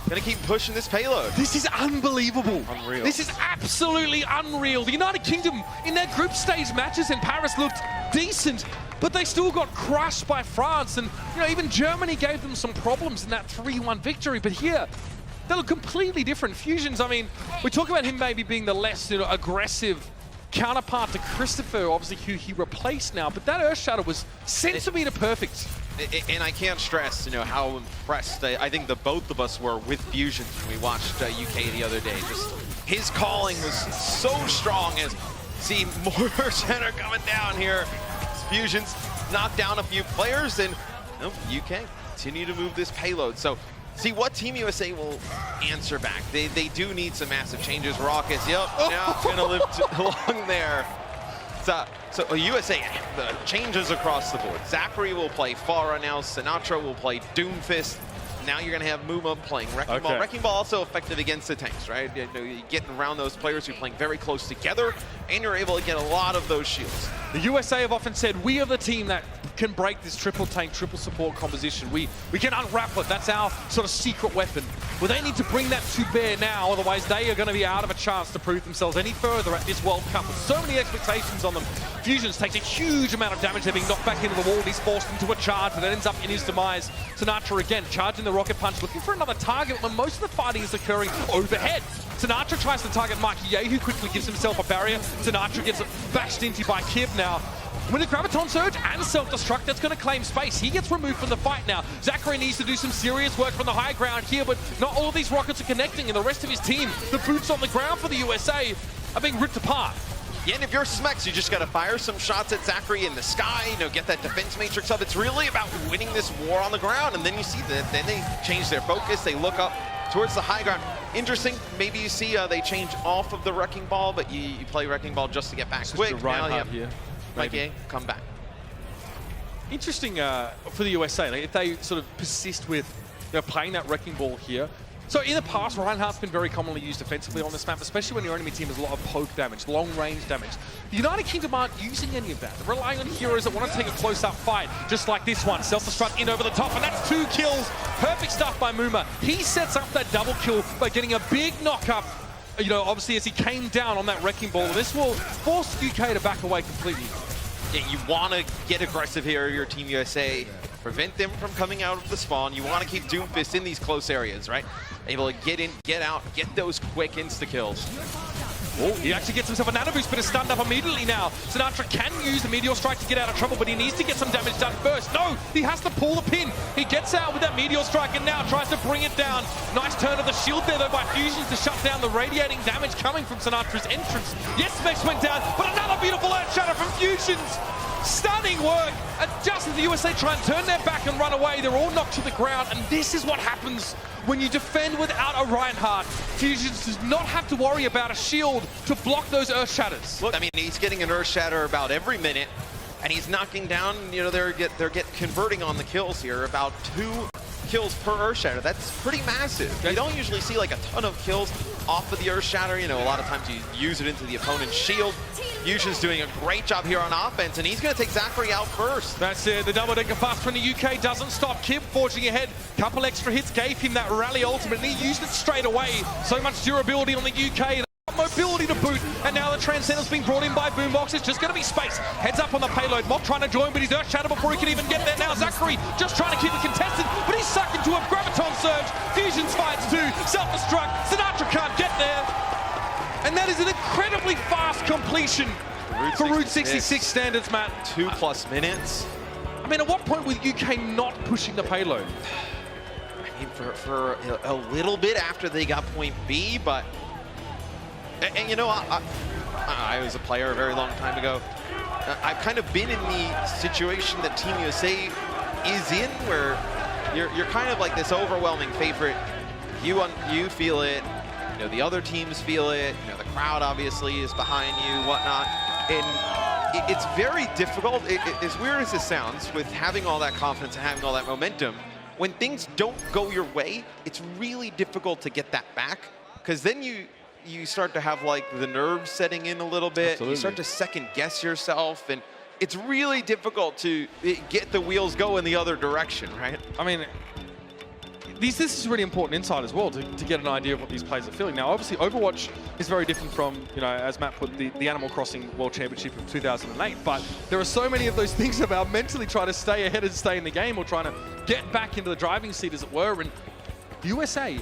Going to keep pushing this payload. This is unbelievable. Unreal. This is absolutely unreal. The United Kingdom in their group stage matches in Paris looked decent, but they still got crushed by France. And, you know, even Germany gave them some problems in that 3-1 victory. But here, they look completely different. Fusions, I mean, we talk about him maybe being the less aggressive counterpart to Christopher, obviously who he replaced now, but that Earthshatter was centimeter perfect. And I can't stress, how impressed I think the both of us were with Fusions when we watched UK the other day. Just his calling was so strong as see more Earthshatter coming down here. Fusions knocked down a few players, and UK continue to move this payload. So see what Team USA will answer back. They do need some massive changes. Raucus, now gonna live long there. So USA, the changes across the board. Zachary will play Pharah now. Sinatra will play Doomfist. Now you're going to have Muma playing Wrecking Ball. Wrecking Ball also effective against the tanks, right? You're getting around those players who are playing very close together, and you're able to get a lot of those shields. The USA have often said, we are the team that can break this triple tank, triple support composition. We can unwrap it. That's our sort of secret weapon. Well, they need to bring that to bear now, otherwise they are going to be out of a chance to prove themselves any further at this World Cup with so many expectations on them. Fusions takes a huge amount of damage. They're being knocked back into the wall, and he's forced into a charge, but it ends up in his demise. Sinatra again, charging the rocket punch, looking for another target when most of the fighting is occurring overhead. Sinatra tries to target Mikey Ye, who quickly gives himself a barrier. Sinatra gets bashed into by Kib now. With a Graviton Surge and Self-Destruct, that's going to claim space. He gets removed from the fight now. Zachary needs to do some serious work from the high ground here, but not all of these rockets are connecting, and the rest of his team, the boots on the ground for the USA, are being ripped apart. Yeah, and if you're Smex, you just got to fire some shots at Zachary in the sky, get that defense matrix up. It's really about winning this war on the ground, and then you see that then they change their focus. They look up towards the high ground. Interesting, maybe you see they change off of the Wrecking Ball, but you play Wrecking Ball just to get back quick. Now you have Mikey, come back. Interesting for the USA, like if they sort of persist with playing that Wrecking Ball here. So in the past, Reinhardt's been very commonly used defensively on this map, especially when your enemy team has a lot of poke damage, long-range damage. The United Kingdom aren't using any of that. They're relying on heroes that want to take a close-up fight, just like this one. Self-Destruct in over the top, and that's 2 kills. Perfect stuff by Muma. He sets up that double kill by getting a big knock-up, obviously as he came down on that Wrecking Ball. This will force UK to back away completely. Yeah, you want to get aggressive here, your Team USA. Prevent them from coming out of the spawn. You want to keep Doomfist in these close areas, right? Able to get in, get out, get those quick insta-kills. Oh, he actually gets himself a nano boost, but is stunned up immediately now. Sinatra can use the Meteor Strike to get out of trouble, but he needs to get some damage done first. No, he has to pull the pin. He gets out with that Meteor Strike and now tries to bring it down. Nice turn of the shield there, though, by Fusions to shut down the radiating damage coming from Sinatra's entrance. Yes, Mex went down, but another beautiful Earthshatter from Fusions. Stunning work, and just as the USA try and turn their back and run away, they're all knocked to the ground, and this is what happens when you defend without a Reinhardt. Fusions does not have to worry about a shield to block those Earthshatters. Look, I mean, he's getting an Earthshatter about every minute, and he's knocking down, they're converting on the kills here, about 2 kills per Earthshatter. That's pretty massive. You don't usually see like a ton of kills off of the Earthshatter. A lot of times you use it into the opponent's shield. Fusion's doing a great job here on offense, and he's going to take Zachary out first. That's it. The double-decker fast from the UK doesn't stop. Kib forging ahead. Couple extra hits gave him that rally ultimate, and he used it straight away. So much durability on the UK. Mobility to boot, and now the Transcendental's being brought in by Boombox. It's just going to be space. Heads up on the payload. Mob trying to join, but he's Earthshatter before he can even get there. Now Zachary just trying to keep it contested, but he's sucked into a Graviton Surge. Fusions fights too. Self-Destruct. Sinatra can't get there. And that is an incredibly fast completion for Route 66 standards, Matt. 2+ minutes. I mean, at what point was UK not pushing the payload? I mean, for a little bit after they got point B, but... And I was a player a very long time ago. I've kind of been in the situation that Team USA is in, where you're kind of like this overwhelming favorite. You feel it, the other teams feel it, the crowd obviously is behind you, whatnot. And it's very difficult, as weird as it sounds, with having all that confidence and having all that momentum, when things don't go your way, it's really difficult to get that back, because then you start to have like the nerves setting in a little bit. Absolutely. You start to second guess yourself, and it's really difficult to get the wheels going the other direction, right? I mean, this is really important insight as well to get an idea of what these players are feeling. Now, obviously, Overwatch is very different from, as Matt put, the Animal Crossing World Championship of 2008, but there are so many of those things about mentally trying to stay ahead and stay in the game, or trying to get back into the driving seat, as it were, and the USA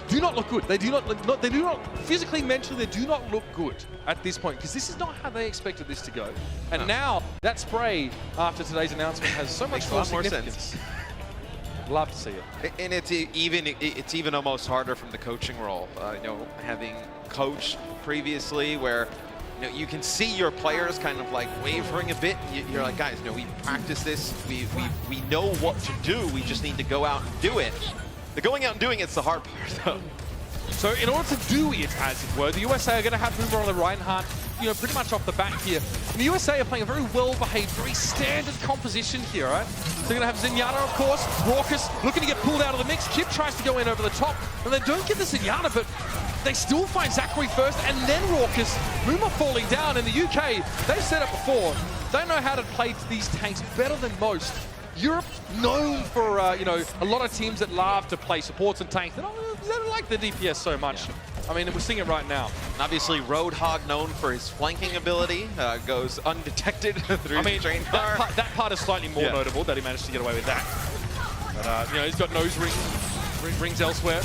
do not look good. They do not physically, mentally, they do not look good at this point, because this is not how they expected this to go. And now that spray after today's announcement has so much more significance. Love to see it. And it's even almost harder from the coaching role. You know, having coached previously, where you can see your players kind of like wavering a bit. You're like, guys, we practice this. We know what to do. We just need to go out and do it. The going out and doing it's the hard part, though. So in order to do it, as it were, the USA are going to have Boomer on the Reinhardt, pretty much off the back here. And the USA are playing a very well-behaved, very standard composition here, right? So they're going to have Zenyatta, of course, Raucus looking to get pulled out of the mix. Kip tries to go in over the top, and they don't get the Zenyatta, but they still find Zachary first, and then Raucus. Boomer falling down. In the UK, they've said it before, they know how to play these tanks better than most. Europe, known for, a lot of teams that love to play supports and tanks. They don't like the DPS so much. Yeah. I mean, we're seeing it right now. Obviously, Roadhog, known for his flanking ability, goes undetected through the train car. That part is slightly more notable, that he managed to get away with that. But, he's got nose rings elsewhere.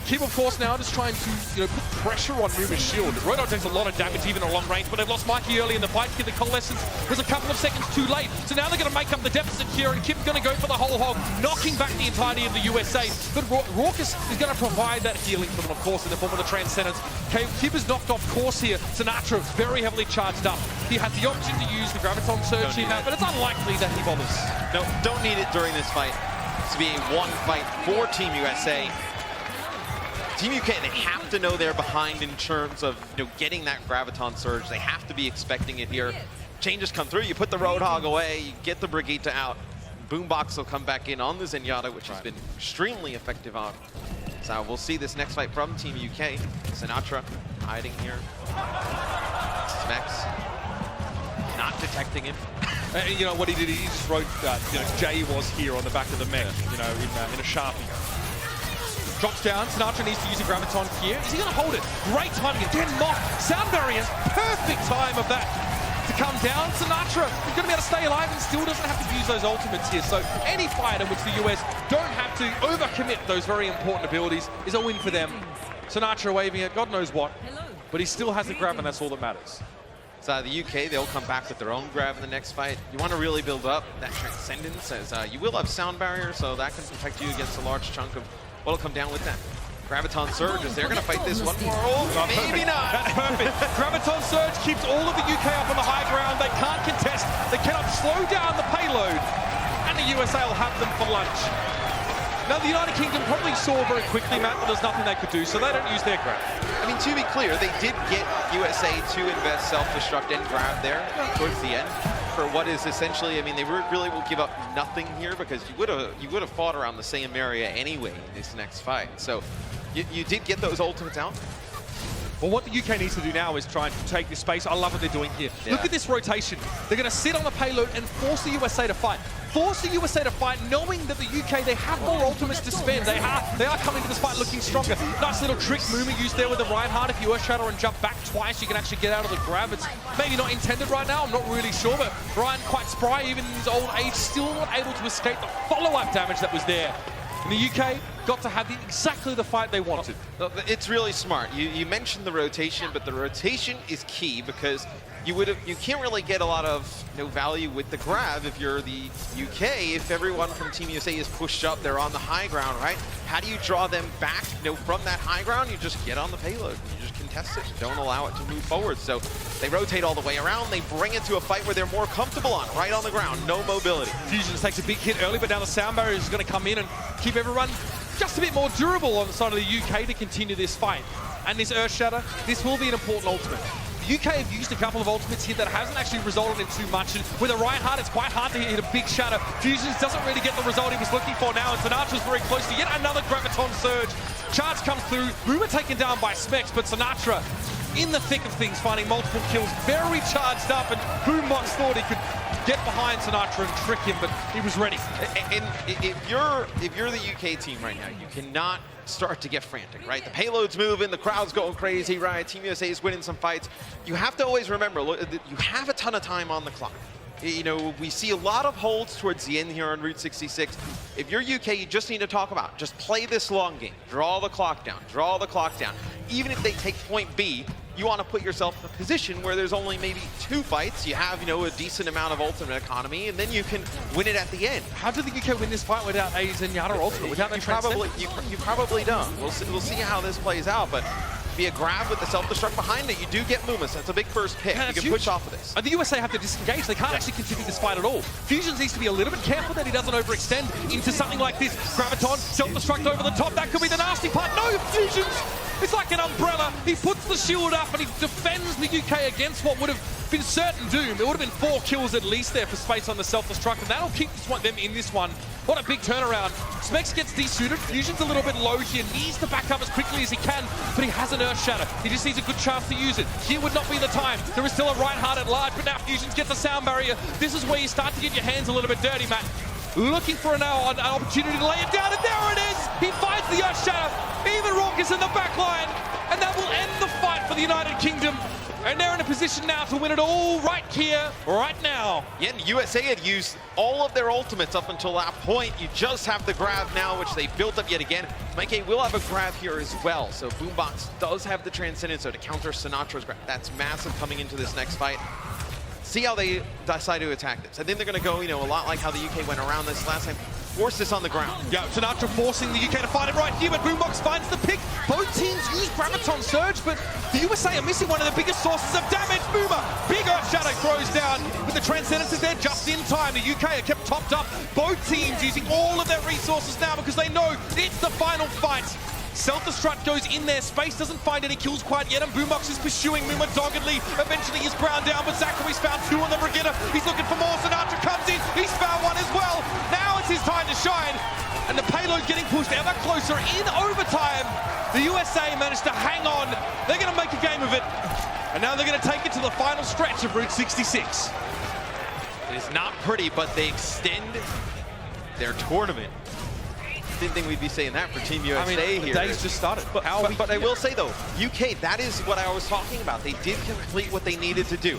Kip, of course, now just trying to put pressure on Muma's shield. Roadhog takes a lot of damage, even at long range, but they've lost Mikey early in the fight. Kip, the Coalescence was a couple of seconds too late. So now they're going to make up the deficit here, and Kip's going to go for the whole hog, knocking back the entirety of the USA. But Raucus is going to provide that healing for them, of course, in the form of the Transcendence. Kip is knocked off course here. Sinatra very heavily charged up. He has the option to use the Graviton Surge here now, but it's unlikely that he bothers. No, don't need it during this fight. It's to be a one fight for Team USA. Team UK, they have to know they're behind in terms of getting that Graviton Surge. They have to be expecting it here. Changes come through. You put the Roadhog away, you get the Brigitte out. Boombox will come back in on the Zenyatta, which has been extremely effective on. So we'll see this next fight from Team UK. Sinatra hiding here. Specs not detecting him. And what he did, he just wrote Jay was here on the back of the mech, in a Sharpie. Drops down, Sinatra needs to use a Graviton here. Is he going to hold it? Great timing again, Mock. Sound barriers, perfect time of that to come down. Sinatra is going to be able to stay alive and still doesn't have to use those ultimates here. So any fight in which the US don't have to overcommit those very important abilities is a win for them. Sinatra waving at God knows what, but he still has the grab, and that's all that matters. So the UK, they'll come back with their own grab in the next fight. You want to really build up that Transcendence, as you will have Sound Barrier, so that can protect you against a large chunk of what'll come down with that. Graviton Surge, is they're going to fight this one more. Oh, maybe not. That's perfect. Graviton Surge keeps all of the UK up on the high ground. They can't contest. They cannot slow down the payload. And the USA will have them for lunch. Now, the United Kingdom probably saw very quickly, Matt, that there's nothing they could do, so they don't use their grab. I mean, to be clear, they did get USA to invest self-destruct and grab there towards the end. For what is essentially, I mean, they really will give up nothing here, because you would have fought around the same area anyway in this next fight. So you did get those ultimates out. Well, what the UK needs to do now is try and take this space. I love what they're doing here. Yeah. Look at this rotation. They're going to sit on the payload and force the USA to fight. Force the USA to fight, knowing that the UK, they have more ultimates to spend. They are coming to this fight looking stronger. Nice little trick Muma used there with the Reinhardt. If you Earth Shatter and jump back twice, you can actually get out of the grab. It's maybe not intended right now, I'm not really sure, but Ryan, quite spry, even in his old age, still not able to escape the follow-up damage that was there. And the UK got to have exactly the fight they wanted. It's really smart. You mentioned the rotation, but the rotation is key, because you can't really get a lot of value with the grab if you're the UK. If everyone from Team USA is pushed up, they're on the high ground, right? How do you draw them back from that high ground? You just get on the payload. You just contest it. Don't allow it to move forward. So they rotate all the way around. They bring it to a fight where they're more comfortable on, right on the ground. No mobility. Fusions takes a big hit early, but now the Sound Barrier is going to come in and keep everyone just a bit more durable on the side of the UK to continue this fight. And this Earth Shatter, this will be an important ultimate. The UK have used a couple of ultimates here that hasn't actually resulted in too much. And with a Reinhardt, it's quite hard to hit a big shatter. Fusions doesn't really get the result he was looking for now, and Sinatra's very close to yet another Graviton Surge. Charge comes through. Boomer taken down by Specs, but Sinatra in the thick of things, finding multiple kills, very charged up, and Boombox thought he could get behind Sinatra and trick him, but he was ready. And if you're the UK team right now, you cannot start to get frantic, right? The payload's moving, the crowd's going crazy, right? Team USA is winning some fights. You have to always remember, look, you have a ton of time on the clock. You know, we see a lot of holds towards the end here on Route 66. If you're UK, you just need to talk about, just play this long game. Draw the clock down, draw the clock down. Even if they take point B, you want to put yourself in a position where there's only maybe 2 fights. You have, you know, a decent amount of ultimate economy, and then you can win it at the end. How did the UK win this fight without a Zenyatta ultimate? Without you probably don't. We'll see how this plays out, but be a grab with the self-destruct behind it. You do get Mumus. That's a big first pick. You can push off of this. The USA have to disengage. They can't actually continue this fight at all. Fusions needs to be a little bit careful that he doesn't overextend into something like this. Graviton, self-destruct over the top. That could be the nasty part. No, Fusions! It's like an umbrella. He puts the shield up and he defends the UK against what would have been certain doom. There would have been 4 kills at least there for space on the self-destruct, and that'll keep them in this one. What a big turnaround. Specs gets desuited. Fusion's a little bit low here. Needs to back up as quickly as he can, but he has an Earth Shatter. He just needs a good chance to use it. Here would not be the time. There is still a Reinhardt at large, but now Fusions gets a sound barrier. This is where you start to get your hands a little bit dirty, Matt. Looking for an opportunity to lay it down, and there it is! He finds the Earth Shatter. Even Rock is in the back line, and that will end the fight for the United Kingdom. And they're in a position now to win it all right here, right now. Yeah, and USA had used all of their ultimates up until that point. You just have the grab now, which they built up yet again. Mikey will have a grab here as well. So Boombox does have the Transcendence, so to counter Sinatra's grab. That's massive coming into this next fight. See how they decide to attack this. I think they're going to go, you know, a lot like how the UK went around this last time. Force this on the ground. Yeah, Sinatra forcing the UK to find it right here, but Boombox finds the pick. Both teams use Graviton Surge, but the USA are missing one of the biggest sources of damage. Boomer, big Earth Shadow throws down, but the Transcendence is there just in time. The UK are kept topped up. Both teams using all of their resources now because they know it's the final fight. Self-destruct goes in there. Space doesn't find any kills quite yet, and Boombox is pursuing Muma doggedly. Eventually he's ground down, but Zachary's found 2 on the Brigitte. He's looking for more. Sinatra comes in. He's found 1 as well. Now it's his time to shine. And the payload getting pushed ever closer in overtime. The USA managed to hang on. They're going to make a game of it. And now they're going to take it to the final stretch of Route 66. It is not pretty, but they extend their tournament. Didn't think we'd be saying that for Team USA here. The day's just started. But I will say though, UK, that is what I was talking about. They did complete what they needed to do.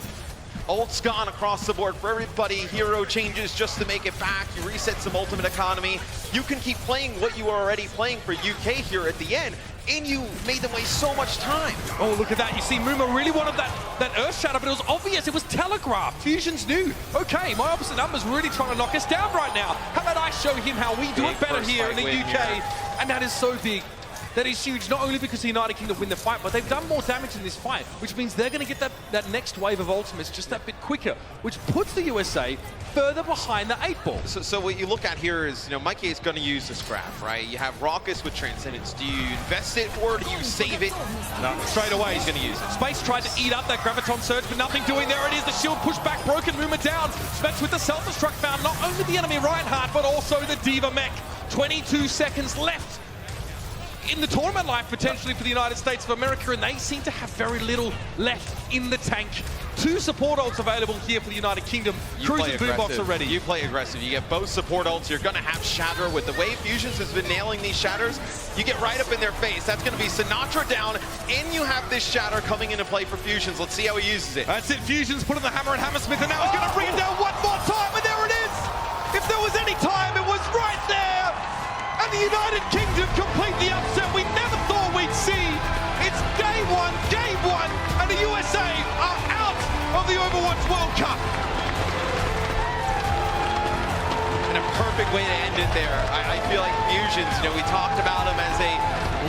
Ult's gone across the board for everybody. Hero changes just to make it back. You reset some ultimate economy. You can keep playing what you are already playing for UK here at the end, and you made them waste so much time. Oh, look at that. You see, Muma really wanted that Earth Shatter, but it was obvious. It was telegraphed. Fusions knew. Okay, my opposite number's really trying to knock us down right now. How about I show him how we do it better here in the UK? And that is so big. That is huge, not only because the United Kingdom win the fight, but they've done more damage in this fight, which means they're going to get that next wave of ultimates just that bit quicker, which puts the USA further behind the 8 ball. So what you look at here is, you know, Mikey is going to use this grab, right? You have Raucus with Transcendence. Do you invest it or do you save it? No, straight away he's going to use it. Space tried to eat up that Graviton Surge, but nothing doing. There it is, the shield pushed back, broken, Muma down. Specs with the self-destruct found not only the enemy Reinhardt, but also the Diva mech. 22 seconds left in the tournament life potentially for the United States of America, and they seem to have very little left in the tank. 2 support ults available here for the United Kingdom. Cruise and Boombox are ready. You play aggressive. You get both support ults. You're going to have Shatter. With the way Fusions has been nailing these Shatters, you get right up in their face. That's going to be Sinatra down, and you have this Shatter coming into play for Fusions. Let's see how he uses it. That's it. Fusions putting the hammer and Hammersmith, and now he's going to bring it down one more time, and there it is! If there was any time, it was right there! And the United Kingdom complete the upset we never thought we'd see. It's game one, and the USA are out of the Overwatch World Cup. And a perfect way to end it there. I feel like Fusions, you know, we talked about him as a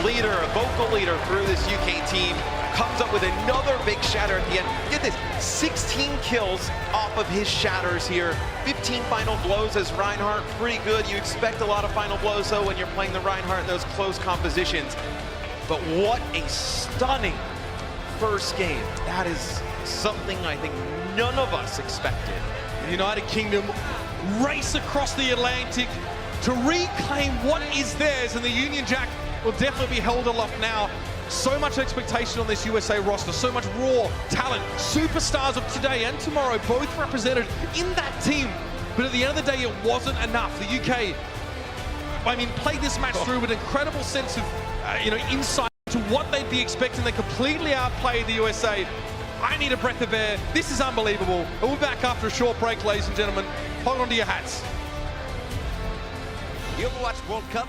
leader, a vocal leader through this UK team. Comes up with another big Shatter at the end. Get this, 16 kills off of his Shatters here. 15 final blows as Reinhardt, pretty good. You expect a lot of final blows though when you're playing the Reinhardt in those close compositions. But what a stunning first game. That is something I think none of us expected. The United Kingdom race across the Atlantic to reclaim what is theirs, and the Union Jack will definitely be held aloft now. So much expectation on this USA roster, so much raw talent, superstars of today and tomorrow, both represented in that team. But at the end of the day, it wasn't enough. The UK, I mean, played this match through with an incredible sense of, insight to what they'd be expecting. They completely outplayed the USA. I need a breath of air. This is unbelievable. And we're back after a short break, ladies and gentlemen. Hold on to your hats. The Overwatch World Cup